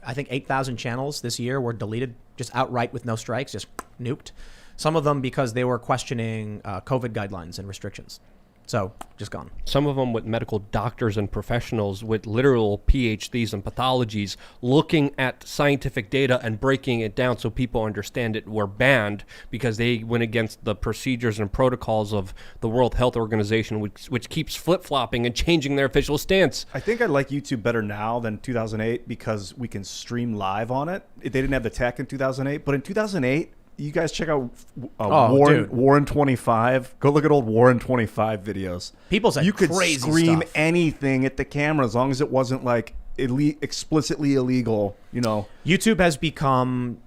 I think 8,000 channels this year were deleted just outright with no strikes, just nuked. Some of them because they were questioning COVID guidelines and restrictions. So just gone. Some of them with medical doctors and professionals with literal PhDs and pathologies looking at scientific data and breaking it down so people understand it were banned because they went against the procedures and protocols of the World Health Organization, which keeps flip-flopping and changing their official stance. I think I like YouTube better now than 2008 because we can stream live on it. They didn't have the tech in 2008, but in 2008, you guys check out Warren 25. Go look at old Warren 25 videos. People said you could crazy scream stuff. anything at the camera as long as it wasn't like explicitly illegal. YouTube has become,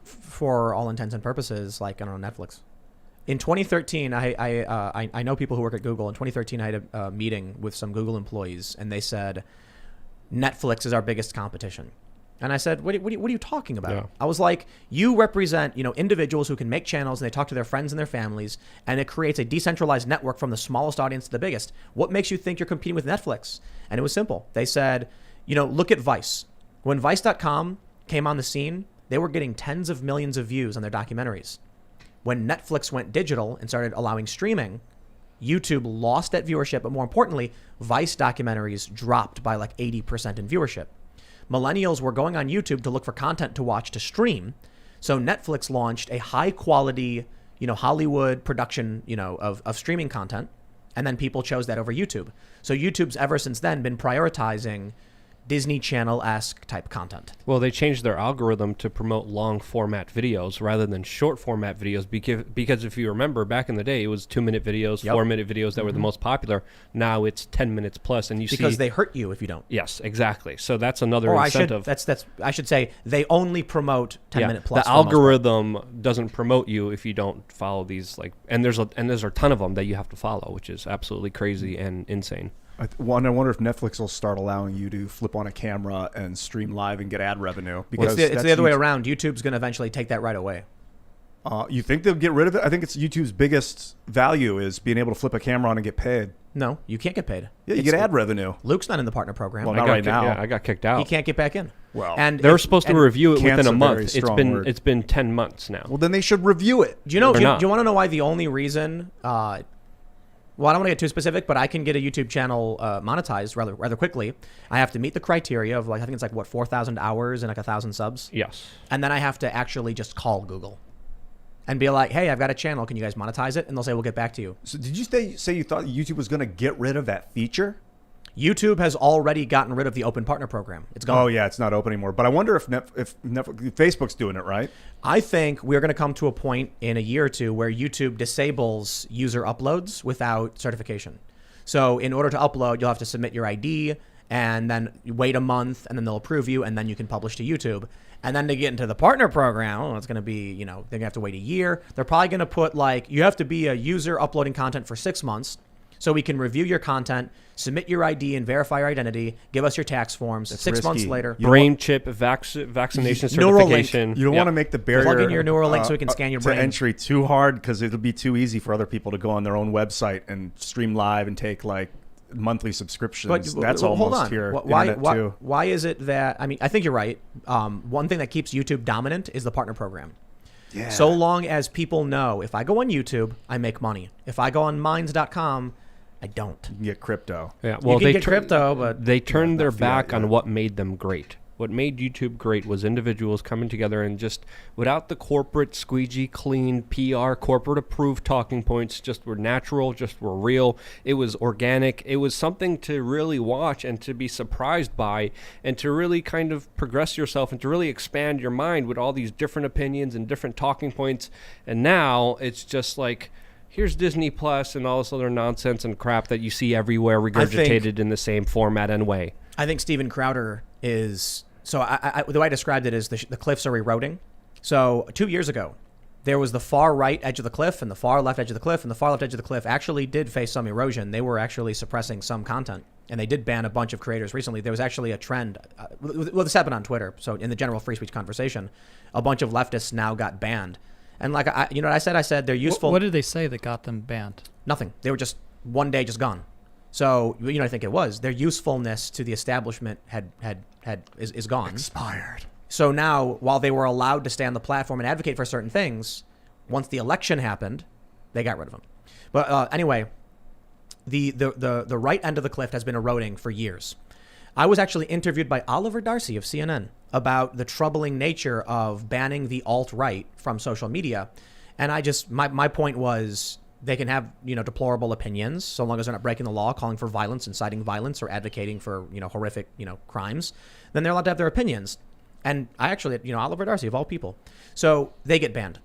for all intents and purposes, like Netflix. In 2013, I know people who work at Google. In 2013, I had a meeting with some Google employees, and they said Netflix is our biggest competition. And I said, what are you talking about? Yeah. I was like, you represent, individuals who can make channels and they talk to their friends and their families, and it creates a decentralized network from the smallest audience to the biggest. What makes you think you're competing with Netflix? And it was simple. They said, look at Vice. When Vice.com came on the scene, they were getting tens of millions of views on their documentaries. When Netflix went digital and started allowing streaming, YouTube lost that viewership, but more importantly, Vice documentaries dropped by like 80% in viewership. Millennials were going on YouTube to look for content to watch to stream. So Netflix launched a high quality, Hollywood production, of streaming content. And then people chose that over YouTube. So YouTube's ever since then been prioritizing Disney Channel-esque type content. Well, they changed their algorithm to promote long format videos rather than short format videos because if you remember back in the day, it was 2-minute videos, 4-minute videos that were the most popular. Now it's 10 minutes plus, and because they hurt you if you don't. Yes, exactly. So that's another Or incentive. I should say they only promote 10-minute plus. The algorithm doesn't promote you if you don't follow these and there's a ton of them that you have to follow, which is absolutely crazy and insane. I wonder if Netflix will start allowing you to flip on a camera and stream live and get ad revenue. Because it's the other way around. YouTube's going to eventually take that right away. You think they'll get rid of it? I think it's YouTube's biggest value is being able to flip a camera on and get paid. No, you can't get paid. Yeah, you get ad revenue. Luke's not in the partner program. Well, not right now. Yeah, I got kicked out. He can't get back in. Well, and they were supposed to review it within a month. It's been 10 months now. Well, then they should review it. Do you want to know why the only reason? Well, I don't want to get too specific, but I can get a YouTube channel monetized rather quickly. I have to meet the criteria of I think it's 4,000 hours and 1,000 subs. Yes. And then I have to actually just call Google and be like, hey, I've got a channel. Can you guys monetize it? And they'll say, we'll get back to you. So did you say you thought YouTube was going to get rid of that feature? YouTube has already gotten rid of the open partner program. It's gone. Oh, yeah, it's not open anymore. But I wonder if Facebook's doing it, right? I think we're going to come to a point in a year or two where YouTube disables user uploads without certification. So in order to upload, you'll have to submit your ID and then wait a month, and then they'll approve you, and then you can publish to YouTube. And then to get into the partner program, well, it's going to be, they're going to have to wait a year. They're probably going to put you have to be a user uploading content for 6 months so we can review your content, submit your ID and verify your identity, give us your tax forms. It's 6 months risky. later. Brain chip, vaccination Neuralink. certification. You don't Yeah. want to make the barrier Plug in your Neuralink so we can scan your to brain. entry too hard, because it'll be too easy for other people to go on their own website and stream live and take monthly subscriptions. That's hold almost on. here. Why, too. why is it that, I think you're right. One thing that keeps YouTube dominant is the partner program. Yeah. So long as people know, if I go on YouTube, I make money. If I go on Minds.com, I don't. You can get crypto. Yeah, You can get crypto, but they turned their fiat, back on yeah. what made them great. What made YouTube great was individuals coming together and just, without the corporate squeegee clean PR, corporate approved talking points, just were natural, just were real. It was organic. It was something to really watch and to be surprised by, and to really kind of progress yourself and to really expand your mind with all these different opinions and different talking points. And now it's just like, here's Disney Plus and all this other nonsense and crap that you see everywhere regurgitated in the same format and way. I think Steven Crowder is, so the way I described it is the cliffs are eroding. So 2 years ago, there was the far right edge of the cliff and the far left edge of the cliff, and the far left edge of the cliff actually did face some erosion. They were actually suppressing some content, and they did ban a bunch of creators recently. There was actually a trend, well, this happened on Twitter, so in the general free speech conversation, a bunch of leftists now got banned. And what I said they're useful. What did they say that got them banned? Nothing. They were just one day just gone. So I think it was their usefulness to the establishment is gone. Expired. So now, while they were allowed to stay on the platform and advocate for certain things, once the election happened, they got rid of them. But anyway, the right end of the cliff has been eroding for years. I was actually interviewed by Oliver Darcy of CNN about the troubling nature of banning the alt-right from social media. And my point was, they can have, deplorable opinions so long as they're not breaking the law, calling for violence, inciting violence, or advocating for, horrific, crimes. Then they're allowed to have their opinions. And I actually, Oliver Darcy of all people. So they get banned.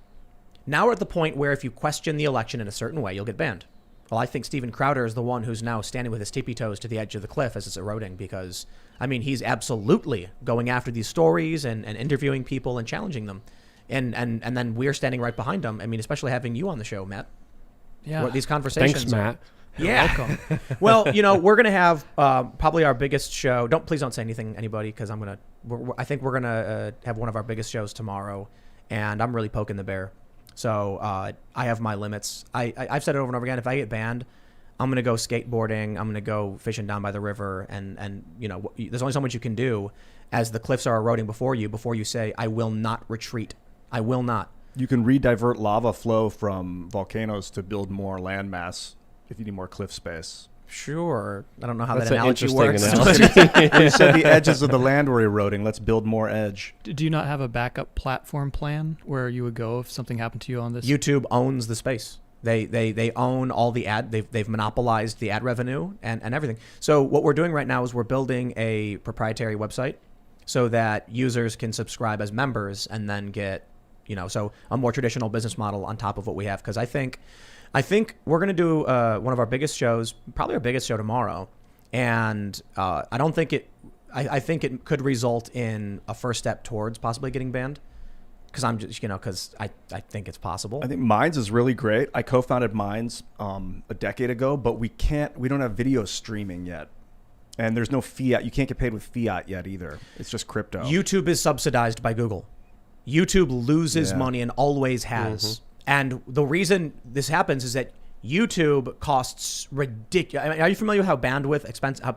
Now we're at the point where if you question the election in a certain way, you'll get banned. Well, I think Steven Crowder is the one who's now standing with his tippy toes to the edge of the cliff as it's eroding, because, he's absolutely going after these stories and interviewing people and challenging them. And then we're standing right behind him. Especially having you on the show, Matt. Yeah. These conversations. Thanks, Matt. Yeah. Welcome. Well, we're going to have probably our biggest show. Please don't say anything, anybody, because I think we're going to have one of our biggest shows tomorrow, and I'm really poking the bear. So I have my limits. I've said it over and over again. If I get banned, I'm going to go skateboarding. I'm going to go fishing down by the river. And there's only so much you can do as the cliffs are eroding before you say, I will not retreat. I will not. You can redivert lava flow from volcanoes to build more landmass if you need more cliff space. Sure. I don't know how That's that an analogy interesting works. analogy. You said the edges of the land were eroding. Let's build more edge. Do you not have a backup platform plan where you would go if something happened to you on this? YouTube owns the space. They own all the ad. They've monopolized the ad revenue and everything. So what we're doing right now is we're building a proprietary website so that users can subscribe as members and then get, so a more traditional business model on top of what we have. Because I think we're going to do one of our biggest shows, probably our biggest show tomorrow. And I don't think I think it could result in a first step towards possibly getting banned. Because I'm just, because I think it's possible. I think Minds is really great. I co-founded Minds a decade ago, but we don't have video streaming yet. And there's no fiat. You can't get paid with fiat yet either. It's just crypto. YouTube is subsidized by Google. YouTube loses money and always has. Mm-hmm. And the reason this happens is that YouTube costs ridiculous. Are you familiar with how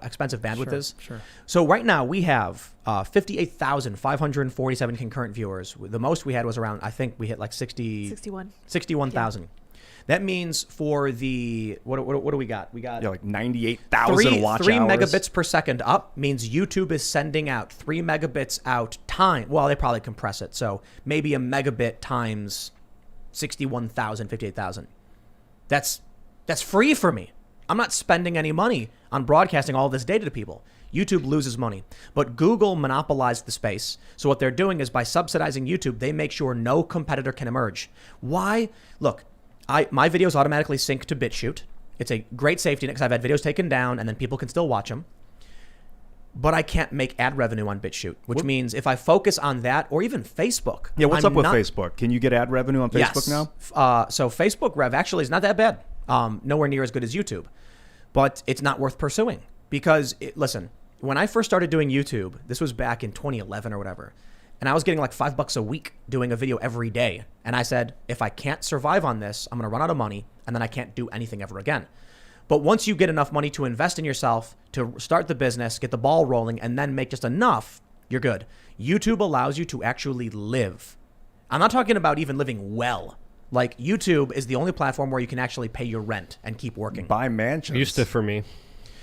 expensive bandwidth is? Sure. So right now we have 58,547 concurrent viewers. The most we had was around, I think we hit like 61,000. That means for the, what do we got? We got like 98,000 watch three hours. megabits per second up means YouTube is sending out 3 megabits out time. Well, they probably compress it. So maybe a megabit times 61,000, 58,000. That's free for me. I'm not spending any money on broadcasting all this data to people. YouTube loses money. But Google monopolized the space. So what they're doing is by subsidizing YouTube, they make sure no competitor can emerge. Why? Look, my videos automatically sync to BitChute. It's a great safety net because I've had videos taken down and then people can still watch them. but I can't make ad revenue on BitChute, which means if I focus on that or even Facebook. Yeah, what's I'm up with not- Facebook? Can you get ad revenue on Facebook now? So Facebook rev actually is not that bad. Nowhere near as good as YouTube, but it's not worth pursuing because listen, when I first started doing YouTube, this was back in 2011 or whatever, and I was getting like $5 a week doing a video every day. And I said, if I can't survive on this, I'm going to run out of money and then I can't do anything ever again. But once you get enough money to invest in yourself, to start the business, get the ball rolling, and then make just enough, you're good. YouTube allows you to actually live. I'm not talking about even living well. Like YouTube is the only platform where you can actually pay your rent and keep working. Buy mansions. Used to for me.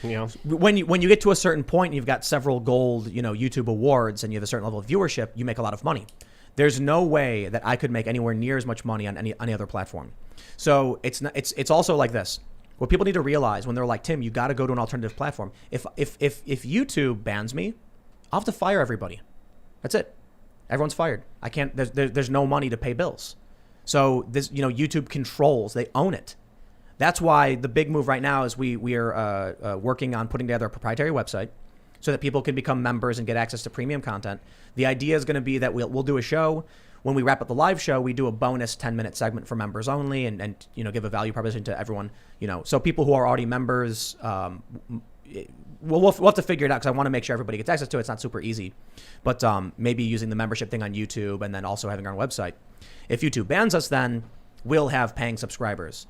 You know, When you get to a certain point and you've got several gold, YouTube awards and you have a certain level of viewership, you make a lot of money. There's no way that I could make anywhere near as much money on any other platform. So it's also like this. What people need to realize when they're like, Tim, you got to go to an alternative platform. If YouTube bans me, I'll have to fire everybody. That's it. Everyone's fired. I can't. There's no money to pay bills. So this, YouTube controls. They own it. That's why the big move right now is we are working on putting together a proprietary website so that people can become members and get access to premium content. The idea is going to be that we'll do a show. When we wrap up the live show, we do a bonus 10-minute segment for members only and give a value proposition to everyone. So people who are already members, we'll have to figure it out because I want to make sure everybody gets access to it. It's not super easy. But maybe using the membership thing on YouTube and then also having our own website. If YouTube bans us, then we'll have paying subscribers.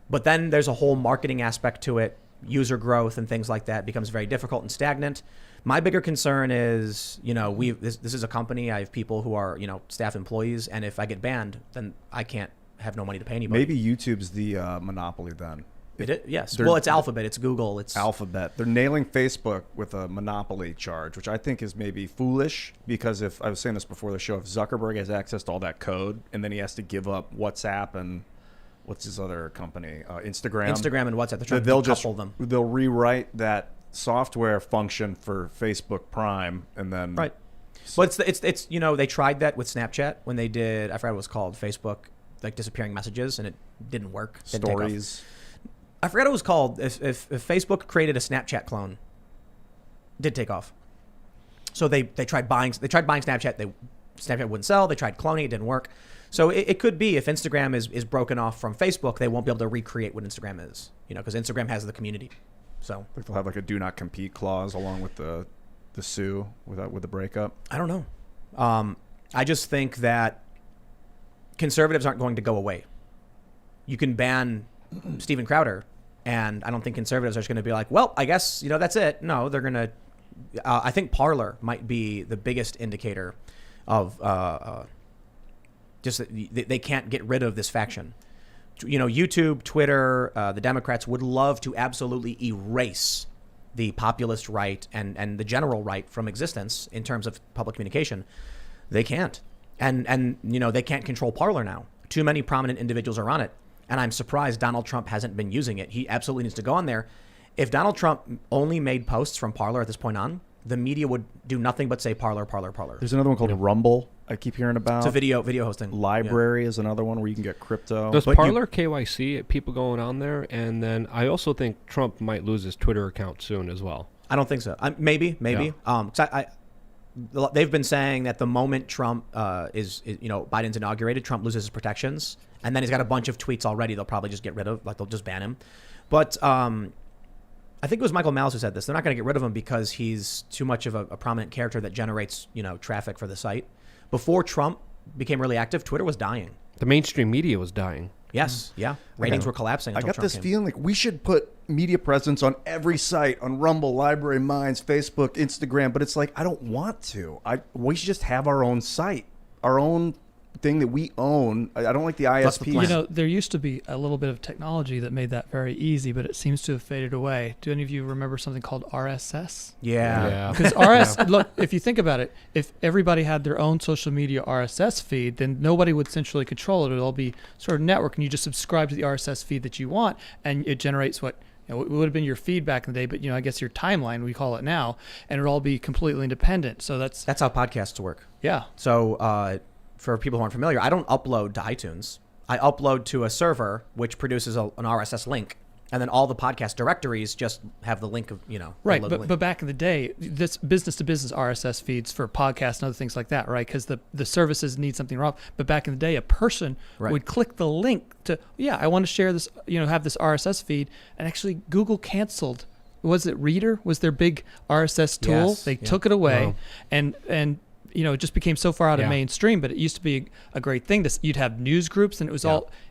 But then there's a whole marketing aspect to it. User growth and things like that becomes very difficult and stagnant. My bigger concern is, this is a company. I have people who are, staff employees. And if I get banned, then I can't have no money to pay anybody. Maybe YouTube's the monopoly then. Yes. Well, it's Alphabet. It's Google. It's Alphabet. They're nailing Facebook with a monopoly charge, which I think is maybe foolish because if I was saying this before the show, if Zuckerberg has access to all that code and then he has to give up WhatsApp and what's his other company, Instagram and WhatsApp. They're trying they'll to decouple them. They'll rewrite that software function for Facebook Prime and then right. But it's they tried that with Snapchat when they did, I forgot what it was called, Facebook like disappearing messages, and it didn't work. Didn't take off. Stories. I forgot what it was called. If Facebook created a Snapchat clone, it did take off. So they tried buying Snapchat. Snapchat wouldn't sell. They tried cloning. It didn't work. So it could be if Instagram is broken off from Facebook, they won't be able to recreate what Instagram is. Because Instagram has the community. So They'll have like a do not compete clause along with the sue with the breakup. I don't know. I just think that conservatives aren't going to go away. You can ban Steven Crowder, and I don't think conservatives are just going to be like, well, I guess, that's it. No, they're going to, I think Parler might be the biggest indicator of just that they can't get rid of this faction. YouTube, Twitter, the Democrats would love to absolutely erase the populist right and the general right from existence in terms of public communication. They can't. And they can't control Parler now. Too many prominent individuals are on it. And I'm surprised Donald Trump hasn't been using it. He absolutely needs to go on there. If Donald Trump only made posts from Parler at this point on, the media would do nothing but say Parler, Parler, Parler. There's another one called Rumble I keep hearing about. It's a video hosting. Library is another one where you can get crypto. Does Parler KYC people going on there? And then I also think Trump might lose his Twitter account soon as well. I don't think so. Maybe. Yeah. 'Cause they've been saying that the moment Trump Biden's inaugurated, Trump loses his protections, and then he's got a bunch of tweets already. They'll probably just get rid of, like they'll just ban him. But I think it was Michael Malice who said this. They're not going to get rid of him because he's too much of a prominent character that generates traffic for the site. Before Trump became really active, Twitter was dying. The mainstream media was dying. Yes, yeah. Ratings were collapsing. I Until got Trump this came. feeling like we should put media presence on every site, on Rumble, Library, Minds, Facebook, Instagram. But it's like, I don't want to. We should just have our own site, our own thing that we own. I don't like the That's the ISP. plan. There used to be a little bit of technology that made that very easy, but it seems to have faded away. Do any of you remember something called RSS? Yeah. Because RSS, look, if you think about it, if everybody had their own social media RSS feed, then nobody would centrally control it. It would all be sort of network, and you just subscribe to the RSS feed that you want, and it generates what it would have been your feed back in the day, but I guess your timeline, we call it now, and it would all be completely independent. So that's That's how podcasts work. yeah. So for people who aren't familiar, I don't upload to iTunes. I upload to a server which produces an RSS link, And then all the podcast directories just have the link of, Right, the link. but back in the day, this business-to-business RSS feeds for podcasts and other things like that, right? Because the services need something wrong. But back in the day, a person Right. would click the link to, I want to share this, have this RSS feed, and actually Google canceled. Was it Reader? Was their big RSS tool? Yes, They yeah. took it away, Wow. and it just became so far out of Yeah. mainstream. But it used to be a great thing. You'd have news groups, and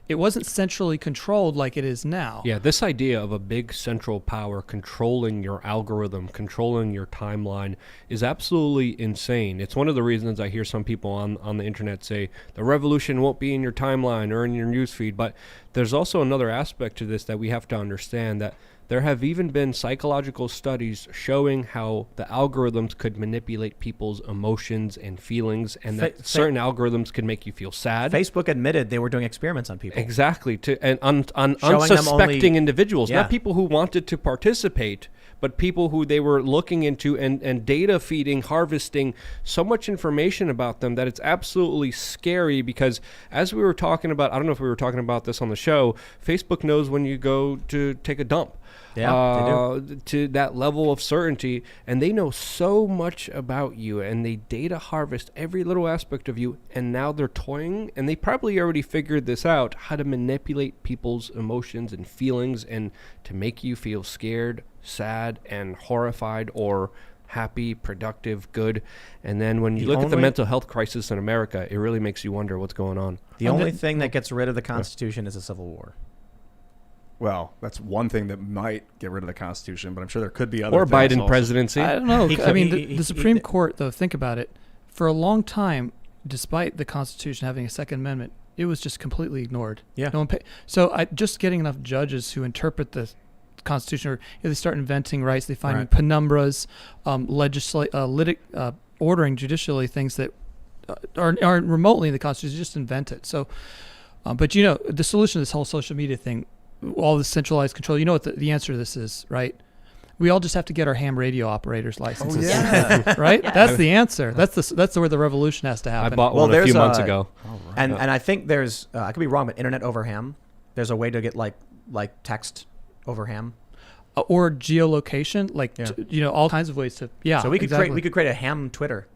it wasn't centrally controlled like it is now. Yeah, this idea of a big central power controlling your algorithm, controlling your timeline is absolutely insane. It's one of the reasons I hear some people on the internet say the revolution won't be in your timeline or in your newsfeed. But there's also another aspect to this that we have to understand, that there have even been psychological studies showing how the algorithms could manipulate people's emotions and feelings, and that certain algorithms could make you feel sad. Facebook admitted they were doing experiments on people. Exactly, on Showing them unsuspecting only- individuals, Yeah. not people who wanted to participate, but people who they were looking into and data feeding, harvesting so much information about them that it's absolutely scary. Because as we were talking about, I don't know if we were talking about this on the show, Facebook knows when you go to take a dump. Yeah, they do. To that level of certainty, and they know so much about you, and they data harvest every little aspect of you, and now they're toying, and they probably already figured this out, how to manipulate people's emotions and feelings and to make you feel scared, sad, and horrified, or happy, productive, good. And then when you The look at the only- mental health crisis in America, it really makes you wonder what's going on. The only thing that gets rid of the Constitution is a civil war. Well, that's one thing that might get rid of the Constitution, but I'm sure there could be other Or things Biden also. presidency. I don't know. He I mean, could- the Supreme Court, though, think about it. For a long time, despite the Constitution having a Second Amendment, it was just completely ignored. Yeah. No one so just getting enough judges who interpret the Constitution, or they start inventing rights, they find Right. penumbras, ordering judicially things that aren't remotely in the Constitution, just invent it. So, but the solution to this whole social media thing, all this centralized control, what the answer to this is, right? We all just have to get our ham radio operators licenses. Right? Yes. That's the answer. That's where the revolution has to I happen. bought Well, one a few there's months a- ago. And I think there's I could be wrong, but internet over ham. There's a way to get like text over ham. Or geolocation, Yeah. all kinds of ways to. Yeah. So we could exactly. create a ham Twitter.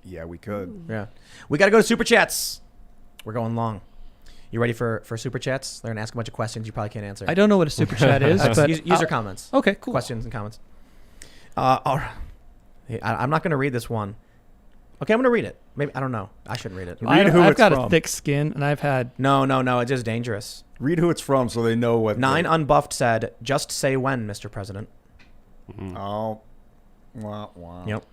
Yeah, we could. Yeah. We got to go to super chats. We're going long. You ready for super chats? They're gonna ask a bunch of questions you probably can't answer. I don't know what a super chat is, but user comments. Okay, cool. Questions and comments. All right. Hey, I'm not gonna read this one. Okay, I'm gonna read it. Maybe I don't know. I shouldn't read it. Read who I've it's got a from. thick skin, and I've had. No. It's just dangerous. Read who it's from so they know what. 9 Unbuffed said, "Just say when, Mr. President." Oh. Wow. Yep.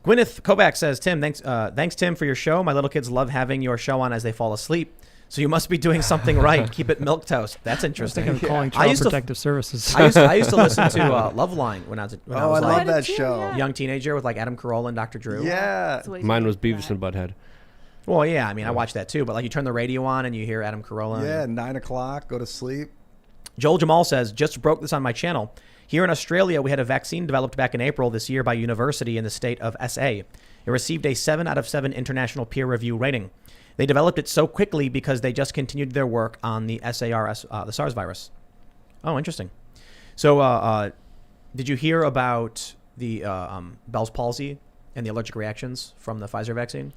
Gwyneth Kovac says, "Tim, thanks Tim for your show. My little kids love having your show on as they fall asleep. So you must be doing something right. Keep it milquetoast." That's I interesting. think I'm calling I Child used to- Protective Services. I used to listen to Loveline when I was I like love I that did too, show. yeah. a young teenager with like Adam Carolla and Dr. Drew. Yeah. That's the way Mine to was do Beavis that. and Butthead. Well, yeah. I mean, I watched that too. But like, you turn the radio on and you hear Adam Carolla. and- Yeah, 9 o'clock, go to sleep. Joel Jamal says, "Just broke this on my channel. Here in Australia, we had a vaccine developed back in April this year by a university in the state of SA. It received a 7 out of 7 international peer review rating. They developed it so quickly because they just continued their work on the SARS, the SARS virus." Oh, interesting. So, did you hear about the Bell's palsy and the allergic reactions from the Pfizer vaccine?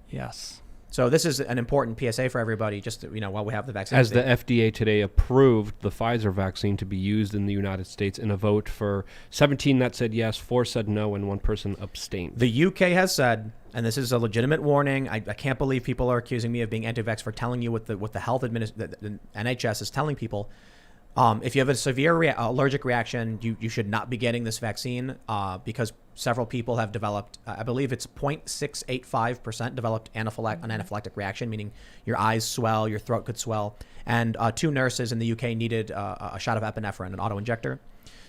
Yes. So this is an important PSA for everybody, just to, while we have the vaccine. As the FDA today approved the Pfizer vaccine to be used in the United States in a vote for 17 that said yes, 4 said no, and 1 person abstained. The UK has said, and this is a legitimate warning, I can't believe people are accusing me of being anti-vax for telling you what the health the NHS is telling people. If you have a severe allergic reaction, you should not be getting this vaccine because several people have developed, I believe it's 0.685% developed an anaphylactic reaction, meaning your eyes swell, your throat could swell. And 2 nurses in the UK needed a shot of epinephrine, an auto-injector.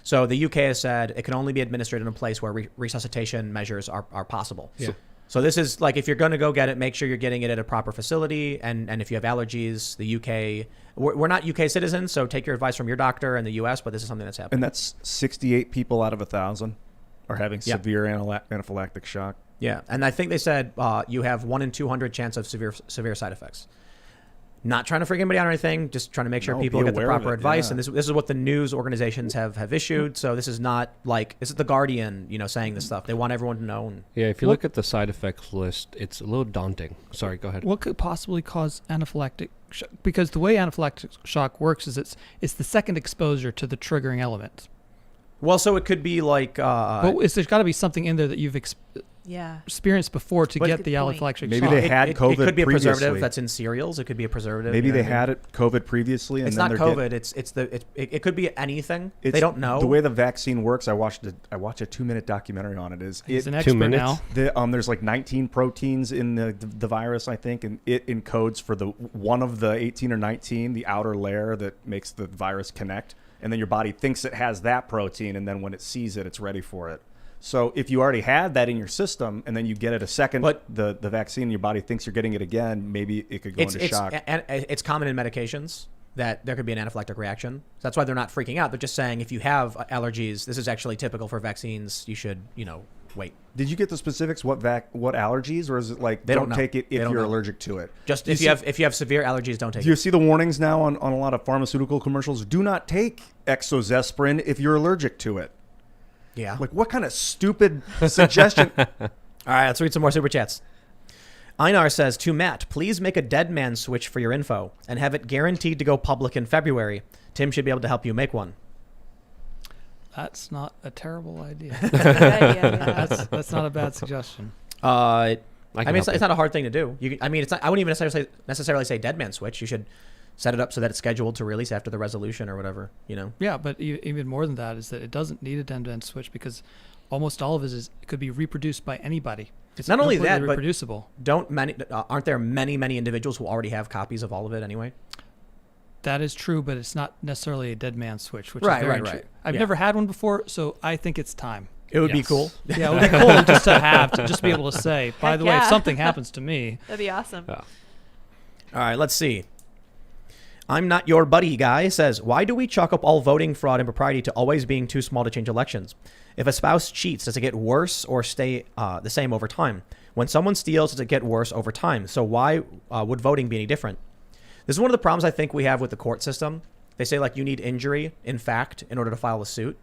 So the UK has said it can only be administered in a place where resuscitation measures are possible. Yeah. So this is like, if you're going to go get it, make sure you're getting it at a proper facility. And if you have allergies, the UK, we're not UK citizens, so take your advice from your doctor in the US, but this is something that's happening. And that's 68 people out of 1,000 are having Yeah. severe anaphylactic shock. Yeah. And I think they said you have 1 in 200 chance of severe side effects. Not trying to freak anybody out or anything, just trying to make sure No, people be get the aware of proper it, advice. yeah. And this is what the news organizations have issued. So this is not like, this is the Guardian, saying this stuff. They want everyone to know. And Yeah, if you look at the side effects list, it's a little daunting. Sorry, go ahead. What could possibly cause anaphylactic shock? Because the way anaphylactic shock works is it's the second exposure to the triggering element. well, so it could be like, But there's got to be something in there that you've Yeah. experienced before to But- get the Good point. anaphylactic Maybe shock. they had it COVID could be a preservative previously. that's in cereals. It could be a preservative. Maybe you know they what I mean? had it COVID previously, and It's then not they're COVID. It could be anything. They It's- don't know. The way the vaccine works, I watched a 2-minute documentary on it. He's an Two expert minutes? now. There's like 19 proteins in the virus, I think, and it encodes for the one of the 18 or 19, the outer layer that makes the virus connect, and then your body thinks it has that protein, and then when it sees it, it's ready for it. So if you already had that in your system, and then you get it a second, But- the vaccine, your body thinks you're getting it again, maybe it could go into shock. It's common in medications that there could be an anaphylactic reaction. So that's why they're not freaking out. They're just saying if you have allergies, this is actually typical for vaccines. You should, wait. Did you get the specifics? What allergies, or is it like They don't know. take it They if don't you're know. allergic to it? Just Do if you have severe allergies, don't take Do you it. see the warnings now on a lot of pharmaceutical commercials? Do not take Exozesprin if you're allergic to it. Yeah. Like, what kind of stupid suggestion? All right, let's read some more super chats. Einar says, to Matt, please make a dead man switch for your info and have it guaranteed to go public in February. Tim should be able to help you make one. That's not a terrible idea. Good idea, yeah. That's not a bad suggestion. I can mean, it's help not a hard thing to do. It's not, I wouldn't even necessarily say dead man switch. You should set it up so that it's scheduled to release after the resolution or whatever, Yeah, but even more than that is that it doesn't need a dead-end switch because almost all of it could be reproduced by anybody. It's Not only completely that, but reproducible. Aren't there many individuals who already have copies of all of it anyway? That is true, but it's not necessarily a dead man switch, which Right, is very right, true. right. I've Yeah. never had one before, so I think it's time. It would be Yes. cool. Yeah, it would be cool just to have, to just be able to say, by Heck the way, if yeah. something happens to me, That'd be awesome. Yeah. All right, let's see. I'm not your buddy guy says, why do we chalk up all voting fraud and propriety to always being too small to change elections? If a spouse cheats, does it get worse or stay the same over time? When someone steals, does it get worse over time? So why would voting be any different? This is one of the problems I think we have with the court system. They say like you need injury in fact in order to file a suit.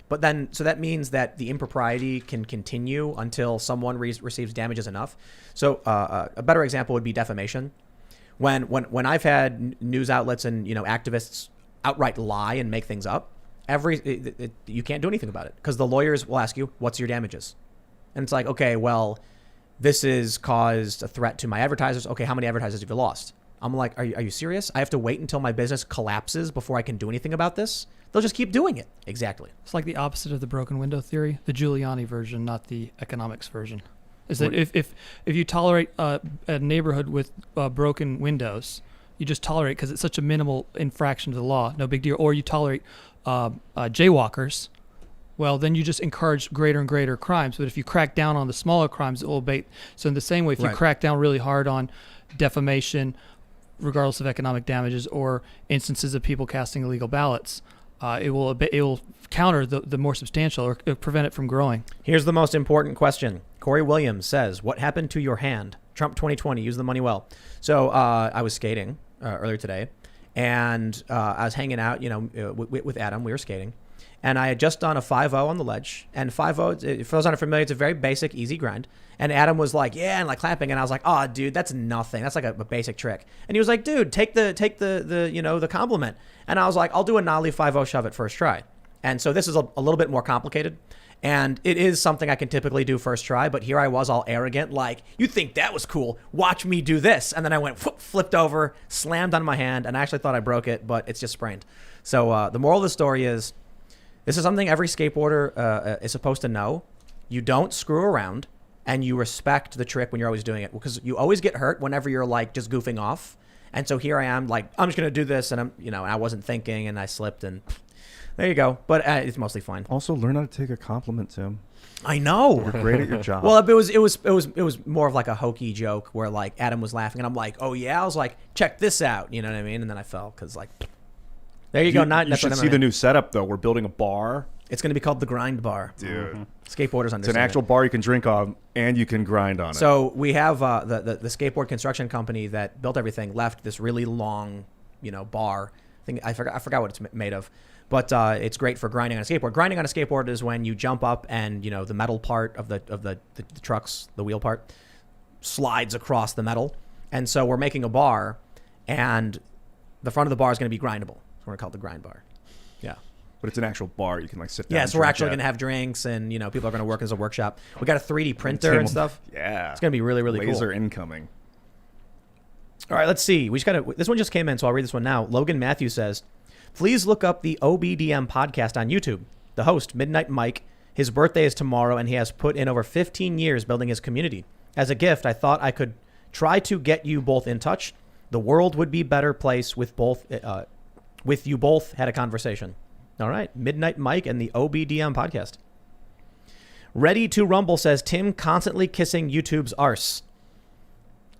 But then, so that means that the impropriety can continue until someone receives damages enough. So a better example would be defamation. When I've had news outlets and activists outright lie and make things up, you can't do anything about it because the lawyers will ask you, "What's your damages?" And it's like, okay, well, this has caused a threat to my advertisers. Okay, how many advertisers have you lost? I'm like, are you serious? I have to wait until my business collapses before I can do anything about this? They'll just keep doing it. Exactly. it's like the opposite of the broken window theory, the Giuliani version, not the economics version. Is that if you tolerate a neighborhood with broken windows, you just tolerate because it's such a minimal infraction to the law, no big deal. Or you tolerate jaywalkers, well, then you just encourage greater and greater crimes. But if you crack down on the smaller crimes, it will abate. So in the same way, if you Right. crack down really hard on defamation, regardless of economic damages, or instances of people casting illegal ballots, it will counter the more substantial or prevent it from growing. Here's the most important question. Corey Williams says, what happened to your hand? Trump 2020, use the money well. So I was skating earlier today, and I was hanging out, with Adam. We were skating. And I had just done a 5-0 on the ledge. And 5-0, for those not familiar, it's a very basic, easy grind. And Adam was like, yeah, and like clapping. And I was like, oh, dude, that's nothing. That's like a basic trick. And he was like, dude, take the compliment. And I was like, I'll do a nollie 5-0 shove it first try. And so this is a little bit more complicated. And it is something I can typically do first try. But here I was all arrogant, like, you think that was cool? Watch me do this. And then I went, flipped over, slammed on my hand. And I actually thought I broke it, but it's just sprained. So the moral of the story is, this is something every skateboarder is supposed to know. You don't screw around, and you respect the trick when you're always doing it, because you always get hurt whenever you're like just goofing off. And so here I am, like, I'm just gonna do this, and and I wasn't thinking, and I slipped, and there you go. But it's mostly fine. Also, learn how to take a compliment, Tim. I know. You're great at your job. Well, it was more of like a hokey joke where like Adam was laughing, and I'm like, oh yeah, I was like, check this out, you know what I mean? And then I fell because like. There you go. You should see the new setup, though. We're building a bar, It's going to be called the Grind Bar. Dude. Skateboarders understand It's an actual bar you can drink on, and you can grind on it. So we have the skateboard construction company that built everything left this really long, bar. I forgot what it's made of, but it's great for grinding on a skateboard. Grinding on a skateboard is when you jump up and the metal part of the trucks, the wheel part, slides across the metal. And so we're making a bar, and the front of the bar is going to be grindable. So we're going to call it the Grind Bar. Yeah. But it's an actual bar. You can like sit down. Yeah, and so we're drink actually at. going to have drinks, and people are going to work as a workshop. We got a 3D printer and stuff. Yeah. It's going to be really, really Laser cool. incoming. All right, let's see. This one just came in, so I'll read this one now. Logan Matthews says, please look up the OBDM podcast on YouTube. The host, Midnight Mike, his birthday is tomorrow, and he has put in over 15 years building his community. As a gift, I thought I could try to get you both in touch. The world would be a better place with you both had a conversation. All right, Midnight Mike and the OBDM podcast. Ready to Rumble says, Tim constantly kissing YouTube's arse.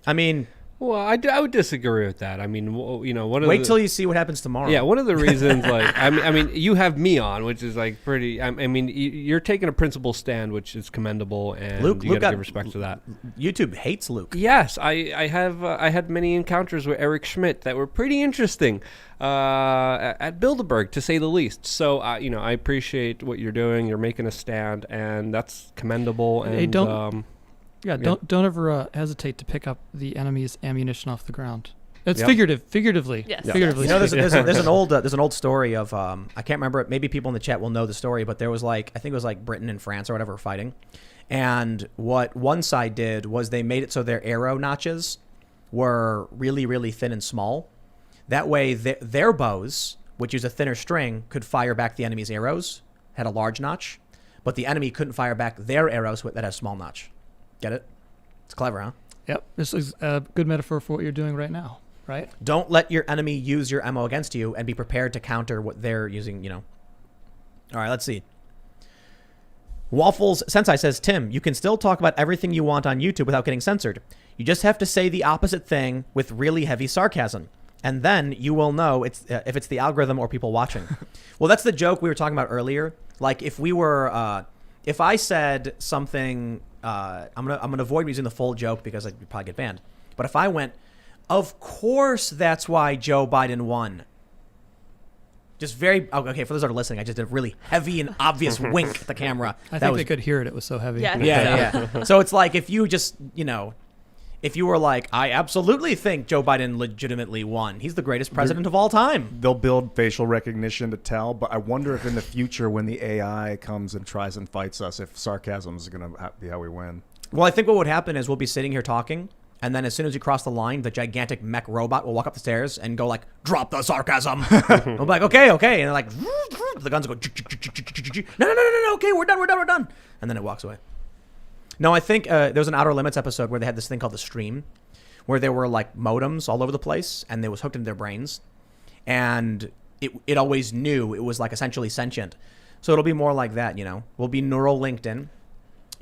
I mean... Well, I would disagree with that. I mean, one of Wait till you see what happens tomorrow. Yeah, one of the reasons, I mean, you have me on, which is like pretty. I mean, you're taking a principle stand, which is commendable, and you got to give respect to that. YouTube hates Luke. Yes, I had many encounters with Eric Schmidt that were pretty interesting at Bilderberg, to say the least. So, I appreciate what you're doing. You're making a stand, and that's commendable. And Hey, don't ever hesitate to pick up the enemy's ammunition off the ground. It's figuratively. Yes. Figuratively. There's an old story of I can't remember it. Maybe people in the chat will know the story, but there was I think it was Britain and France or whatever fighting, and what one side did was they made it so their arrow notches were really, really thin and small. That way, their bows, which use a thinner string, could fire back the enemy's arrows, had a large notch, but the enemy couldn't fire back their arrows that had a small notch. Get it? It's clever, huh? Yep. This is a good metaphor for what you're doing right now, right? Don't let your enemy use your ammo against you, and be prepared to counter what they're using, All right, let's see. Waffles Sensei says, Tim, you can still talk about everything you want on YouTube without getting censored. You just have to say the opposite thing with really heavy sarcasm. And then you will know if it's the algorithm or people watching. Well, that's the joke we were talking about earlier. Like if I said something... I'm gonna avoid using the full joke because I'd probably get banned. But if I went, of course that's why Joe Biden won. Just okay. For those that are listening, I just did a really heavy and obvious wink at the camera. I think they could hear it. It was so heavy. Yeah. Yeah. So it's like if you just if you were like, I absolutely think Joe Biden legitimately won. He's the greatest president of all time. They'll build facial recognition to tell, but I wonder if in the future when the AI comes and tries and fights us, if sarcasm is going to be how we win. Well, I think what would happen is we'll be sitting here talking, and then as soon as you cross the line, the gigantic mech robot will walk up the stairs and go like, drop the sarcasm. We'll be like, okay. And they're like, the guns will go, no, okay, we're done. And then it walks away. No, I think there was an Outer Limits episode where they had this thing called the Stream, where there were like modems all over the place, and they was hooked into their brains, and it always knew it was like essentially sentient. So it'll be more like that, We'll be neural linked in.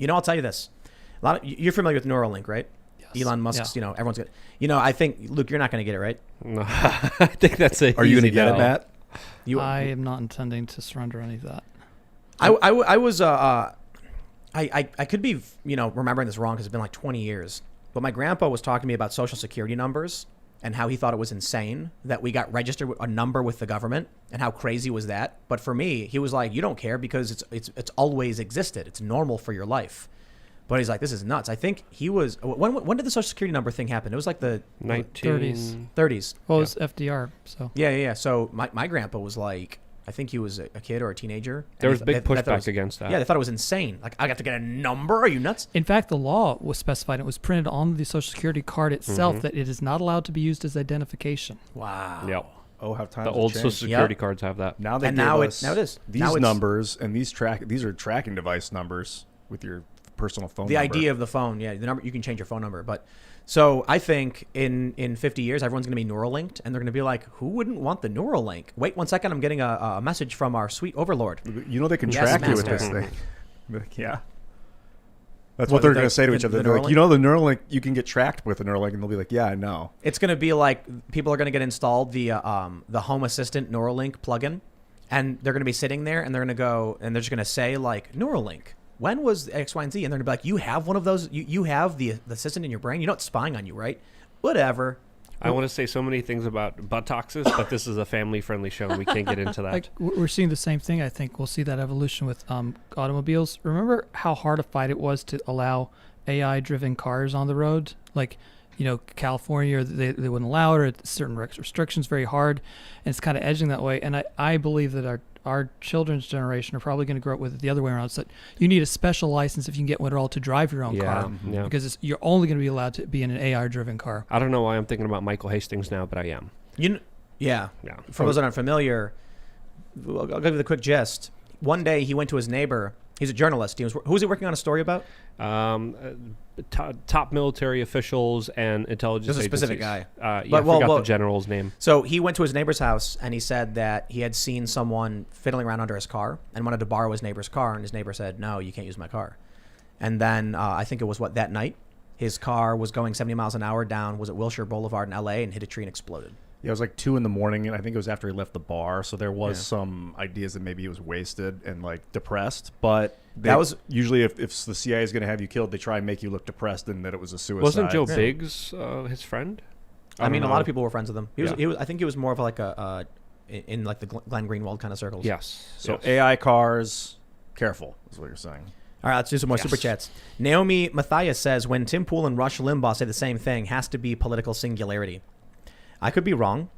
I'll tell you this: you're familiar with Neuralink, right? Yes. Elon Musk's, everyone's good. I think Luke, you're not going to get it, right? No, I think that's it. Are you going to get it, Matt? I am not intending to surrender any of that. I was. I could be, remembering this wrong because it's been like 20 years. But my grandpa was talking to me about Social Security numbers and how he thought it was insane that we got registered with a number with the government, and how crazy was that. But for me, he was like, you don't care because it's always existed. It's normal for your life. But he's like, this is nuts. I think he was, when did the Social Security number thing happen? It was like the 30s. Well, it was FDR. So yeah. So my grandpa was like, I think he was a kid or a teenager. There was big pushback against that. Yeah, they thought it was insane. Like, I got to get a number? Are you nuts? In fact, the law was specified. It was printed on the Social Security card itself that it is not allowed to be used as identification. Wow. Yep. Oh, how times the old changed. Social Security cards have that. Now they and give now us it is. These numbers, and these are tracking device numbers with your personal phone the number. ID of the phone, the number, you can change your phone number. But so I think in 50 years, everyone's going to be neural linked, and they're going to be like, who wouldn't want the neural link? Wait 1 second, I'm getting a message from our sweet overlord. They can Yes, track you with master. this thing. Yeah. That's what they're going to say to each other. They're like, Neuralink? the Neuralink, you can get tracked with a Neuralink, and they'll be like, yeah, I know. It's going to be like people are going to get installed the Home Assistant Neuralink plugin, and they're going to be sitting there, and they're going to go, and they're just going to say, like, Neuralink, when was X, Y, and Z? And they're going to be like, you have one of those? You have the assistant in your brain? You know it's spying on you, right? Whatever. I want to say so many things about buttocks, but this is a family-friendly show, and we can't get into that. Like we're seeing the same thing. I think we'll see that evolution with automobiles. Remember how hard a fight it was to allow AI-driven cars on the road? Like, California, they wouldn't allow it, or certain restrictions, very hard, and it's kind of edging that way. And I believe that our children's generation are probably going to grow up with it the other way around. So you need a special license if you can get one at all to drive your own car, because you're only going to be allowed to be in an AI-driven car. I don't know why I'm thinking about Michael Hastings now, but I am. Yeah. For those that aren't familiar, I'll give you the quick gist. One day he went to his neighbor. He's a journalist. Who was he working on a story about? Top military officials and intelligence agencies. There's a specific guy. I forgot the general's name. So he went to his neighbor's house, and he said that he had seen someone fiddling around under his car and wanted to borrow his neighbor's car, and his neighbor said, no, you can't use my car. And then I think it was, that night, his car was going 70 miles an hour down, was at Wilshire Boulevard in L.A., and hit a tree and exploded. Yeah, it was like 2 a.m, and I think it was after he left the bar. So there was some ideas that maybe he was wasted and like depressed. But that was usually if the CIA is going to have you killed, they try and make you look depressed and that it was a suicide. Wasn't Joe Biggs his friend? I mean, a lot of people were friends with him. He was. I think he was more of like in like the Glenn Greenwald kind of circles. Yes. So AI cars, careful is what you're saying. All right, let's do some more super chats. Naomi Matthias says, when Tim Pool and Rush Limbaugh say the same thing, has to be political singularity. I could be wrong.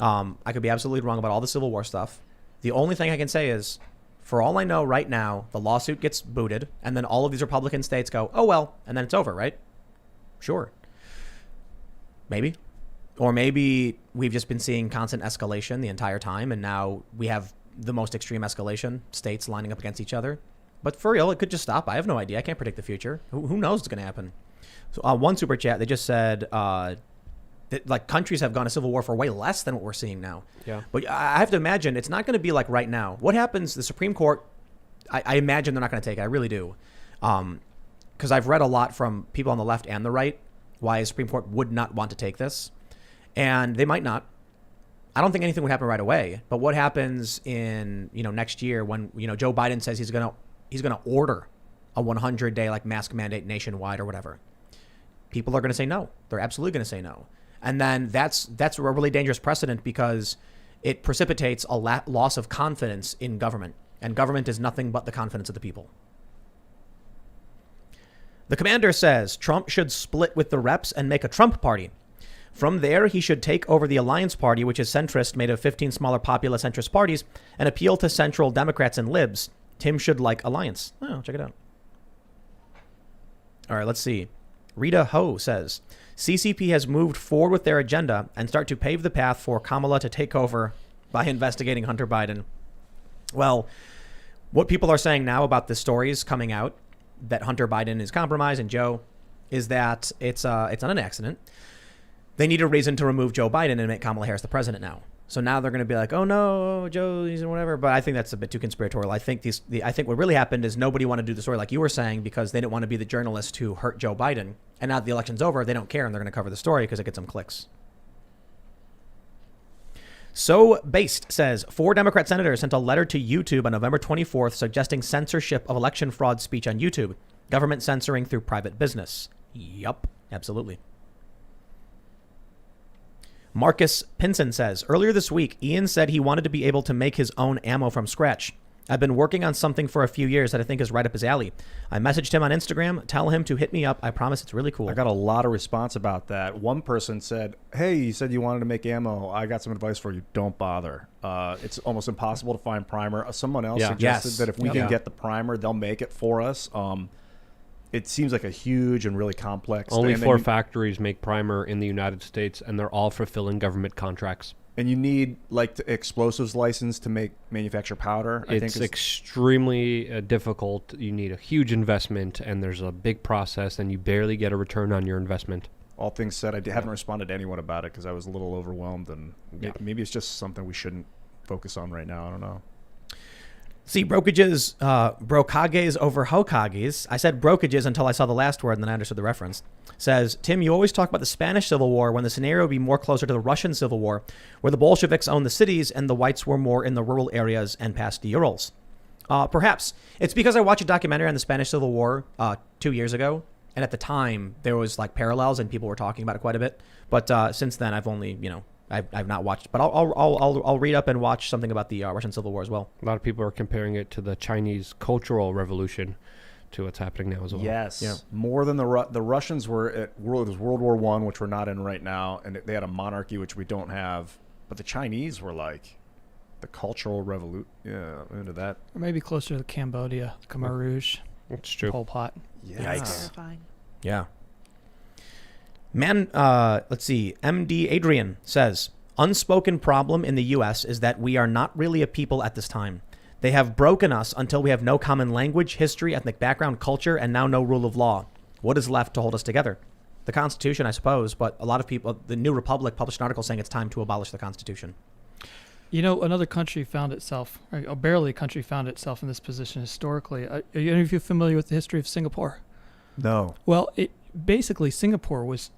I could be absolutely wrong about all the Civil War stuff. The only thing I can say is, for all I know right now, the lawsuit gets booted, and then all of these Republican states go, oh, well, and then it's over, right? Sure. Maybe. Or maybe we've just been seeing constant escalation the entire time, and now we have the most extreme escalation, states lining up against each other. But for real, it could just stop. I have no idea. I can't predict the future. Who knows what's going to happen? So one super chat, they just said... like countries have gone to civil war for way less than what we're seeing now. Yeah. But I have to imagine it's not going to be like right now. What happens? The Supreme Court, I imagine they're not going to take it. I really do. Because I've read a lot from people on the left and the right why the Supreme Court would not want to take this. And they might not. I don't think anything would happen right away. But what happens in next year when Joe Biden says he's going to order a 100-day like mask mandate nationwide or whatever? People are going to say no. They're absolutely going to say no. And then that's a really dangerous precedent because it precipitates a loss of confidence in government. And government is nothing but the confidence of the people. The commander says Trump should split with the reps and make a Trump party. From there, he should take over the Alliance Party, which is centrist, made of 15 smaller populist centrist parties, and appeal to central Democrats and libs. Tim should like Alliance. Oh, check it out. All right, let's see. Rita Ho says, CCP has moved forward with their agenda and start to pave the path for Kamala to take over by investigating Hunter Biden. Well, what people are saying now about the stories coming out that Hunter Biden is compromised and Joe is that it's not an accident. They need a reason to remove Joe Biden and make Kamala Harris the president now. So now they're going to be like, oh no, Joe, he's whatever. But I think that's a bit too conspiratorial. I think I think what really happened is nobody wanted to do the story like you were saying because they didn't want to be the journalist who hurt Joe Biden. And now that the election's over, they don't care and they're going to cover the story because it gets them clicks. So Based says 4 Democrat senators sent a letter to YouTube on November 24th suggesting censorship of election fraud speech on YouTube. Government censoring through private business. Yup, absolutely. Marcus Pinson says, earlier this week, Ian said he wanted to be able to make his own ammo from scratch. I've been working on something for a few years that I think is right up his alley. I messaged him on Instagram. Tell him to hit me up. I promise it's really cool. I got a lot of response about that. One person said, hey, you said you wanted to make ammo. I got some advice for you. Don't bother. It's almost impossible to find primer. Someone else suggested that if we can get the primer, they'll make it for us. It seems like a huge and really complex thing. Only 4 factories make primer in the United States, and they're all fulfilling government contracts. And you need like the explosives license to manufacture powder. I think it's extremely difficult. You need a huge investment, and there's a big process, and you barely get a return on your investment. All things said, I haven't responded to anyone about it because I was a little overwhelmed, and maybe it's just something we shouldn't focus on right now. I don't know. See, brokages over hokages. I said brokages until I saw the last word, and then I understood the reference. Says, Tim, you always talk about the Spanish Civil War when the scenario would be more closer to the Russian Civil War, where the Bolsheviks owned the cities and the whites were more in the rural areas and past the Urals. Perhaps. It's because I watched a documentary on the Spanish Civil War 2 years ago, and at the time, there was like parallels and people were talking about it quite a bit. But since then, I've only, I've not watched, but I'll read up and watch something about the Russian Civil War as well. A lot of people are comparing it to the Chinese Cultural Revolution, to what's happening now as well. Yes, Yeah. more than the Russians were at it was World War I, which we're not in right now, and they had a monarchy which we don't have. But the Chinese were like the Cultural Revolution. Yeah, into that. Or maybe closer to Cambodia, Khmer Rouge, It's true. Pol Pot. Yikes. Terrifying. Yeah. Man, let's see. MD Adrian says, unspoken problem in the U.S. is that we are not really a people at this time. They have broken us until we have no common language, history, ethnic background, culture, and now no rule of law. What is left to hold us together? The Constitution, I suppose, but a lot of people, the New Republic published an article saying it's time to abolish the Constitution. Another country found itself, or barely a country found itself in this position historically. Are any of you familiar with the history of Singapore? No. Well, basically Singapore was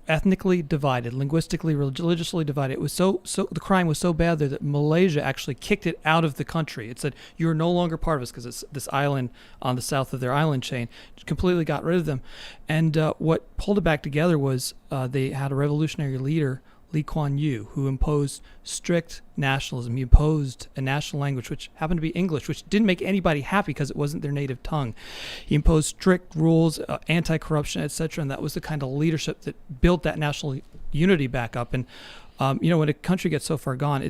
ethnically divided, linguistically, religiously divided. It was so the crime was so bad there that Malaysia actually kicked it out of the country. It said, you're no longer part of us, because it's this island on the south of their island chain. Completely got rid of them. And what pulled it back together was they had a revolutionary leader, Lee Kuan Yew, who imposed strict nationalism. He imposed a national language, which happened to be English, which didn't make anybody happy because it wasn't their native tongue. He imposed strict rules, anti-corruption, etc., and that was the kind of leadership that built that national unity back up. And when a country gets so far gone,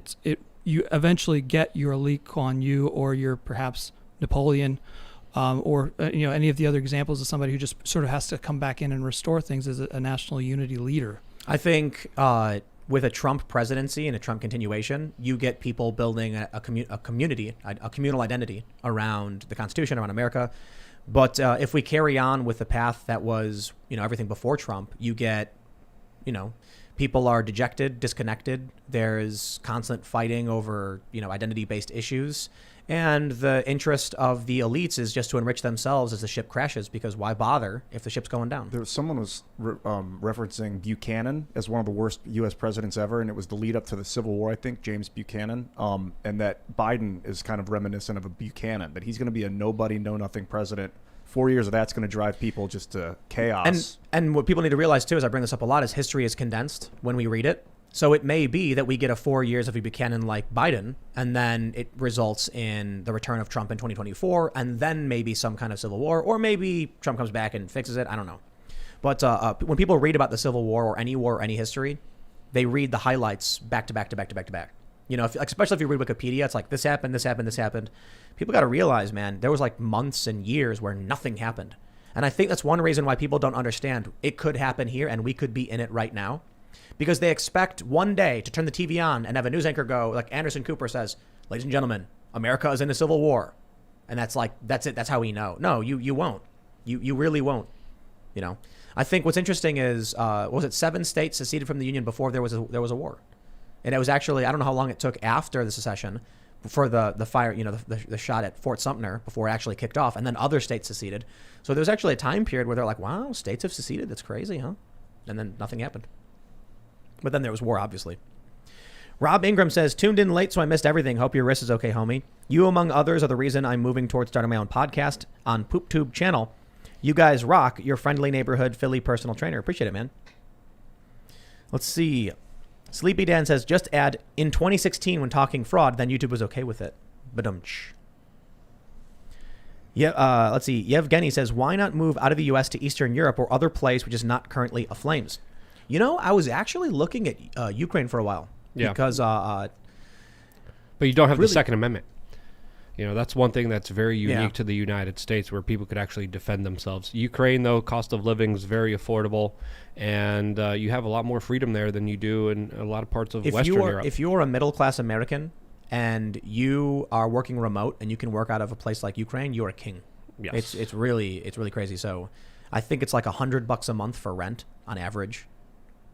you eventually get your Lee Kuan Yew or your perhaps Napoleon, or any of the other examples of somebody who just sort of has to come back in and restore things as a national unity leader. I think with a Trump presidency and a Trump continuation, you get people building a community, a communal identity around the Constitution, around America. But if we carry on with the path that was, everything before Trump, you get, people are dejected, disconnected. There's constant fighting over, identity-based issues. And the interest of the elites is just to enrich themselves as the ship crashes, because why bother if the ship's going down? Someone was referencing Buchanan as one of the worst U.S. presidents ever, and it was the lead up to the Civil War, I think, James Buchanan, and that Biden is kind of reminiscent of a Buchanan, that he's going to be a nobody, know-nothing president. 4 years of that's going to drive people just to chaos. And what people need to realize, too, as I bring this up a lot, is history is condensed when we read it. So it may be that we get a 4 years of a Buchanan like Biden, and then it results in the return of Trump in 2024, and then maybe some kind of civil war, or maybe Trump comes back and fixes it. I don't know. But when people read about the Civil War or any history, they read the highlights back to back to back to back to back. Especially if you read Wikipedia, it's like this happened, this happened, this happened. People got to realize, man, there was like months and years where nothing happened. And I think that's one reason why people don't understand it could happen here and we could be in it right now. Because they expect one day to turn the TV on and have a news anchor go, like Anderson Cooper says, ladies and gentlemen, America is in a civil war. And that's it. That's how we know. No, you won't. You really won't. I think what's interesting is, was it 7 states seceded from the Union before there was a war? And it was actually, I don't know how long it took after the secession for the fire, the shot at Fort Sumter before it actually kicked off. And then other states seceded. So there was actually a time period where they're like, wow, states have seceded. That's crazy, huh? And then nothing happened. But then there was war, obviously. Rob Ingram says, tuned in late, so I missed everything. Hope your wrist is okay, homie. You, among others, are the reason I'm moving towards starting my own podcast on PoopTube channel. You guys rock. Your friendly neighborhood Philly personal trainer. Appreciate it, man. Let's see. Sleepy Dan says, just add, in 2016 when talking fraud, then YouTube was okay with it. Badumch. Yeah, let's see. Yevgeny says, why not move out of the U.S. to Eastern Europe or other place which is not currently aflames? I was actually looking at Ukraine for a while. Yeah. Because... but you don't have the Second Amendment. That's one thing that's very unique to the United States, where people could actually defend themselves. Ukraine, though, cost of living is very affordable, and you have a lot more freedom there than you do in a lot of parts of Western Europe. If you're a middle-class American and you are working remote and you can work out of a place like Ukraine, you're a king. Yes. It's really crazy. So I think it's like $100 a month for rent on average.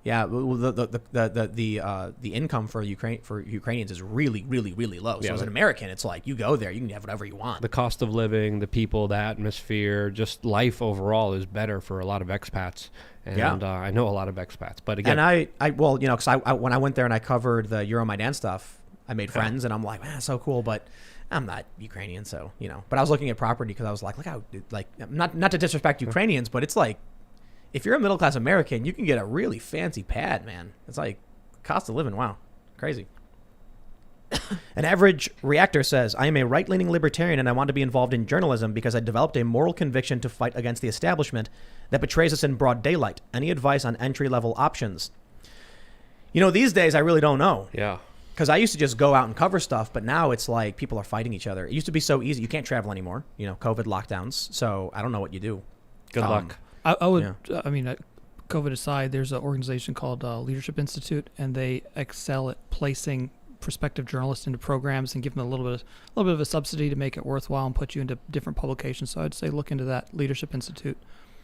Yeah, well, the income for Ukrainians is really, really, really low. So Yeah, as an American, it's like you go there, you can have whatever you want. The cost of living, the people, the atmosphere, just life overall is better for a lot of expats. And I know a lot of expats. But again, And well, you know, because I when I went there and I covered the Euromaidan stuff, I made friends, and I'm like, man, so cool, but I'm not Ukrainian, so, you know. But I was looking at property because I was like, look how, like, not to disrespect Ukrainians, but it's like, if you're a middle class American, you can get a really fancy pad, man. It's like cost of living, wow, crazy. An average reactor says, I am a right-leaning libertarian and I want to be involved in journalism because I developed a moral conviction to fight against the establishment that betrays us in broad daylight. Any advice on entry-level options? You know, these days I really don't know. yeah. Because I used to just go out and cover stuff, but now it's like people are fighting each other. It used to be so easy. You can't travel anymore, you know, COVID lockdowns. So I don't know what you do. Good luck. I would, I mean, COVID aside, there's an organization called Leadership Institute, and they excel at placing prospective journalists into programs and give them a little bit of a subsidy to make it worthwhile and put you into different publications. So I'd say look into that, Leadership Institute.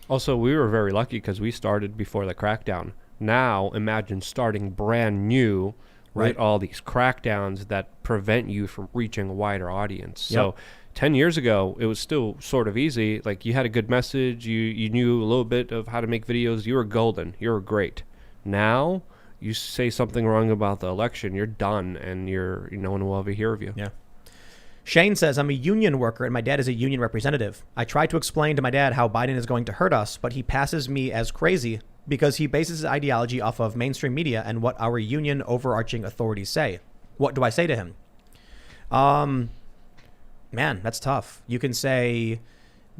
Also, we were very lucky because we started before the crackdown. Now, imagine starting brand new with all these crackdowns that prevent you from reaching a wider audience. So 10 years ago, it was still sort of easy. Like, you had a good message, you knew a little bit of how to make videos, you were golden, you were great. Now, you say something wrong about the election, you're done, and no one will ever hear of you. Yeah. Shane says, I'm a union worker and my dad is a union representative. I try to explain to my dad how Biden is going to hurt us, but he passes me as crazy because he bases his ideology off of mainstream media and what our union overarching authorities say. What do I say to him? Man, that's tough. You can say,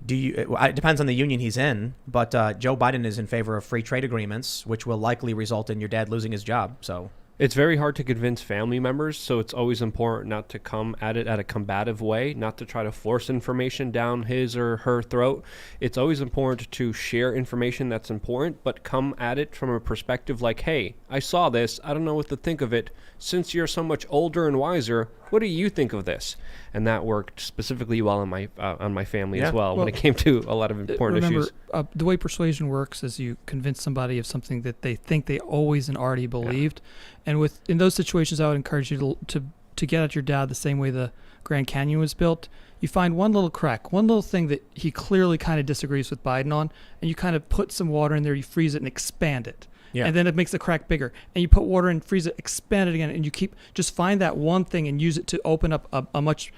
it depends on the union he's in, but Joe Biden is in favor of free trade agreements, which will likely result in your dad losing his job. So It's very hard to convince family members, so it's always important not to come at it at a combative way, not to try to force information down his or her throat. It's always important to share information that's important, but come at it from a perspective like, hey, I saw this, I don't know what to think of it. Since you're so much older and wiser, what do you think of this? And that worked specifically well on my family as well when it came to a lot of important issues. Remember, the way persuasion works is you convince somebody of something that they think they always and already believed. And in those situations, I would encourage you to get at your dad the same way the Grand Canyon was built. You find one little crack, one little thing that he clearly kind of disagrees with Biden on, and you kind of put some water in there, you freeze it and expand it. Yeah. And then it makes the crack bigger. And you put water in, freeze it, expand it again, and you just find that one thing and use it to open up a much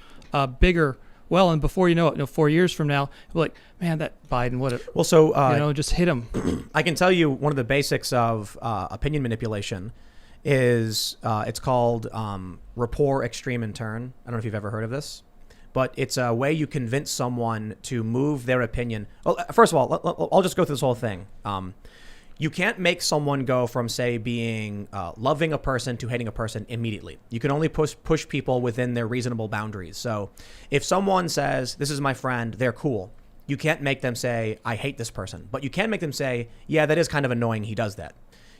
bigger well. And before you know it, 4 years from now, you're like, man, that Biden, just hit him. I can tell you one of the basics of opinion manipulation is it's called rapport extreme in turn. I don't know if you've ever heard of this, but it's a way you convince someone to move their opinion. Well, first of all, I'll just go through this whole thing. You can't make someone go from, say, being loving a person to hating a person immediately. You can only push people within their reasonable boundaries. So if someone says, this is my friend, they're cool, you can't make them say, I hate this person. But you can make them say, yeah, that is kind of annoying, he does that.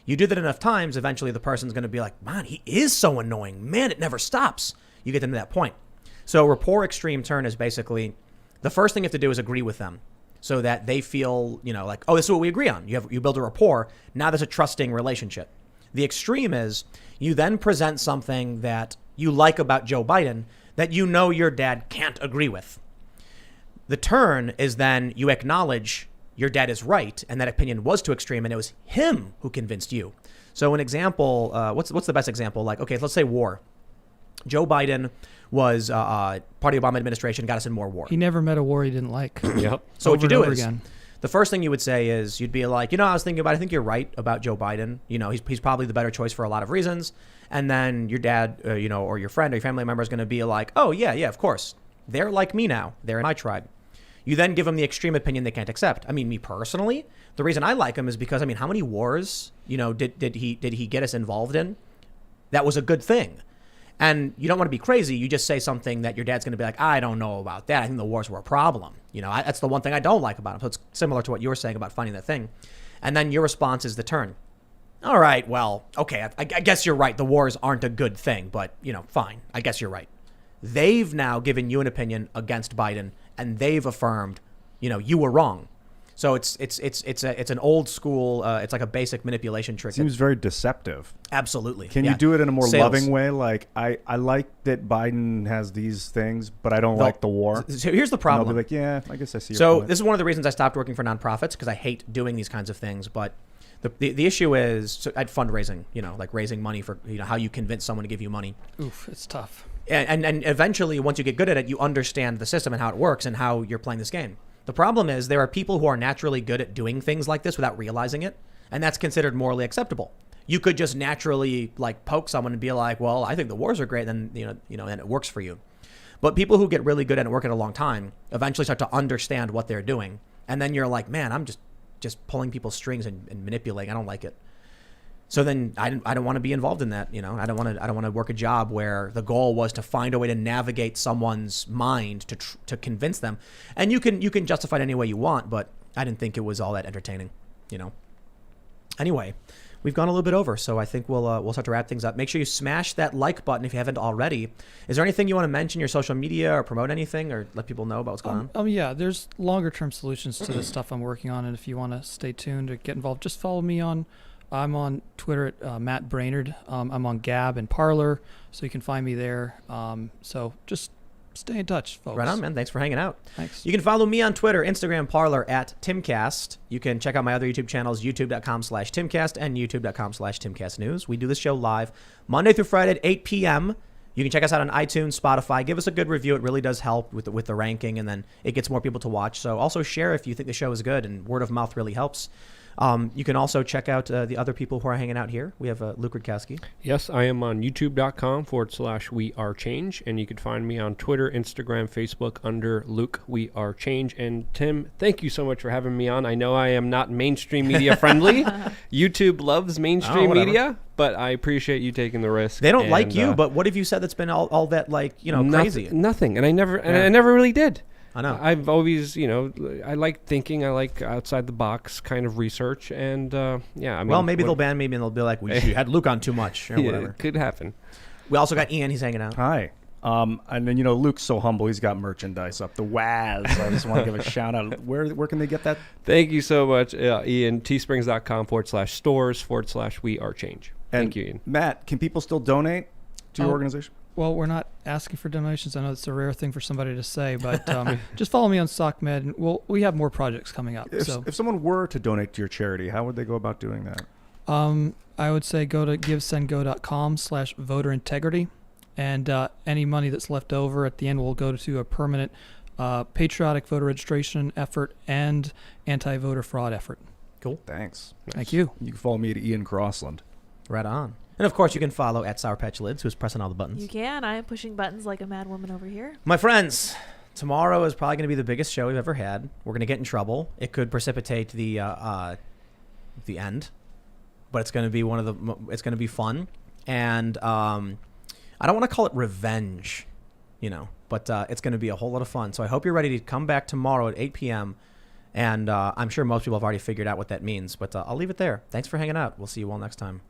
You do that enough times, eventually the person's going to be like, man, he is so annoying. Man, it never stops. You get them to that point. So rapport extreme turn is basically, the first thing you have to do is agree with them, so that they feel, like, oh, this is what we agree on. You build a rapport. Now there's a trusting relationship. The extreme is you then present something that you like about Joe Biden that your dad can't agree with. The turn is then you acknowledge your dad is right and that opinion was too extreme and it was him who convinced you. So an example, what's the best example? Like, okay, let's say war. Joe Biden was part of the Obama administration, got us in more war. He never met a war he didn't like. Yep. So what you do is, the first thing you would say is you'd be like, I was thinking about, I think you're right about Joe Biden. He's probably the better choice for a lot of reasons. And then your dad, or your friend or your family member is going to be like, oh, yeah, of course. They're like me now. They're in my tribe. You then give them the extreme opinion they can't accept. I mean, me personally, the reason I like him is because, how many wars, did he get us involved in? That was a good thing. And you don't want to be crazy. You just say something that your dad's going to be like, I don't know about that. I think the wars were a problem. That's the one thing I don't like about him. So it's similar to what you were saying about finding that thing. And then your response is the turn. All right, well, okay, I guess you're right. The wars aren't a good thing, but, fine. I guess you're right. They've now given you an opinion against Biden, and they've affirmed, you were wrong. So it's an old school. It's like a basic manipulation trick. Seems very deceptive. Absolutely. Can Yeah. you do it in a more Sales. loving way? Like, I like that Biden has these things, but I don't like the war. So here's the And problem. I'll be like, yeah, I guess I see your So point. this is one of the reasons I stopped working for nonprofits, because I hate doing these kinds of things. But the issue is, so at fundraising, like raising money for, how you convince someone to give you money. Oof, it's tough. And eventually, once you get good at it, you understand the system and how it works and how you're playing this game. The problem is there are people who are naturally good at doing things like this without realizing it, and that's considered morally acceptable. You could just naturally like poke someone and be like, well, I think the wars are great, and and it works for you. But people who get really good at it and work it a long time eventually start to understand what they're doing, and then you're like, man, I'm just pulling people's strings and manipulating. I don't like it. So then I don't want to be involved in that. I don't want to work a job where the goal was to find a way to navigate someone's mind to convince them. And you can justify it any way you want, but I didn't think it was all that entertaining. Anyway, we've gone a little bit over, so I think we'll start to wrap things up. Make sure you smash that like button if you haven't already. Is there anything you want to mention, your social media, or promote anything, or let people know about what's going on? Yeah, there's longer term solutions to the stuff I'm working on, and if you want to stay tuned or get involved, just follow me I'm on Twitter at Matt Braynard. I'm on Gab and Parler, so you can find me there. So just stay in touch, folks. Right on, man. Thanks for hanging out. Thanks. You can follow me on Twitter, Instagram, Parler at Timcast. You can check out my other YouTube channels, youtube.com/Timcast and youtube.com/TimcastNews. We do this show live Monday through Friday at 8 p.m. You can check us out on iTunes, Spotify. Give us a good review. It really does help with the ranking, and then it gets more people to watch. So also share if you think the show is good, and word of mouth really helps. You can also check out the other people who are hanging out here. We have Luke Rudkowski. Yes, I am on youtube.com/WeAreChange, and you can find me on Twitter, Instagram, Facebook under Luke We Are Change. And Tim, thank you so much for having me on. I know I am not mainstream media friendly. YouTube loves mainstream media, but I appreciate you taking the risk. They don't like you, but what have you said that's been all that crazy? Nothing, and I never really did. I know. I've always, I like thinking. I like outside the box kind of research, and well, maybe they'll ban me and they'll be like, "We had Luke on too much," or whatever. It could happen. We also got Ian. He's hanging out. Hi. And then, Luke's so humble. He's got merchandise up. The Waz. I just want to give a shout out. Where can they get that? Thank you so much, Ian. teesprings.com/stores/We Are Change. Thank you, Ian. Matt, can people still donate to your organization? Well, we're not asking for donations. I know it's a rare thing for somebody to say, but just follow me on SockMed, and we have more projects coming up. If someone were to donate to your charity, how would they go about doing that? I would say go to givesendgo.com/voter integrity, and any money that's left over at the end will go to a permanent patriotic voter registration effort and anti-voter fraud effort. Cool. Thanks. Thank you. You can follow me at Ian Crossland. Right on. And of course, you can follow at Sour Patch Lids, who's pressing all the buttons. You can. I am pushing buttons like a mad woman over here. My friends, tomorrow is probably going to be the biggest show we've ever had. We're going to get in trouble. It could precipitate the end, but it's going to be it's going to be fun. And I don't want to call it revenge, but it's going to be a whole lot of fun. So I hope you're ready to come back tomorrow at 8 p.m. And I'm sure most people have already figured out what that means, but I'll leave it there. Thanks for hanging out. We'll see you all next time.